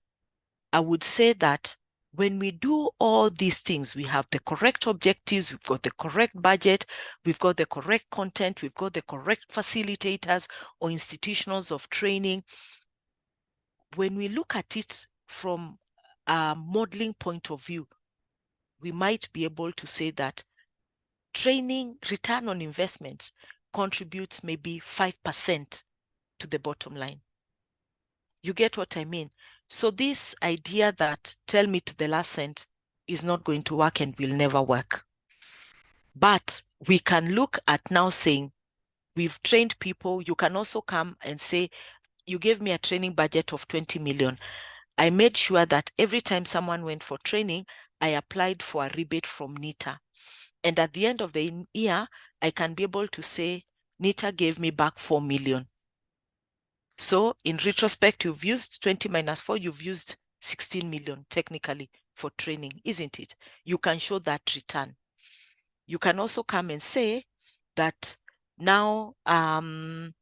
I would say that when we do all these things, we have the correct objectives, we've got the correct budget, we've got the correct content, we've got the correct facilitators or institutions of training. When we look at it from a modeling point of view, we might be able to say that training return on investments contributes maybe 5% to the bottom line. You get what I mean? So this idea that tell me to the last cent is not going to work and will never work. But we can look at now saying, we've trained people. You can also come and say, you gave me a training budget of 20 million. I made sure that every time someone went for training, I applied for a rebate from NITA. And at the end of the year, I can be able to say, NITA gave me back 4 million. So in retrospect, you've used 20 minus 4, you've used 16 million technically for training, isn't it? You can show that return. You can also come and say that now from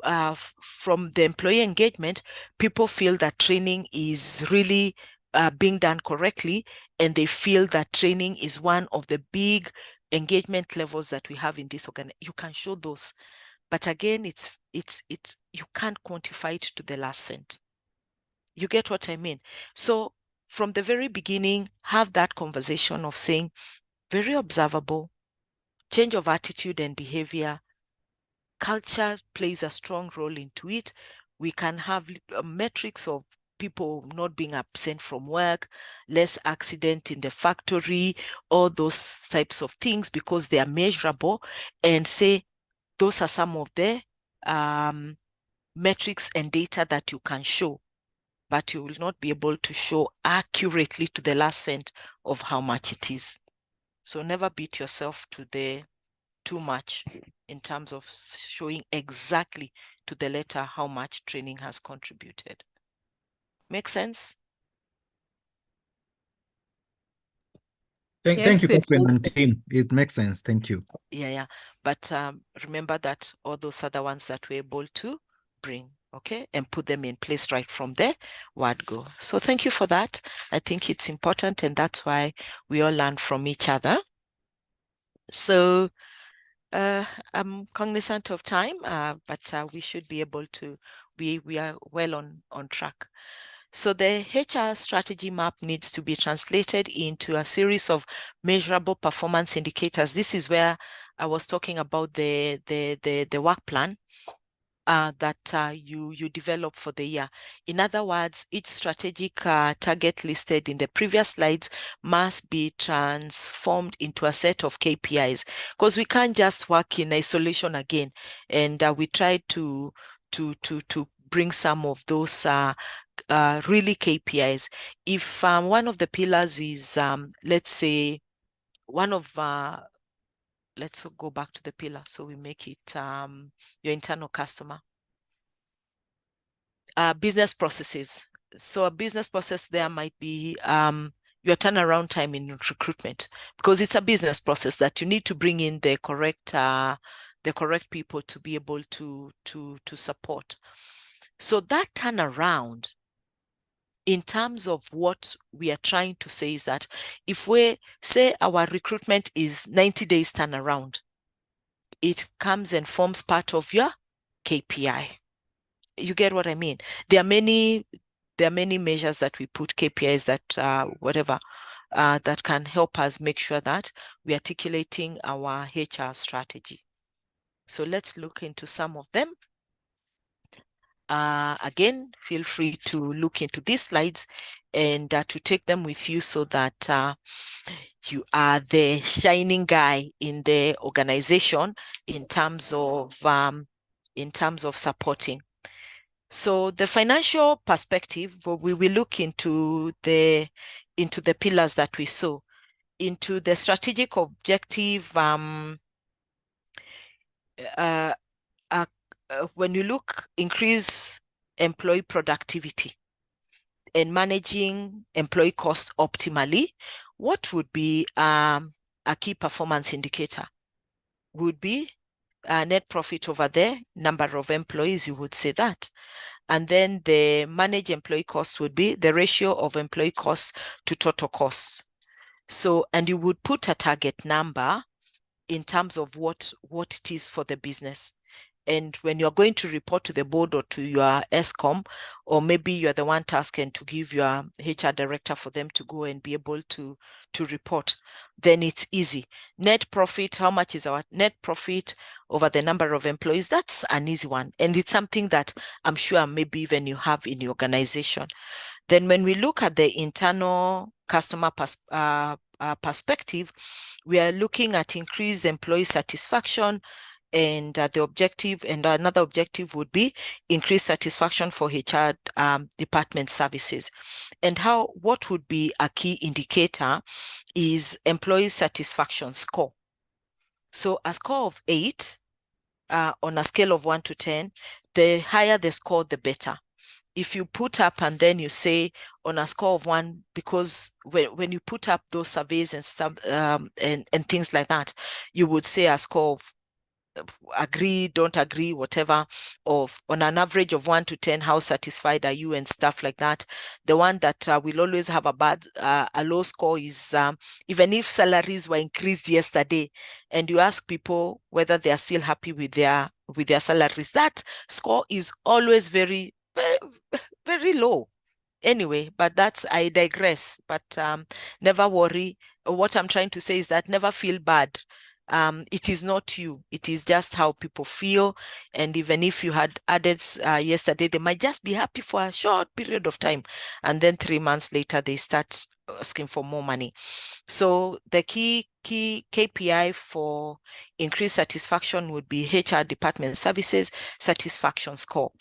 the employee engagement, people feel that training is really being done correctly, and they feel that training is one of the big engagement levels that we have in this organization. You can show those. But again, it's you can't quantify it to the last cent. You get what I mean? So from the very beginning, have that conversation of saying, very observable, change of attitude and behavior. Culture plays a strong role into it. We can have metrics of people not being absent from work, less accident in the factory, all those types of things, because they are measurable, and say, those are some of the metrics and data that you can show. but you will not be able to show accurately to the last cent of how much it is. So never beat yourself to the too much in terms of showing exactly to the letter how much training has contributed. Make sense? Thank you, Yes, it Catherine does. and team. It makes sense. Thank you. Yeah. But remember that all those other ones that we're able to bring, okay, and put them in place right from the word go. So thank you for that. I think it's important, and that's why we all learn from each other. So I'm cognizant of time, but we should be able to, we are well on track. So the HR strategy map needs to be translated into a series of measurable performance indicators. This is where I was talking about the work plan that you develop for the year. In other words, each strategic target listed in the previous slides must be transformed into a set of KPIs, because we can't just work in isolation again. And we try to bring some of those really KPIs. If one of the pillars is, let's say, one of let's go back to the pillar. So we make it your internal customer. Business processes. So a business process there might be your turnaround time in recruitment, because it's a business process that you need to bring in the correct people to be able to support. So that turnaround, in terms of what we are trying to say, is that if we say our recruitment is 90 days turnaround, it comes and forms part of your KPI. You get what I mean? There are many measures that we put, KPIs that whatever that can help us make sure that we're articulating our HR strategy. So let's look into some of them. Again, feel free to look into these slides and to take them with you, so that you are the shining guy in the organization in terms of supporting. So the financial perspective, we will look into the pillars that we saw, into the strategic objective. When you look, increase employee productivity and managing employee cost optimally, what would be a key performance indicator? Would be net profit over the number of employees, you would say that. And then the managed employee cost would be the ratio of employee costs to total costs. So, and you would put a target number in terms of what it is for the business. And when you're going to report to the board or to your ESCOM, or maybe you're the one tasked to give your HR director for them to go and be able to report, then it's easy. Net profit, how much is our net profit over the number of employees? That's an easy one. And it's something that I'm sure maybe even you have in your organization. Then when we look at the internal customer perspective, we are looking at increased employee satisfaction, and the objective, and another objective would be increased satisfaction for HR department services. And what would be a key indicator is employee satisfaction score. So a score of 8 on a scale of 1 to 10, the higher the score, the better. If you put up and then you say on a score of 1, because when you put up those surveys and stuff and things like that, you would say a score of agree, don't agree, whatever, of on an average of 1 to 10, how satisfied are you and stuff like that. The one that will always have a low score is even if salaries were increased yesterday and you ask people whether they are still happy with their salaries, that score is always very, very, very low. Anyway, but I digress. But never worry. What I'm trying to say is that never feel bad. It is not you. It is just how people feel. And even if you had added yesterday, they might just be happy for a short period of time. And then 3 months later, they start asking for more money. So the key KPI for increased satisfaction would be HR department services satisfaction score.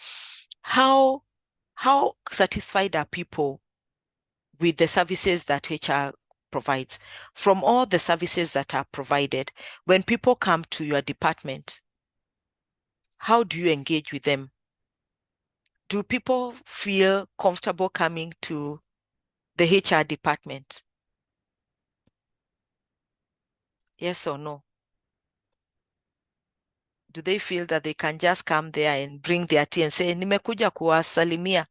How how satisfied are people with the services that HR provides? From all the services that are provided, when people come to your department, how do you engage with them? Do people feel comfortable coming to the HR department? Yes or no? Do they feel that they can just come there and bring their tea and say, nimekuja kuwasalimia?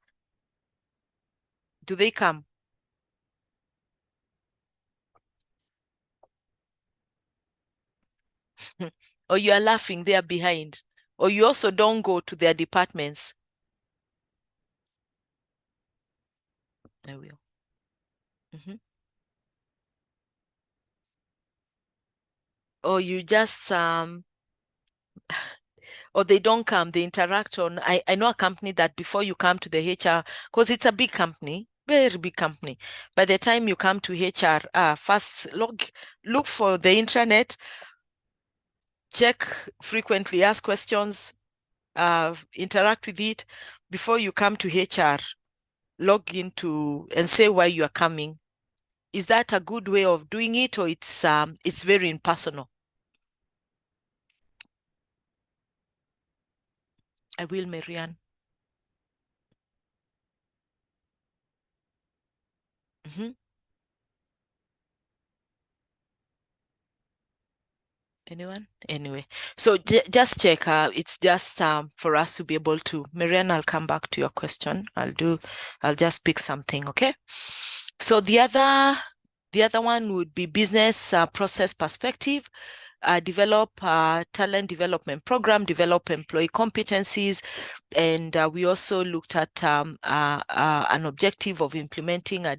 Do they come? Or you are laughing there behind? Or you also don't go to their departments? I will. Or you just or they don't come, they interact on. I know a company that before you come to the HR, because it's a big company, very big company. By the time you come to HR, first look for the intranet, check frequently, ask questions, interact with it. Before you come to HR, log into and say why you are coming. Is that a good way of doing it, or it's very impersonal? I will, Marianne. Anyone? Anyway, so just check. It's just for us to be able to. Marianne, I'll come back to your question. I'll just pick something. Okay. So the other one would be business process perspective. Develop talent development program, develop employee competencies, and we also looked at an objective of implementing a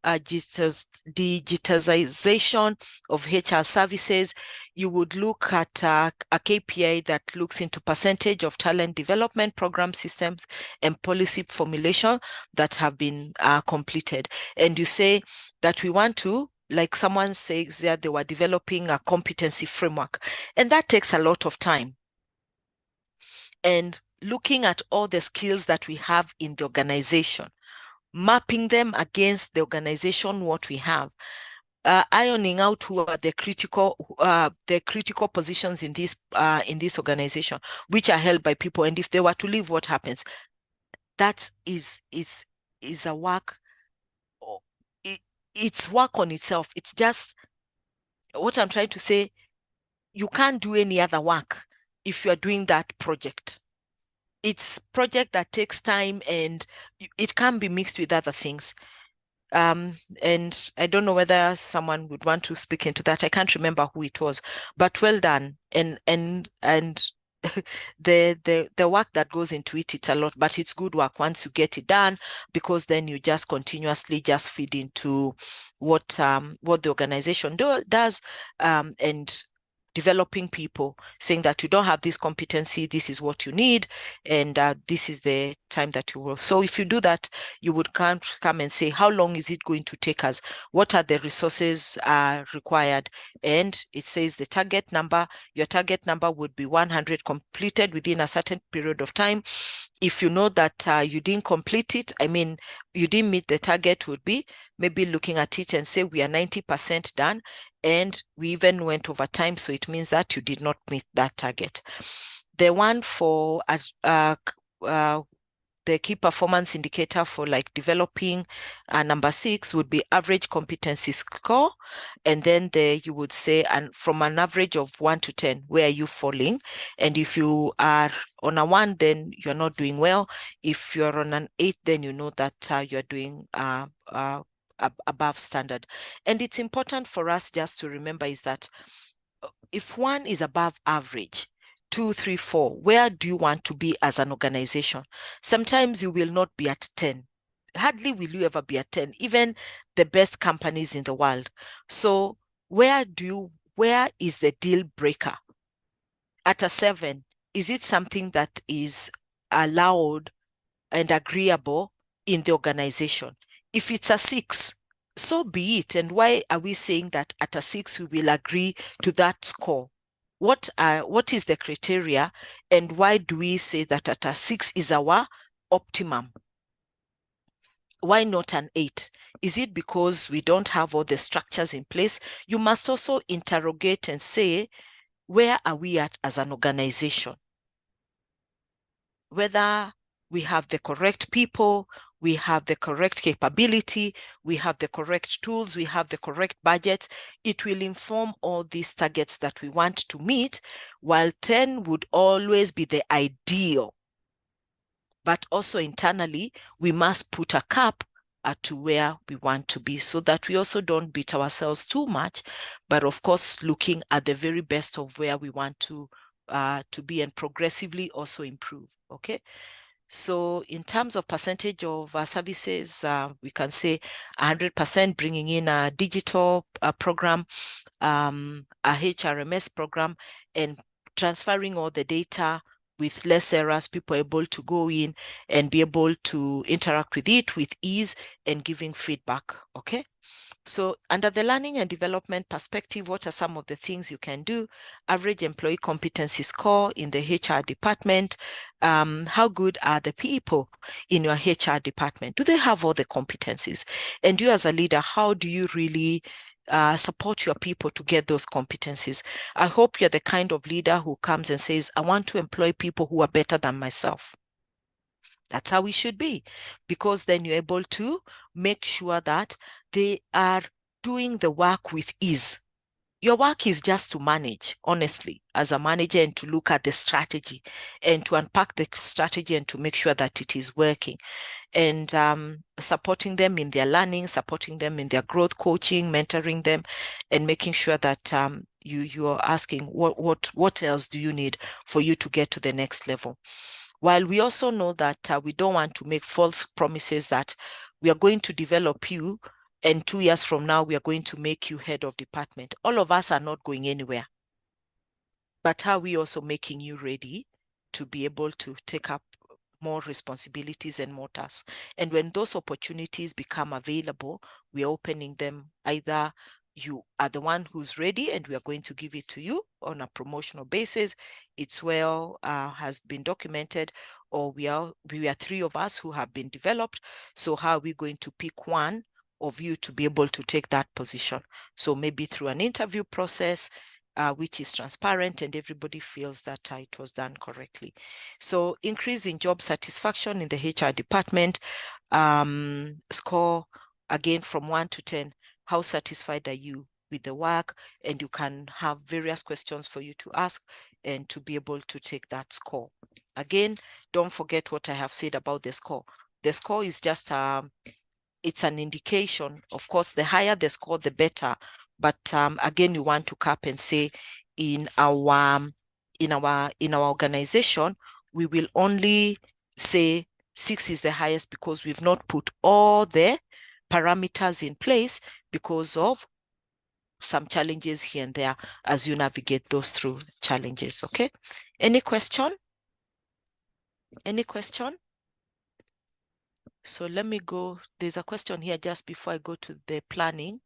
digitization of HR services. You would look at a KPI that looks into percentage of talent development program systems and policy formulation that have been completed. And you say that we want to, like someone says that they were developing a competency framework, and that takes a lot of time. And looking at all the skills that we have in the organization, mapping them against the organization, what we have, ironing out who are the critical positions in this organization, which are held by people, and if they were to leave, what happens? That is a work. It's work on itself. It's just what I'm trying to say. You can't do any other work if you are doing that project. It's project that takes time, and it can be mixed with other things. And I don't know whether someone would want to speak into that. I can't remember who it was, but well done. And the work that goes into it, it's a lot, but it's good work once you get it done, because then you just continuously just feed into what the organization does, and developing people, saying that you don't have this competency, this is what you need, and this is the time that you will. So if you do that, you would come and say, how long is it going to take us? What are the resources required? And it says the target number, your target number would be 100 completed within a certain period of time. If you know that you didn't complete it, I mean, you didn't meet the target, would be maybe looking at it and say we are 90% done, and we even went over time, so it means that you did not meet that target. The one for the key performance indicator for like developing number 6 would be average competency score. And then you would say, and from an average of 1 to 10, where are you falling? And if you are on a 1, then you're not doing well. If you're on an 8, then you know that you're doing above standard. And it's important for us just to remember is that if 1 is above average, 2, 3, 4, where do you want to be as an organization? Sometimes you will not be at 10. Hardly will you ever be at 10, even the best companies in the world. So where is the deal breaker? At a 7, is it something that is allowed and agreeable in the organization? If it's a 6, so be it. And why are we saying that at a 6 we will agree to that score? What is the criteria, and why do we say that at a 6 is our optimum? Why not an 8? Is it because we don't have all the structures in place? You must also interrogate and say, where are we at as an organization? Whether we have the correct people, we have the correct capability, we have the correct tools, we have the correct budgets. It will inform all these targets that we want to meet, while 10 would always be the ideal. But also internally, we must put a cap to where we want to be, so that we also don't beat ourselves too much, but of course, looking at the very best of where we want to be, and progressively also improve. Okay. So in terms of percentage of services, we can say 100% bringing in a digital program, a HRMS program, and transferring all the data with less errors, people able to go in and be able to interact with it with ease and giving feedback. Okay. So under the learning and development perspective, what are some of the things you can do? Average employee competency score in the HR department. How good are the people in your HR department? Do they have all the competencies? And you as a leader, how do you really support your people to get those competencies? I hope you're the kind of leader who comes and says, I want to employ people who are better than myself. That's how we should be, because then you're able to make sure that they are doing the work with ease. Your work is just to manage, honestly, as a manager, and to look at the strategy and to unpack the strategy and to make sure that it is working, and supporting them in their learning, supporting them in their growth, coaching, mentoring them, and making sure that you are asking what else do you need for you to get to the next level. While we also know that we don't want to make false promises that we are going to develop you and 2 years from now, we are going to make you head of department. All of us are not going anywhere. But are we also making you ready to be able to take up more responsibilities and more tasks? And when those opportunities become available, we are opening them. Either you are the one who's ready and we are going to give it to you on a promotional basis. It's well has been documented, or we are 3 of us who have been developed. So how are we going to pick one of you to be able to take that position? So maybe through an interview process, which is transparent and everybody feels that it was done correctly. So increase in job satisfaction in the HR department, score again from 1 to 10. How satisfied are you with the work? And you can have various questions for you to ask and to be able to take that score. Again, don't forget what I have said about the score. The score is just it's an indication. Of course, the higher the score, the better. But again, you want to cap and say, in our organization, we will only say 6 is the highest because we've not put all the parameters in place because of some challenges here and there as you navigate those through challenges. Okay. Any question? Any question? So let me go. There's a question here just before I go to the planning.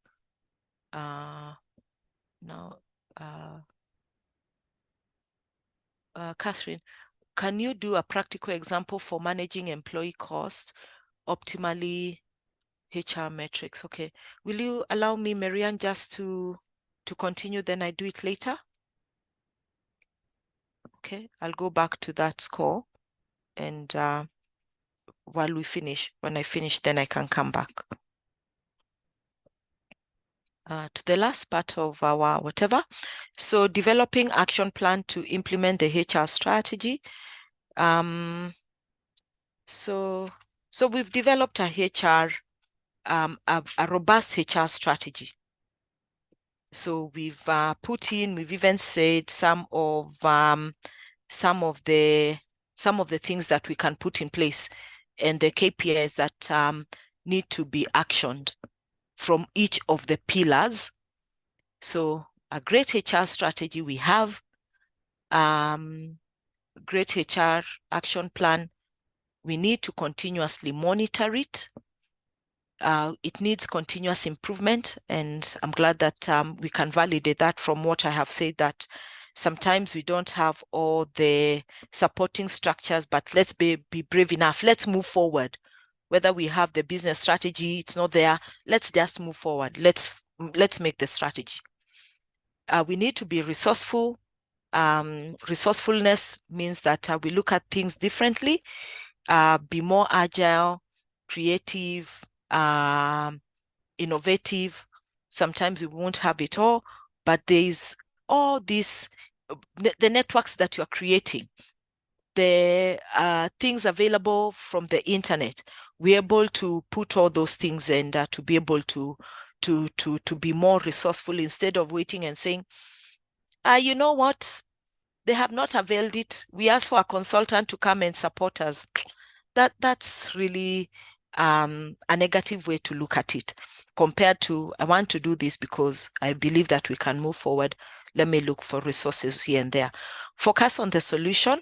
Catherine, can you do a practical example for managing employee costs optimally, HR metrics? Okay. Will you allow me, Marianne, just to continue, then I do it later? Okay. I'll go back to that score, and while we finish, when I finish, then I can come back. To the last part of our whatever. So developing action plan to implement the HR strategy. So we've developed a HR, a robust HR strategy. So we've we've even said some of the things that we can put in place and the KPIs that need to be actioned from each of the pillars. So a great HR strategy we have, great HR action plan. We need to continuously monitor it. It needs continuous improvement, and I'm glad that we can validate that from what I have said, that sometimes we don't have all the supporting structures, but let's be brave enough. Let's move forward. whether we have the business strategy, it's not there. Let's just move forward. Let's make the strategy. We need to be resourceful. Resourcefulness means that we look at things differently, be more agile, creative, innovative. Sometimes we won't have it all, but there's all these, the networks that you're creating, the things available from the internet. We're able to put all those things and to be able to be more resourceful instead of waiting and saying, you know what? They have not availed it. We asked for a consultant to come and support us. That's really a negative way to look at it, compared to, I want to do this because I believe that we can move forward. Let me look for resources here and there. Focus on the solution,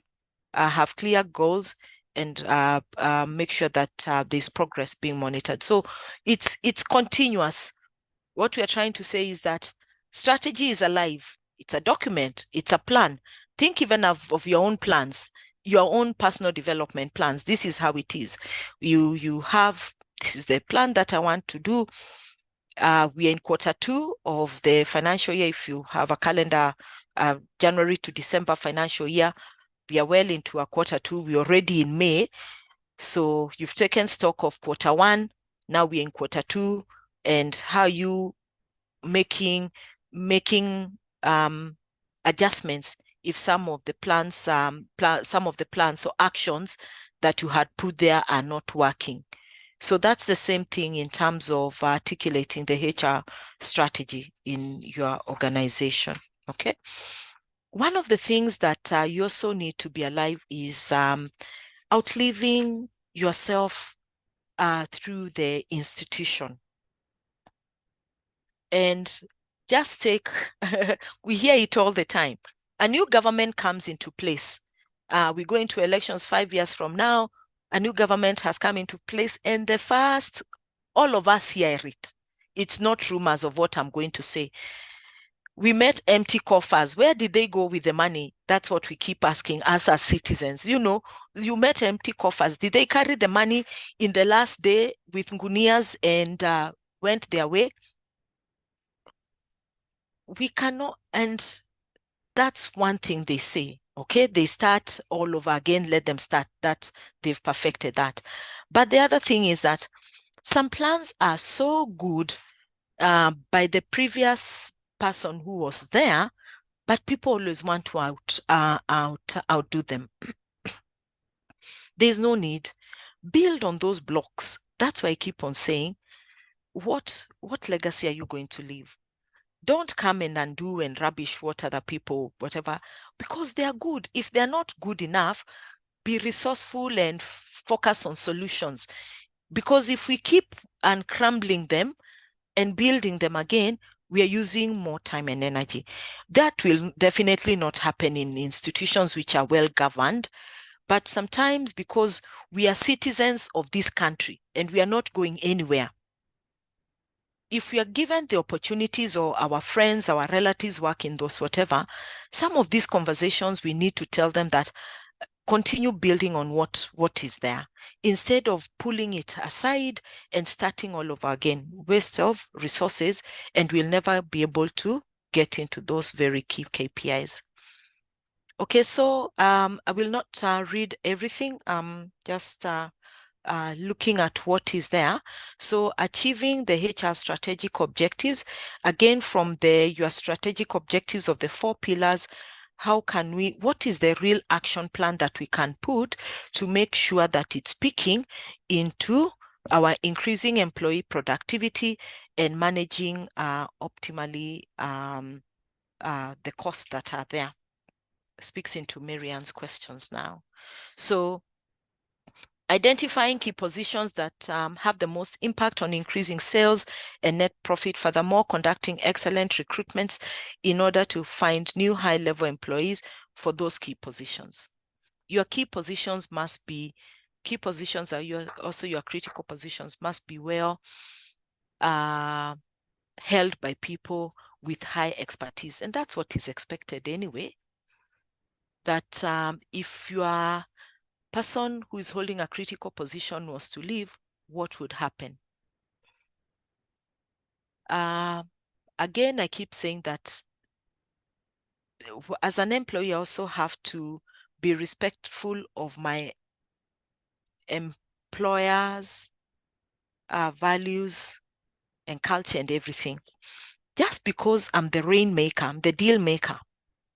have clear goals, and make sure that there's progress being monitored. So it's continuous. What we are trying to say is that strategy is alive. It's a document. It's a plan. Think even of your own plans, your own personal development plans. This is how it is. You have, this is the plan that I want to do. We are in Q2 of the financial year. If you have a calendar, January to December financial year, we are well into our Q2. We're already in May. So you've taken stock of Q1. Now we're in Q2, and how you making adjustments if some of the plans, some of the plans or actions that you had put there are not working. So that's the same thing in terms of articulating the HR strategy in your organization. Okay. One of the things that you also need to be alive is outliving yourself through the institution. And just take, we hear it all the time. A new government comes into place. We go into elections 5 years from now. A new government has come into place, and the first, all of us hear it. It's not rumors of what I'm going to say. We met empty coffers. Where did they go with the money? That's what we keep asking us as citizens. You know, you met empty coffers. Did they carry the money in the last day with ngunias and went their way? We cannot, and that's one thing they say. Okay, they start all over again, let them start. That they've perfected that. But the other thing is that some plans are so good by the previous person who was there, but people always want to outdo them. There's no need. Build on those blocks. That's why I keep on saying, what legacy are you going to leave? Don't come and undo and rubbish what other people, whatever, because they are good. If they're not good enough, be resourceful and focus on solutions. Because if we keep uncrumbling them and building them again, we are using more time and energy. That will definitely not happen in institutions which are well governed. But sometimes, because we are citizens of this country and we are not going anywhere, if we are given the opportunities, or our friends, our relatives work in those whatever, some of these conversations, we need to tell them that continue building on what is there, instead of pulling it aside and starting all over again. Waste of resources, and we'll never be able to get into those very key KPIs. Okay, so I will not read everything. Just looking at what is there. So achieving the HR strategic objectives, again, from your strategic objectives of the 4 pillars, how can we, what is the real action plan that we can put to make sure that it's speaking into our increasing employee productivity and managing optimally the costs that are there? Speaks into Marianne's questions now. So identifying key positions that have the most impact on increasing sales and net profit. Furthermore, conducting excellent recruitments in order to find new high-level employees for those key positions. Your key positions must be, key positions are also your critical positions, must be well held by people with high expertise. And that's what is expected anyway. That if you are person who is holding a critical position was to leave, what would happen? Again, I keep saying that as an employee, I also have to be respectful of my employers' values and culture and everything. Just because I'm the rainmaker, I'm the deal maker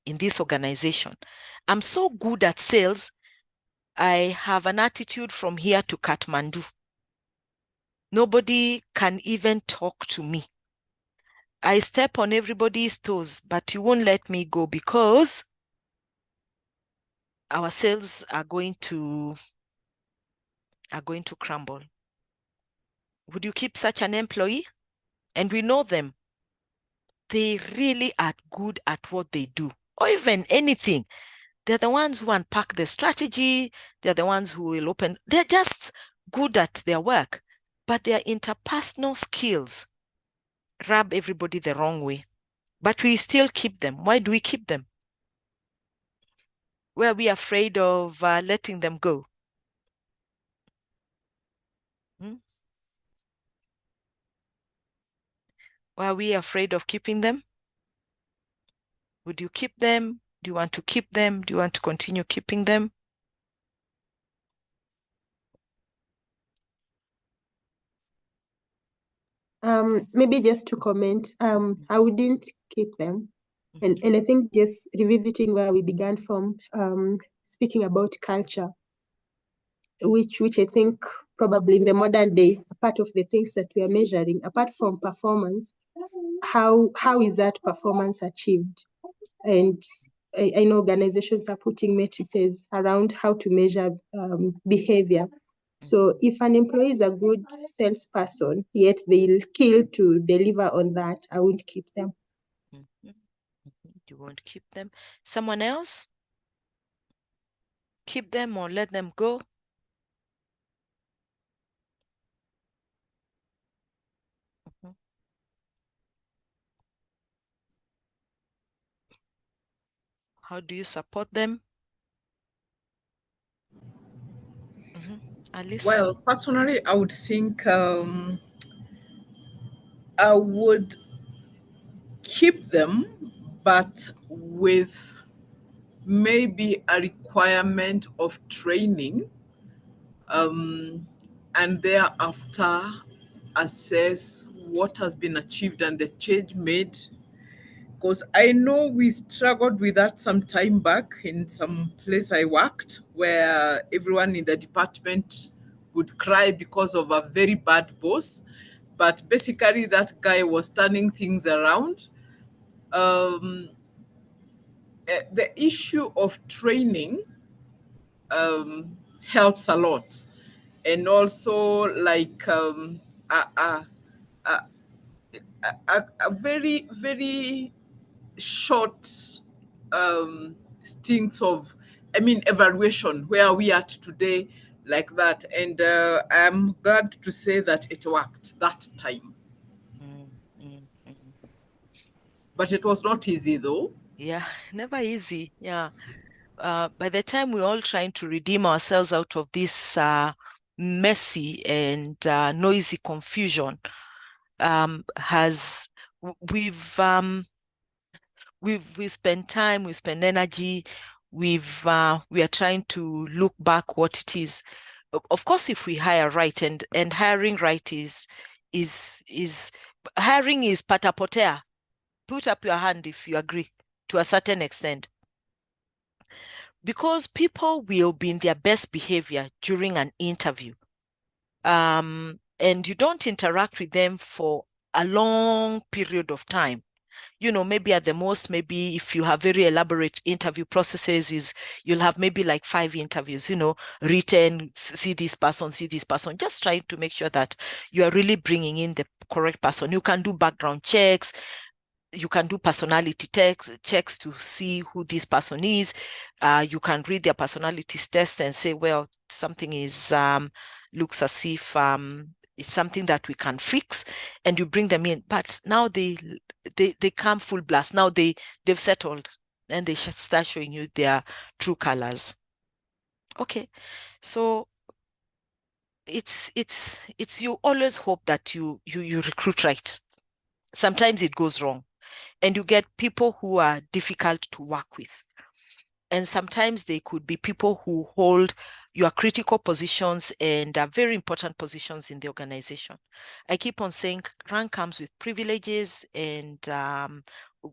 in this organization, I'm so good at sales, I have an attitude from here to Kathmandu. Nobody can even talk to me. I step on everybody's toes, but you won't let me go because our sales are going to crumble. Would you keep such an employee? And we know them. They really are good at what they do, or even anything. They're the ones who unpack the strategy. They're the ones who will open. They're just good at their work, but their interpersonal skills rub everybody the wrong way. But we still keep them. Why do we keep them? Were we afraid of letting them go? Were we afraid of keeping them? Would you keep them? Do you want to keep them? Do you want to continue keeping them? Maybe just to comment, I wouldn't keep them. And I think just revisiting where we began from, speaking about culture, which I think probably in the modern day, a part of the things that we are measuring, apart from performance, how is that performance achieved? And I know organizations are putting matrices around how to measure behavior. So if an employee is a good salesperson, yet they'll kill to deliver on that, I won't keep them. You won't keep them. Someone else? Keep them or let them go? How do you support them? Alice? Well, personally, I would think I would keep them, but with maybe a requirement of training, and thereafter assess what has been achieved and the change made. Because I know we struggled with that some time back in some place I worked, where everyone in the department would cry because of a very bad boss. But basically, that guy was turning things around. The issue of training helps a lot. And also, like, a very, very short stints of, evaluation, where are we at today, like that. And I'm glad to say that it worked that time. But it was not easy, though. Yeah, never easy. Yeah. By the time we're all trying to redeem ourselves out of this messy and noisy confusion, we've spent time, we've spent energy, we are trying to look back what it is. Of course, if we hire right, and hiring right is hiring is patapotea. Put up your hand if you agree to a certain extent. Because people will be in their best behavior during an interview. And you don't interact with them for a long period of time. You know, maybe at the most, maybe if you have very elaborate interview processes, you'll have maybe like 5 interviews, written, see this person, just trying to make sure that you are really bringing in the correct person. You can do background checks, you can do personality checks to see who this person is. You can read their personalities test and say, well, something is looks as if it's something that we can fix, and you bring them in. But now they come full blast. Now they've settled, and they should start showing you their true colors. Okay, so it's you always hope that you recruit right. Sometimes it goes wrong, and you get people who are difficult to work with. And sometimes they could be people who hold your critical positions and are very important positions in the organization. I keep on saying rank comes with privileges, and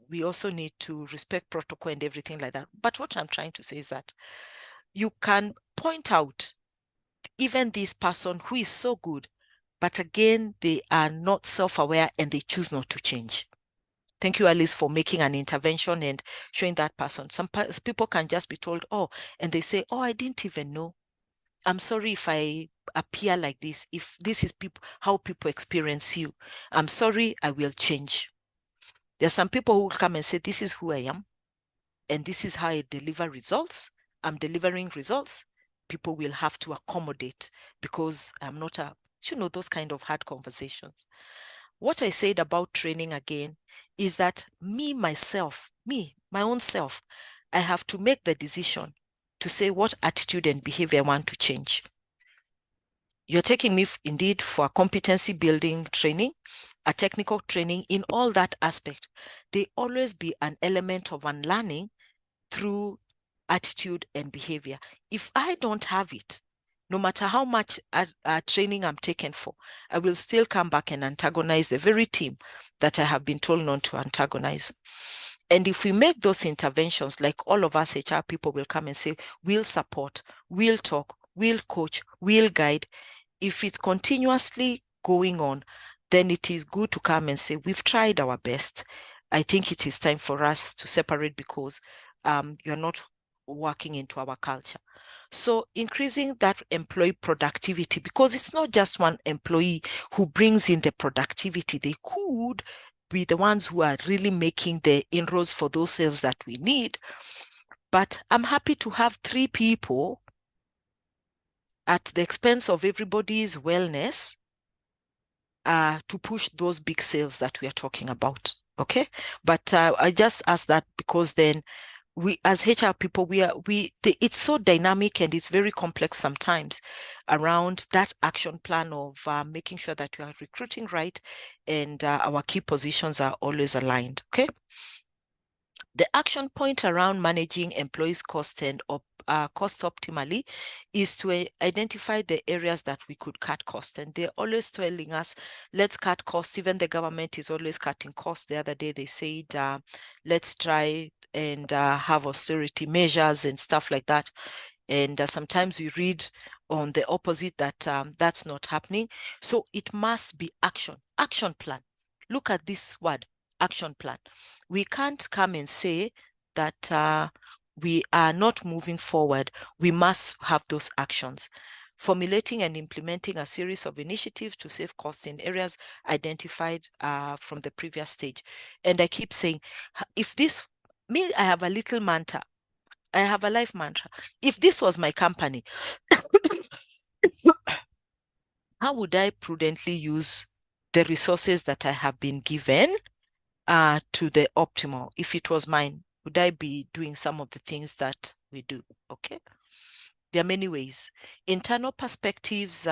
we also need to respect protocol and everything like that. But what I'm trying to say is that you can point out even this person who is so good, but again, they are not self-aware and they choose not to change. Thank you, Alice, for making an intervention and showing that person. Some people can just be told, oh, and they say, oh, I didn't even know. I'm sorry if I appear like this. If this is how people experience you, I'm sorry, I will change. There are some people who will come and say, this is who I am, and this is how I deliver results. I'm delivering results. People will have to accommodate because I'm not those kind of hard conversations. What I said about training again is that my own self, I have to make the decision to say what attitude and behavior I want to change. You're taking me indeed for a competency building training, a technical training. In all that aspect, they always be an element of unlearning through attitude and behavior. If I don't have it, no matter how much training I'm taken for, I will still come back and antagonize the very team that I have been told not to antagonize. And if we make those interventions, like all of us HR people will come and say, we'll support, we'll talk, we'll coach, we'll guide. If it's continuously going on, then it is good to come and say, we've tried our best. I think it is time for us to separate because you're not working into our culture. So increasing that employee productivity, because it's not just one employee who brings in the productivity. They could be the ones who are really making the inroads for those sales that we need. But I'm happy to have 3 people at the expense of everybody's wellness to push those big sales that we are talking about. Okay. But I just ask that because then we, as HR people, it's so dynamic and it's very complex sometimes around that action plan of making sure that we are recruiting right and our key positions are always aligned. Okay. The action point around managing employees' cost and cost optimally is to identify the areas that we could cut costs. And they're always telling us, let's cut costs. Even the government is always cutting costs. The other day they said, let's try and have austerity measures and stuff like that. And sometimes we read on the opposite that that's not happening. So it must be action plan. Look at this word, action plan. We can't come and say that we are not moving forward. We must have those actions. Formulating and implementing a series of initiatives to save costs in areas identified from the previous stage. And I keep saying, if this, I have a little mantra. I have a life mantra. If this was my company, how would I prudently use the resources that I have been given to the optimal? If it was mine, would I be doing some of the things that we do? Okay. There are many ways. Internal perspectives,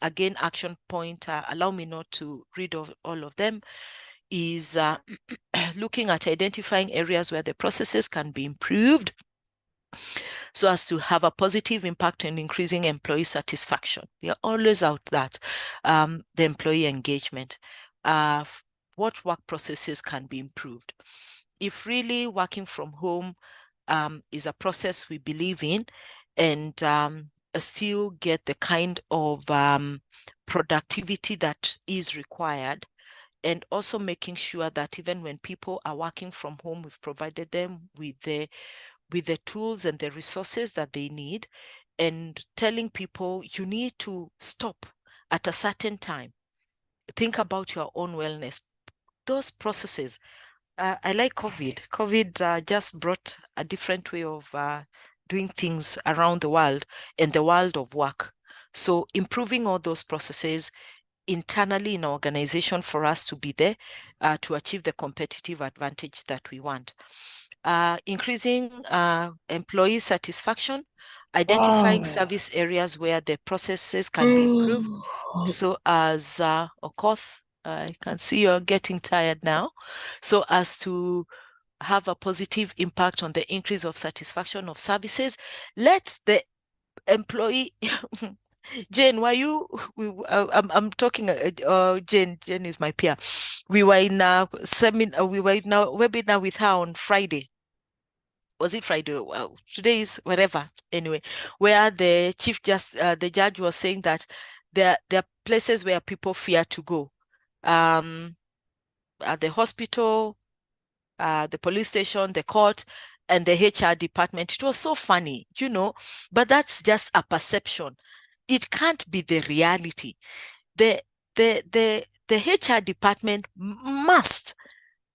again, action point, allow me not to read all of them, is looking at identifying areas where the processes can be improved so as to have a positive impact in increasing employee satisfaction. We are always out that, the employee engagement. What work processes can be improved? If really working from home is a process we believe in and still get the kind of productivity that is required, and also making sure that even when people are working from home, we've provided them with the tools and the resources that they need, and telling people you need to stop at a certain time. Think about your own wellness. Those processes. I like COVID. COVID just brought a different way of doing things around the world and the world of work. So improving all those processes internally in our organization for us to be there to achieve the competitive advantage that we want. Increasing employee satisfaction. identifying service areas where the processes can be improved. So as, Okoth, I can see you're getting tired now. So as to have a positive impact on the increase of satisfaction of services, let the employee Jane, were you? I'm talking. Jane is my peer. We were in a seminar. We were in a webinar with her on Friday. Was it Friday? Well, today is whatever. Anyway, where the the judge was saying that there are places where people fear to go. At the hospital, the police station, the court, and the HR department. It was so funny, but that's just a perception. It can't be the reality. The HR department must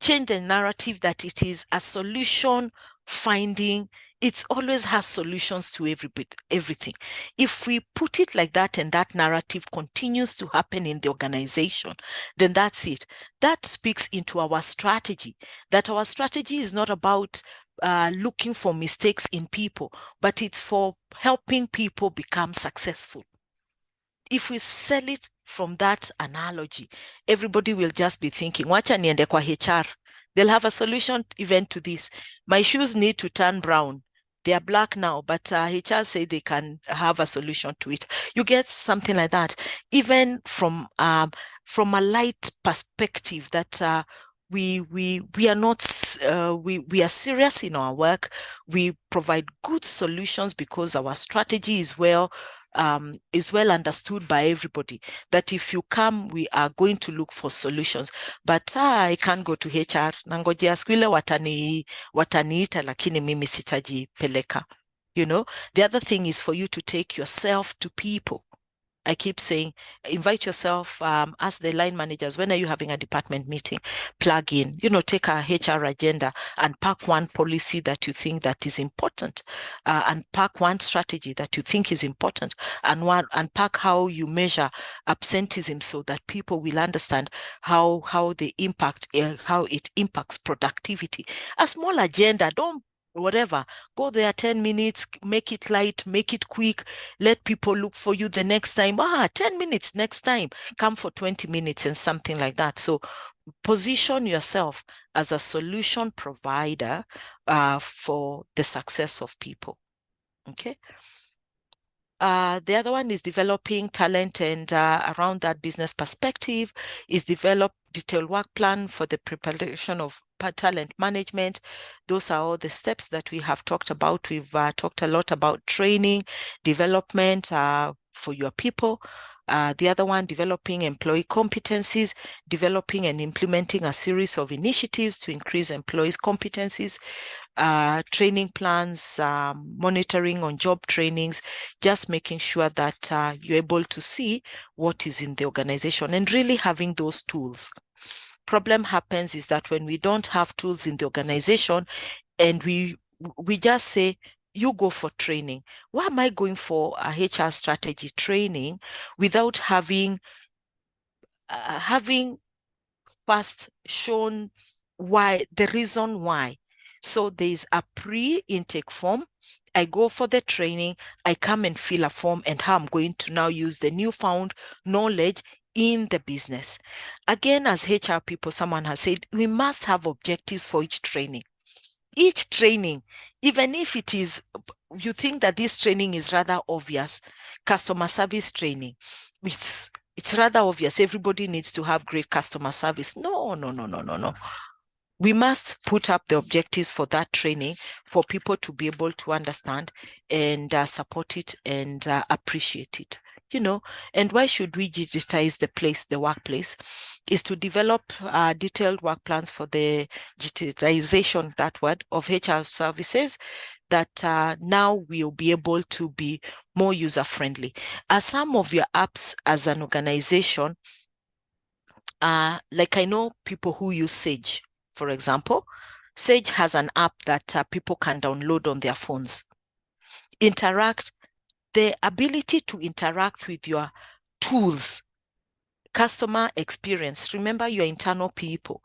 change the narrative that it is a solution finding. It always has solutions to everything. If we put it like that and that narrative continues to happen in the organization, then that's it. That speaks into our strategy, that our strategy is not about looking for mistakes in people, but it's for helping people become successful. If we sell it from that analogy, everybody will just be thinking, wacha niende kwa HR. They'll have a solution even to this. My shoes need to turn brown. They are black now, but HR say they can have a solution to it. You get something like that. Even from a light perspective, that we are not we are serious in our work. We provide good solutions because our strategy is well understood by everybody, that if you come, we are going to look for solutions. But I can't go to HR, nangojea siku ile wataniita lakini mimi sitajipeleka. The other thing is for you to take yourself to people. I keep saying, invite yourself, ask the line managers, when are you having a department meeting? Plug in, take a HR agenda and pack one policy that you think that is important, and pack one strategy that you think is important, and pack how you measure absenteeism so that people will understand how they impact, how it impacts productivity. A small agenda, don't whatever, go there 10 minutes, make it light, make it quick, let people look for you the next time. 10 minutes next time, come for 20 minutes and something like that. So position yourself as a solution provider for the success of people. Okay. The other one is developing talent, and around that business perspective is develop detailed work plan for the preparation of talent management. Those are all the steps that we have talked about. We've talked a lot about training, development for your people. The other one, developing employee competencies, developing and implementing a series of initiatives to increase employees' competencies, training plans, monitoring on job trainings, just making sure that you're able to see what is in the organization and really having those tools. Problem happens is that when we don't have tools in the organization and we just say, you go for training. Why am I going for a HR strategy training without having first shown why, the reason why? So there's a pre-intake form. I go for the training, I come and fill a form, and how I'm going to now use the newfound knowledge in the business. Again, as HR people, someone has said, we must have objectives for each training. Each training, even if it is, you think that this training is rather obvious, customer service training, it's rather obvious. Everybody needs to have great customer service. No. We must put up the objectives for that training for people to be able to understand and support it and appreciate it. And why should we digitize the workplace? Is to develop detailed work plans for the digitization, that word, of HR services that now will be able to be more user-friendly. Some of your apps as an organization, like I know people who use Sage, for example. Sage has an app that people can download on their phones. The ability to interact with your tools, customer experience. Remember, your internal people.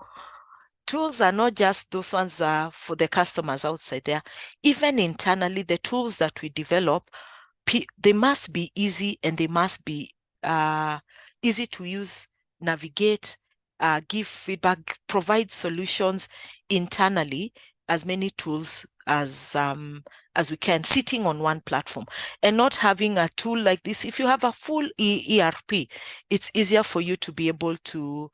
tools are not just those ones for the customers outside there. Even internally, the tools that we develop, they must be easy, and they must be easy to use, navigate, give feedback, provide solutions internally, as many tools as we can, sitting on one platform, and not having a tool like this. If you have a full ERP, it's easier for you to be able to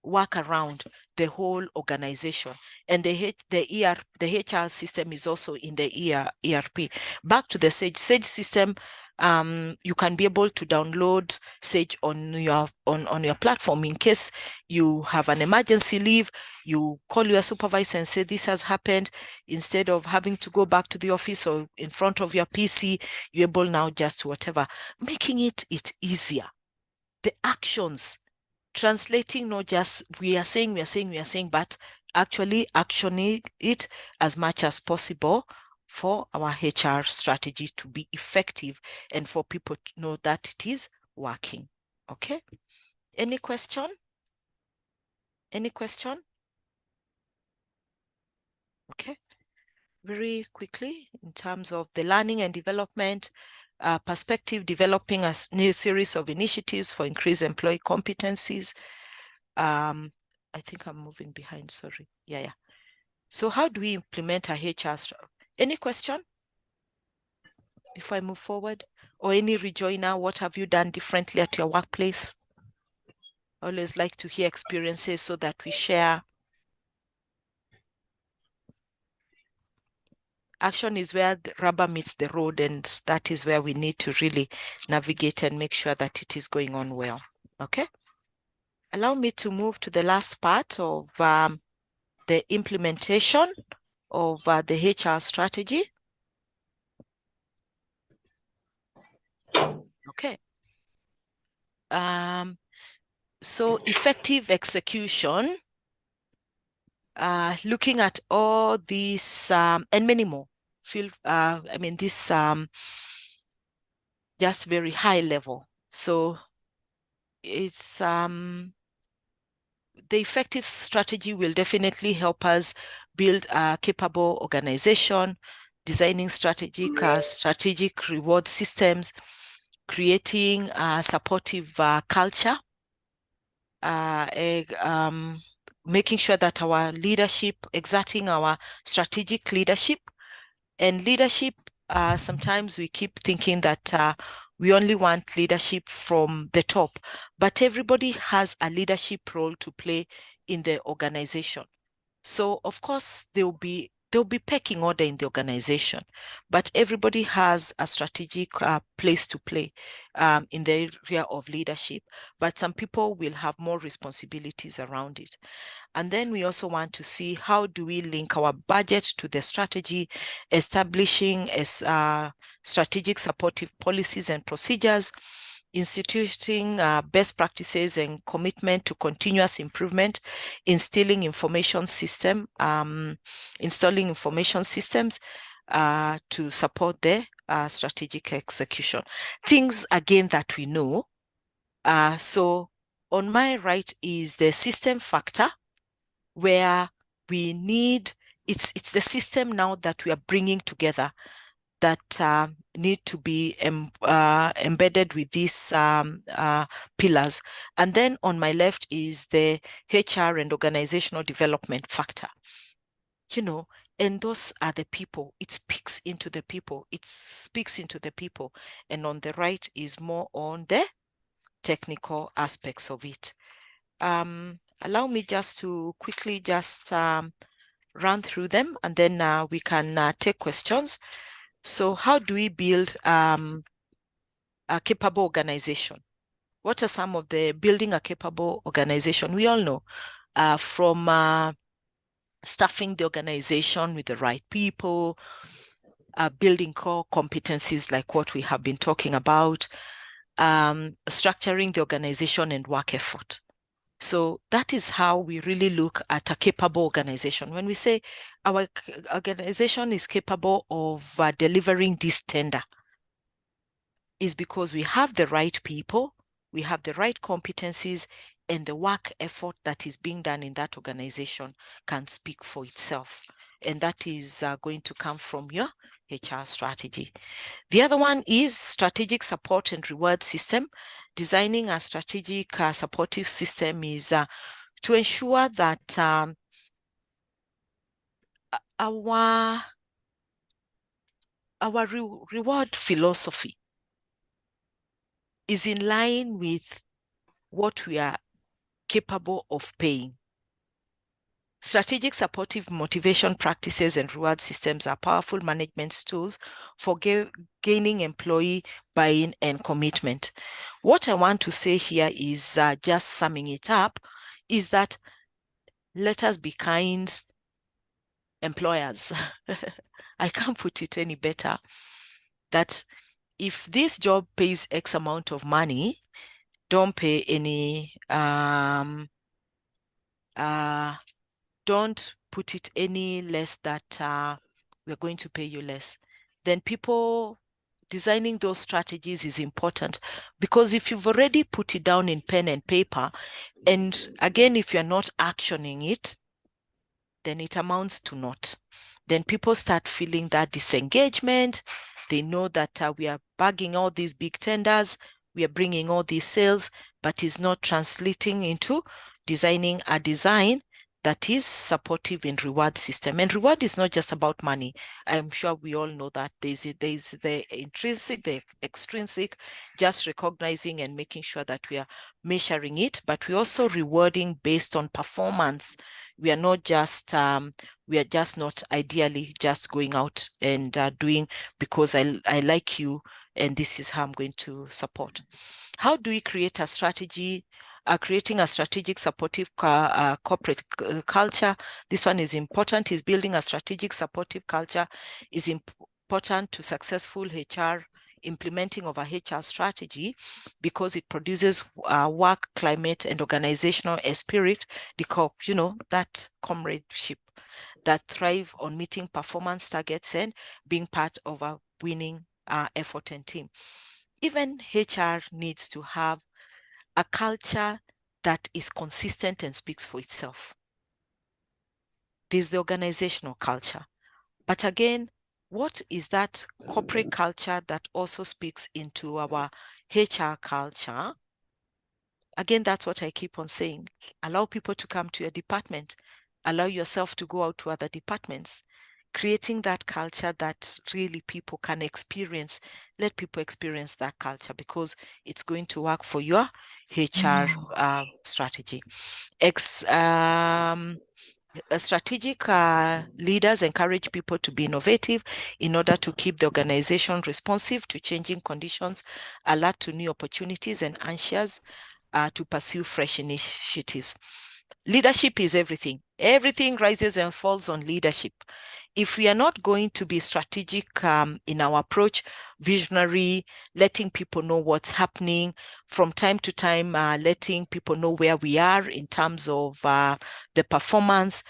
work around the whole organization. And the HR system is also in the ERP. Back to the Sage system, you can be able to download Sage on your platform. In case you have an emergency leave, you call your supervisor and say this has happened. Instead of having to go back to the office or in front of your PC, you're able now just to whatever, making it easier. The actions, translating, not just we are saying, but actually actioning it as much as possible for our HR strategy to be effective and for people to know that it is working. Okay. Any question? Any question? Okay. Very quickly, in terms of the learning and development perspective, developing a new series of initiatives for increased employee competencies. I think I'm moving behind, sorry. Yeah. So how do we implement a HR strategy? Any question? If I move forward, or any rejoiner, what have you done differently at your workplace? I always like to hear experiences so that we share. Action is where the rubber meets the road, and that is where we need to really navigate and make sure that it is going on well. Okay. Allow me to move to the last part of the implementation of the HR strategy. Okay. So effective execution, looking at all these and many more. This just very high level. So it's the effective strategy will definitely help us build a capable organization, designing strategic reward systems, creating a supportive culture, making sure that our leadership, exerting our strategic leadership. And leadership, sometimes we keep thinking that we only want leadership from the top, but everybody has a leadership role to play in the organization. So of course there'll be pecking order in the organization, but everybody has a strategic place to play in the area of leadership. But some people will have more responsibilities around it. And then we also want to see how do we link our budget to the strategy, establishing strategic supportive policies and procedures, instituting best practices and commitment to continuous improvement, installing information systems to support the strategic execution. Things, again, that we know. So on my right is the system factor, where we need, it's the system now that we are bringing together that need to be embedded with these pillars. And then on my left is the HR and organizational development factor. And those are the people. It speaks into the people. And on the right is more on the technical aspects of it. Allow me just to quickly just run through them, and then we can take questions. So how do we build a capable organization? What are some of the building a capable organization? We all know from staffing the organization with the right people, building core competencies like what we have been talking about, structuring the organization and work effort. So that is how we really look at a capable organization. When we say our organization is capable of delivering this tender, is because we have the right people, we have the right competencies, and the work effort that is being done in that organization can speak for itself. And that is going to come from your HR strategy. The other one is strategic support and reward system. Designing a strategic supportive system is to ensure that our reward philosophy is in line with what we are capable of paying. Strategic supportive motivation practices and reward systems are powerful management tools for gaining employee buy-in and commitment. What I want to say here is, just summing it up, is that let us be kind employers. I can't put it any better. That if this job pays X amount of money, don't pay any, don't put it any less that we're going to pay you less. Then people designing those strategies is important, because if you've already put it down in pen and paper, and again, if you're not actioning it, then it amounts to naught. Then people start feeling that disengagement. They know that we are bagging all these big tenders, we are bringing all these sales, but it's not translating into designing a design that is supportive in reward system. And reward is not just about money. I'm sure we all know that there's the intrinsic, the extrinsic, just recognizing and making sure that we are measuring it, but we're also rewarding based on performance. We are not just, we are just not ideally just going out and doing because I like you and this is how I'm going to support. How do we create a strategy? Creating a strategic supportive corporate culture. This one is important. Is building a strategic supportive culture is important to successful HR implementing of a HR strategy, because it produces work climate and organizational spirit, you know, that comradeship that thrive on meeting performance targets and being part of a winning effort and team. Even HR needs to have a culture that is consistent and speaks for itself. There's the organizational culture. But again, what is that corporate culture that also speaks into our HR culture? Again, that's what I keep on saying. Allow people to come to your department. Allow yourself to go out to other departments. Creating that culture that really people can experience. Let people experience that culture, because it's going to work for your HR strategy. Strategic leaders encourage people to be innovative in order to keep the organization responsive to changing conditions, alert to new opportunities, and anxious to pursue fresh initiatives. Leadership is everything. Everything rises and falls on leadership. If we are not going to be strategic in our approach, visionary, letting people know what's happening, from time to time, letting people know where we are in terms of the performance,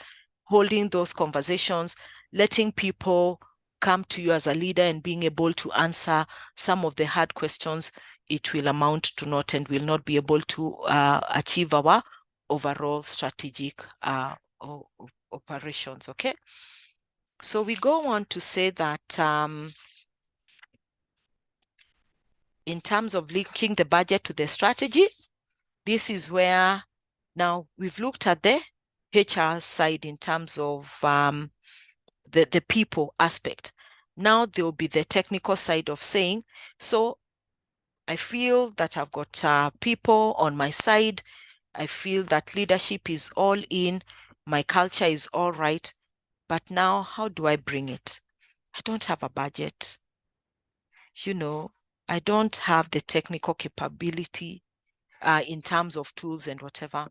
holding those conversations, letting people come to you as a leader and being able to answer some of the hard questions, it will amount to naught and will not be able to achieve our overall strategic operations, okay? So we go on to say that in terms of linking the budget to the strategy, this is where now we've looked at the HR side in terms of the people aspect. Now there will be the technical side of saying, so I feel that I've got people on my side. I feel that leadership is all in, my culture is all right, but now how do I bring it? I don't have a budget. You know, I don't have the technical capability in terms of tools and whatever.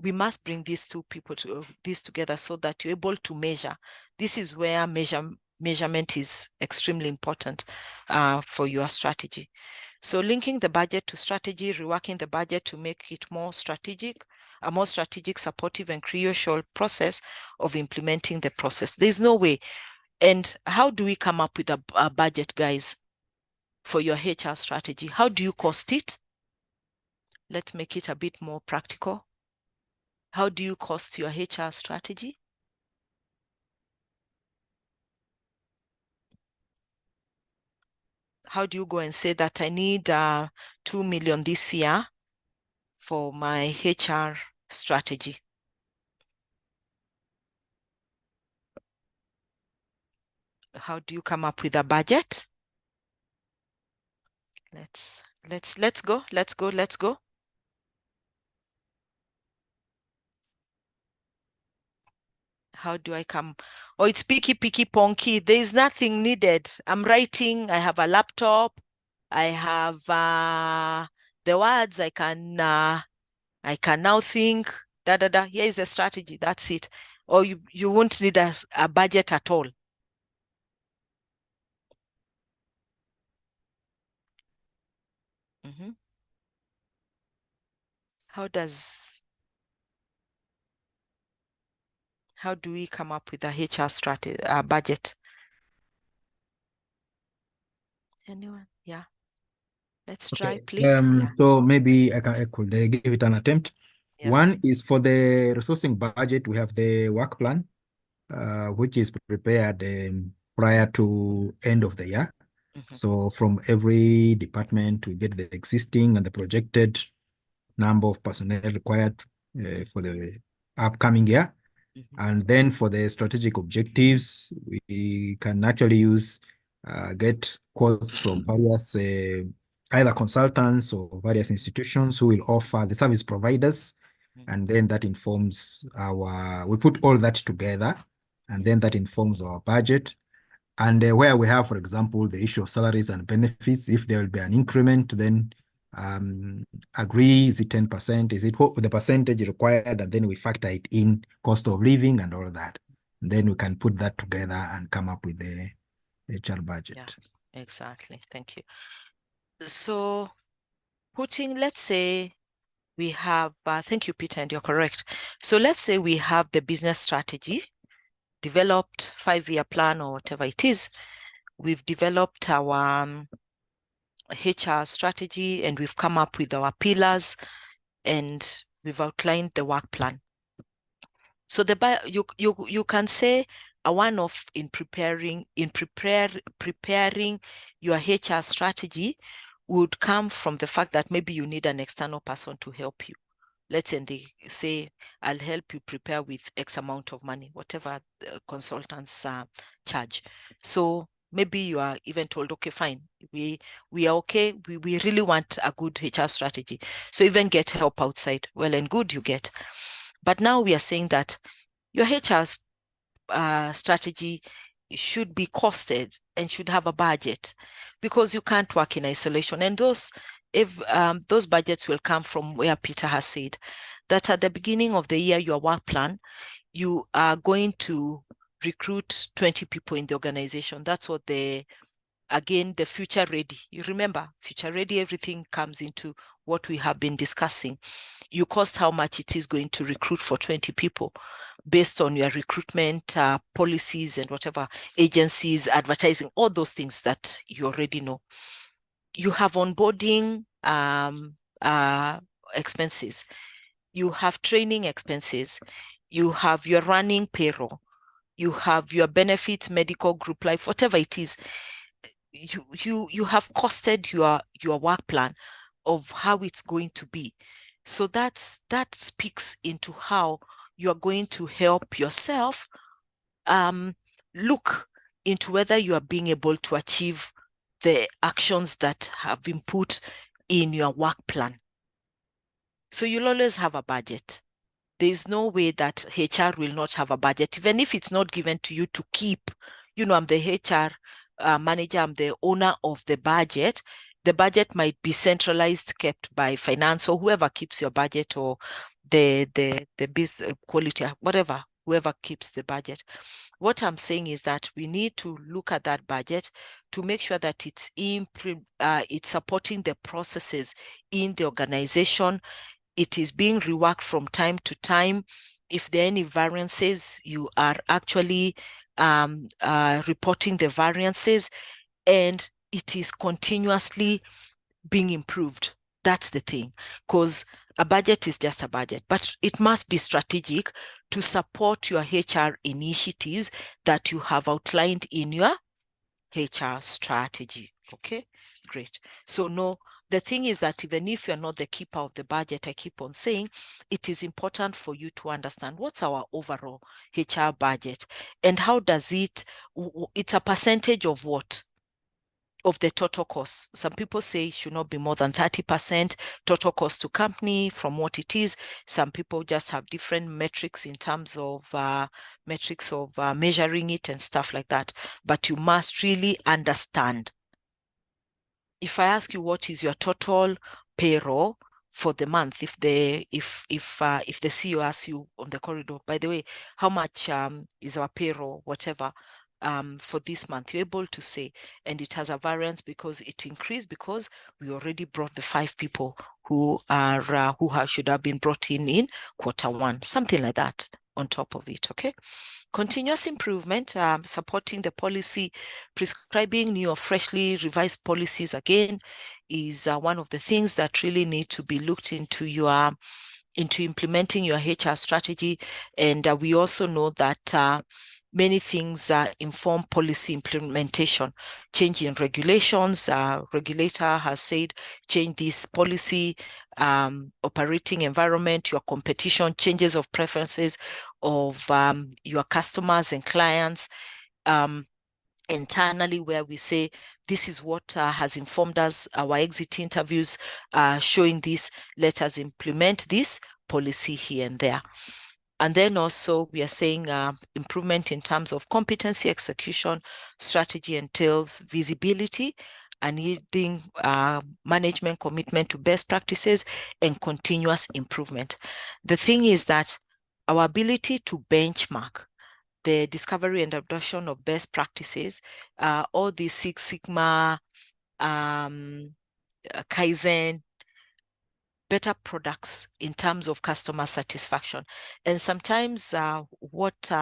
We must bring these two people to this together so that you're able to measure. This is where measurement is extremely important for your strategy. So linking the budget to strategy, reworking the budget to make it more strategic, a more strategic, supportive, and crucial process of implementing the process. There's no way. And how do we come up with a budget, guys, for your HR strategy? How do you cost it? let's make it a bit more practical. How do you cost your HR strategy? How do you go and say that I need 2 million this year for my HR strategy? How do you come up with a budget? Let's go. How do I come? Oh, it's picky ponky. There is nothing needed. I'm writing. I have a laptop. I have the words. I can now think. Here is the strategy. That's it. Or you won't need a budget at all. How do we come up with a HR strategy, budget? Anyone? Yeah. Let's try, please. So maybe I could give it an attempt. Yeah. One is for the resourcing budget. We have the work plan, which is prepared prior to end of the year. So from every department, we get the existing and the projected number of personnel required for the upcoming year. And then for the strategic objectives, we can actually get quotes from various either consultants or various institutions who will offer the service providers. And then that informs we put all that together, and then that informs our budget. And where we have, for example, the issue of salaries and benefits, if there will be an increment, then agree, is it 10%? Is it the percentage required? And then we factor it in cost of living and all that. And then we can put that together and come up with the HR budget. Yeah, exactly. Thank you. So let's say we have, thank you, Peter, and you're correct. So let's say we have the business strategy, developed 5-year plan or whatever it is. We've developed our HR strategy, and we've come up with our pillars, and we've outlined the work plan. So you can say a one-off in preparing your HR strategy would come from the fact that maybe you need an external person to help you. Let's say they say, I'll help you prepare with X amount of money, whatever the consultants charge. So maybe you are even told, okay, fine, we are okay. We really want a good HR strategy. So even get help outside. Well and good, you get. But now we are saying that your HR strategy should be costed and should have a budget, because you can't work in isolation. And those budgets will come from where Peter has said, that at the beginning of the year, your work plan, you are going to recruit 20 people in the organization. That's what the future ready. You remember, future ready, everything comes into what we have been discussing. You cost how much it is going to recruit for 20 people based on your recruitment policies and whatever, agencies, advertising, all those things that you already know. You have onboarding expenses. You have training expenses. You have your running payroll. You have your benefits, medical, group life, whatever it is. You have costed your work plan of how it's going to be. So that speaks into how you are going to help yourself look into whether you are being able to achieve the actions that have been put in your work plan. So you'll always have a budget. There's no way that HR will not have a budget, even if it's not given to you to keep. I'm the HR manager, I'm the owner of the budget. The budget might be centralized, kept by finance or whoever keeps your budget, or the business quality, whatever, whoever keeps the budget. What I'm saying is that we need to look at that budget to make sure that it's supporting the processes in the organization. It is being reworked from time to time. If there are any variances, you are actually reporting the variances, and it is continuously being improved. That's the thing, because a budget is just a budget, but it must be strategic to support your HR initiatives that you have outlined in your HR strategy. Okay, great. So no, the thing is that even if you're not the keeper of the budget, I keep on saying it is important for you to understand what's our overall HR budget and how does it's a percentage of what? Of the total cost. Some people say it should not be more than 30% total cost to company from what it is. Some people just have different metrics in terms of measuring it and stuff like that. But you must really understand. If I ask you what is your total payroll for the month, if the CEO asks you on the corridor, by the way, how much is our payroll, whatever, for this month, you're able to say, and it has a variance because it increased because we already brought the 5 people who should have been brought in Q1, something like that on top of it. Okay, continuous improvement, supporting the policy, prescribing new or freshly revised policies again is one of the things that really need to be looked into into implementing your HR strategy. And we also know that many things inform policy implementation. Change in regulations, regulator has said, change this policy, operating environment, your competition, changes of preferences of your customers and clients, internally, where we say, this is what has informed us, our exit interviews showing this, let us implement this policy here and there. And then also we are saying improvement in terms of competency, execution, strategy entails visibility and yielding management commitment to best practices and continuous improvement. The thing is that our ability to benchmark the discovery and adoption of best practices, all the Six Sigma, Kaizen, better products in terms of customer satisfaction. And sometimes what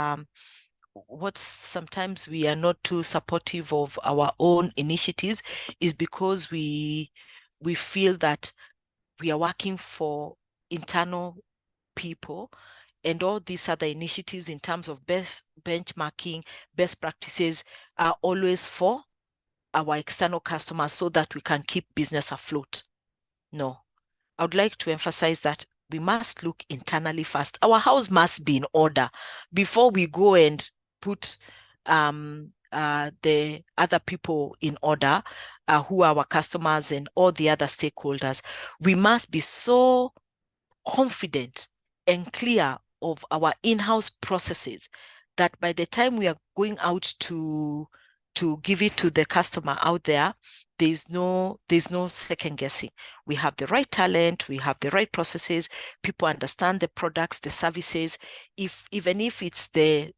sometimes we are not too supportive of our own initiatives is because we feel that we are working for internal people, and all these other initiatives in terms of best benchmarking, best practices are always for our external customers so that we can keep business afloat. No, I would like to emphasize that we must look internally first. Our house must be in order before we go and put the other people in order, who are our customers and all the other stakeholders. We must be so confident and clear of our in-house processes that by the time we are going out to give it to the customer out there, there's no second guessing. We have the right talent, we have the right processes, people understand the products, the services. Even if it's the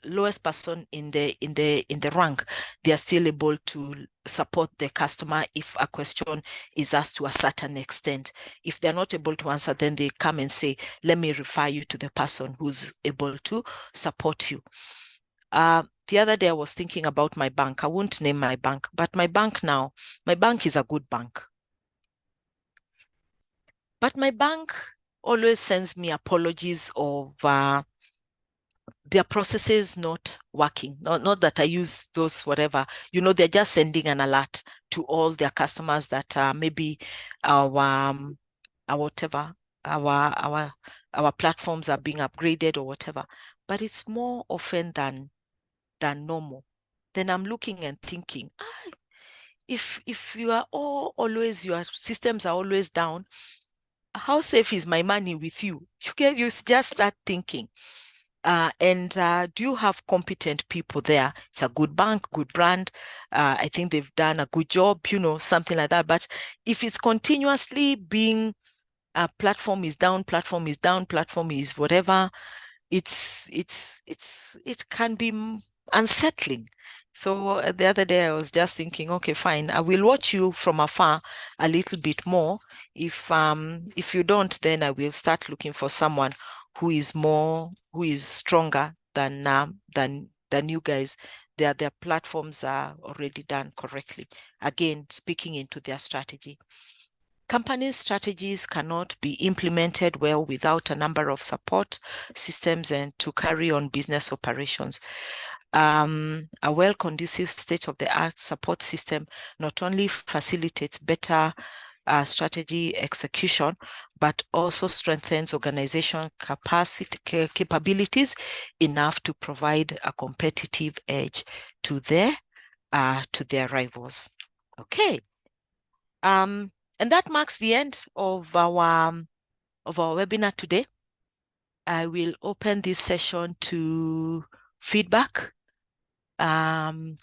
lowest person in the rank, they are still able to support the customer if a question is asked to a certain extent. If they're not able to answer, then they come and say, let me refer you to the person who's able to support you. The other day I was thinking about my bank. I won't name my bank, but my bank is a good bank. But my bank always sends me apologies of their processes not working. Not that I use those, whatever, they're just sending an alert to all their customers that maybe our platforms are being upgraded or whatever. But it's more often than normal. Then I'm looking and thinking, if you are always, your systems are always down, how safe is my money with you? You just start thinking. And do you have competent people there? It's a good bank, good brand. I think they've done a good job, something like that. But if it's continuously being platform is down, platform is whatever, it can be unsettling. So the other day I was just thinking, okay, fine, I will watch you from afar a little bit more. If you don't, then I will start looking for someone who is stronger than you guys. Their platforms are already done correctly. Again, speaking into their strategy. Companies' strategies cannot be implemented well without a number of support systems and to carry on business operations. A well-conducive state-of-the-art support system not only facilitates better strategy execution, but also strengthens organization capabilities enough to provide a competitive edge to their rivals. Okay. And that marks the end of our webinar today. I will open this session to feedback,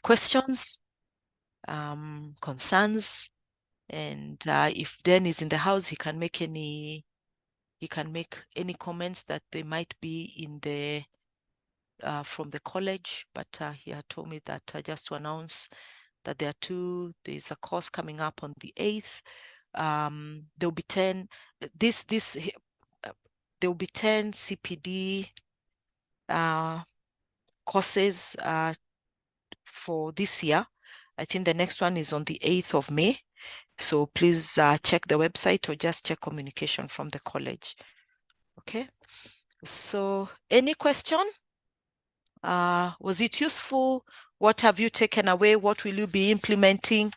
questions, concerns, and if Dan is in the house, he can make any comments that they might be in the from the college. But he had told me that just to announce that there's a course coming up on the 8th. There'll be 10 there will be 10 CPD courses for this year. I think the next one is on the 8th of May. So please check the website or just check communication from the college. Okay. So any question? Was it useful? What have you taken away? What will you be implementing?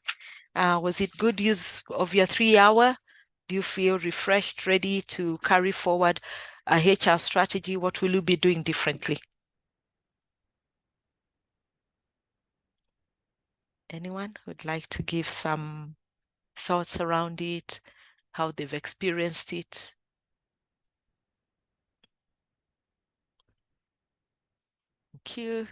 Was it good use of your 3 hour? Do you feel refreshed, ready to carry forward a HR strategy? What will you be doing differently? Anyone would like to give some thoughts around it, how they've experienced it? Thank you.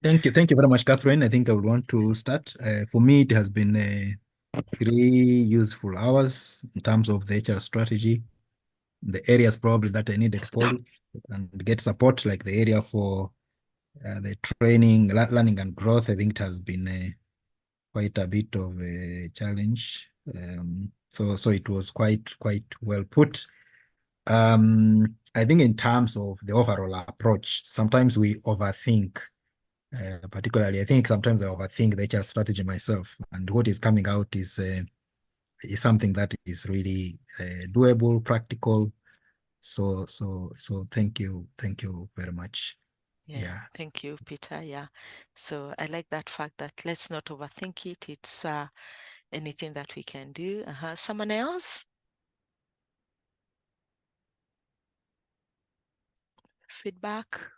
Thank you very much, Catherine. I think I would want to start. For me, it has been 3 useful hours in terms of the HR strategy, the areas probably that I needed polish and get support, like the area for the training, learning and growth. I think it has been quite a bit of a challenge. So it was quite well put. I think in terms of the overall approach, sometimes we overthink. Particularly, I think sometimes I overthink the HR strategy myself, and what is coming out is something that is really doable, practical. So thank you very much. Yeah, thank you, Peter. Yeah, so I like that fact that let's not overthink it. It's anything that we can do. Someone else? Feedback?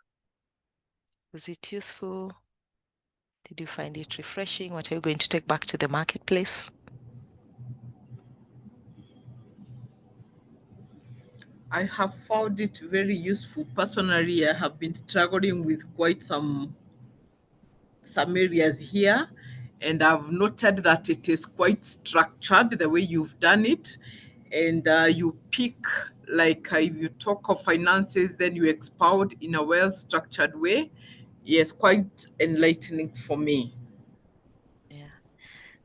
Was it useful? Did you find it refreshing? What are you going to take back to the marketplace? I have found it very useful. Personally, I have been struggling with quite some areas here, and I've noted that it is quite structured the way you've done it. And you pick, like if you talk of finances, then you expound in a well-structured way. Yes, quite enlightening for me. Yeah,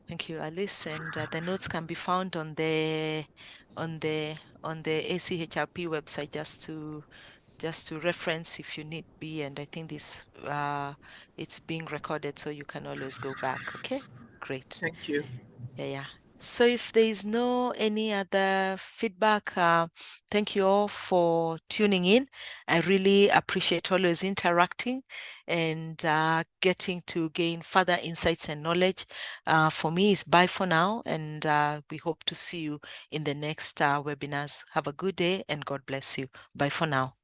thank you, Alice. And the notes can be found on the ACHRP website, just to reference if you need be. And I think this it's being recorded, so you can always go back. Okay, great. Thank you. Yeah. So if there is no any other feedback, thank you all for tuning in. I really appreciate always interacting and getting to gain further insights and knowledge. For me, it's bye for now, and we hope to see you in the next webinars. Have a good day and God bless you. Bye for now.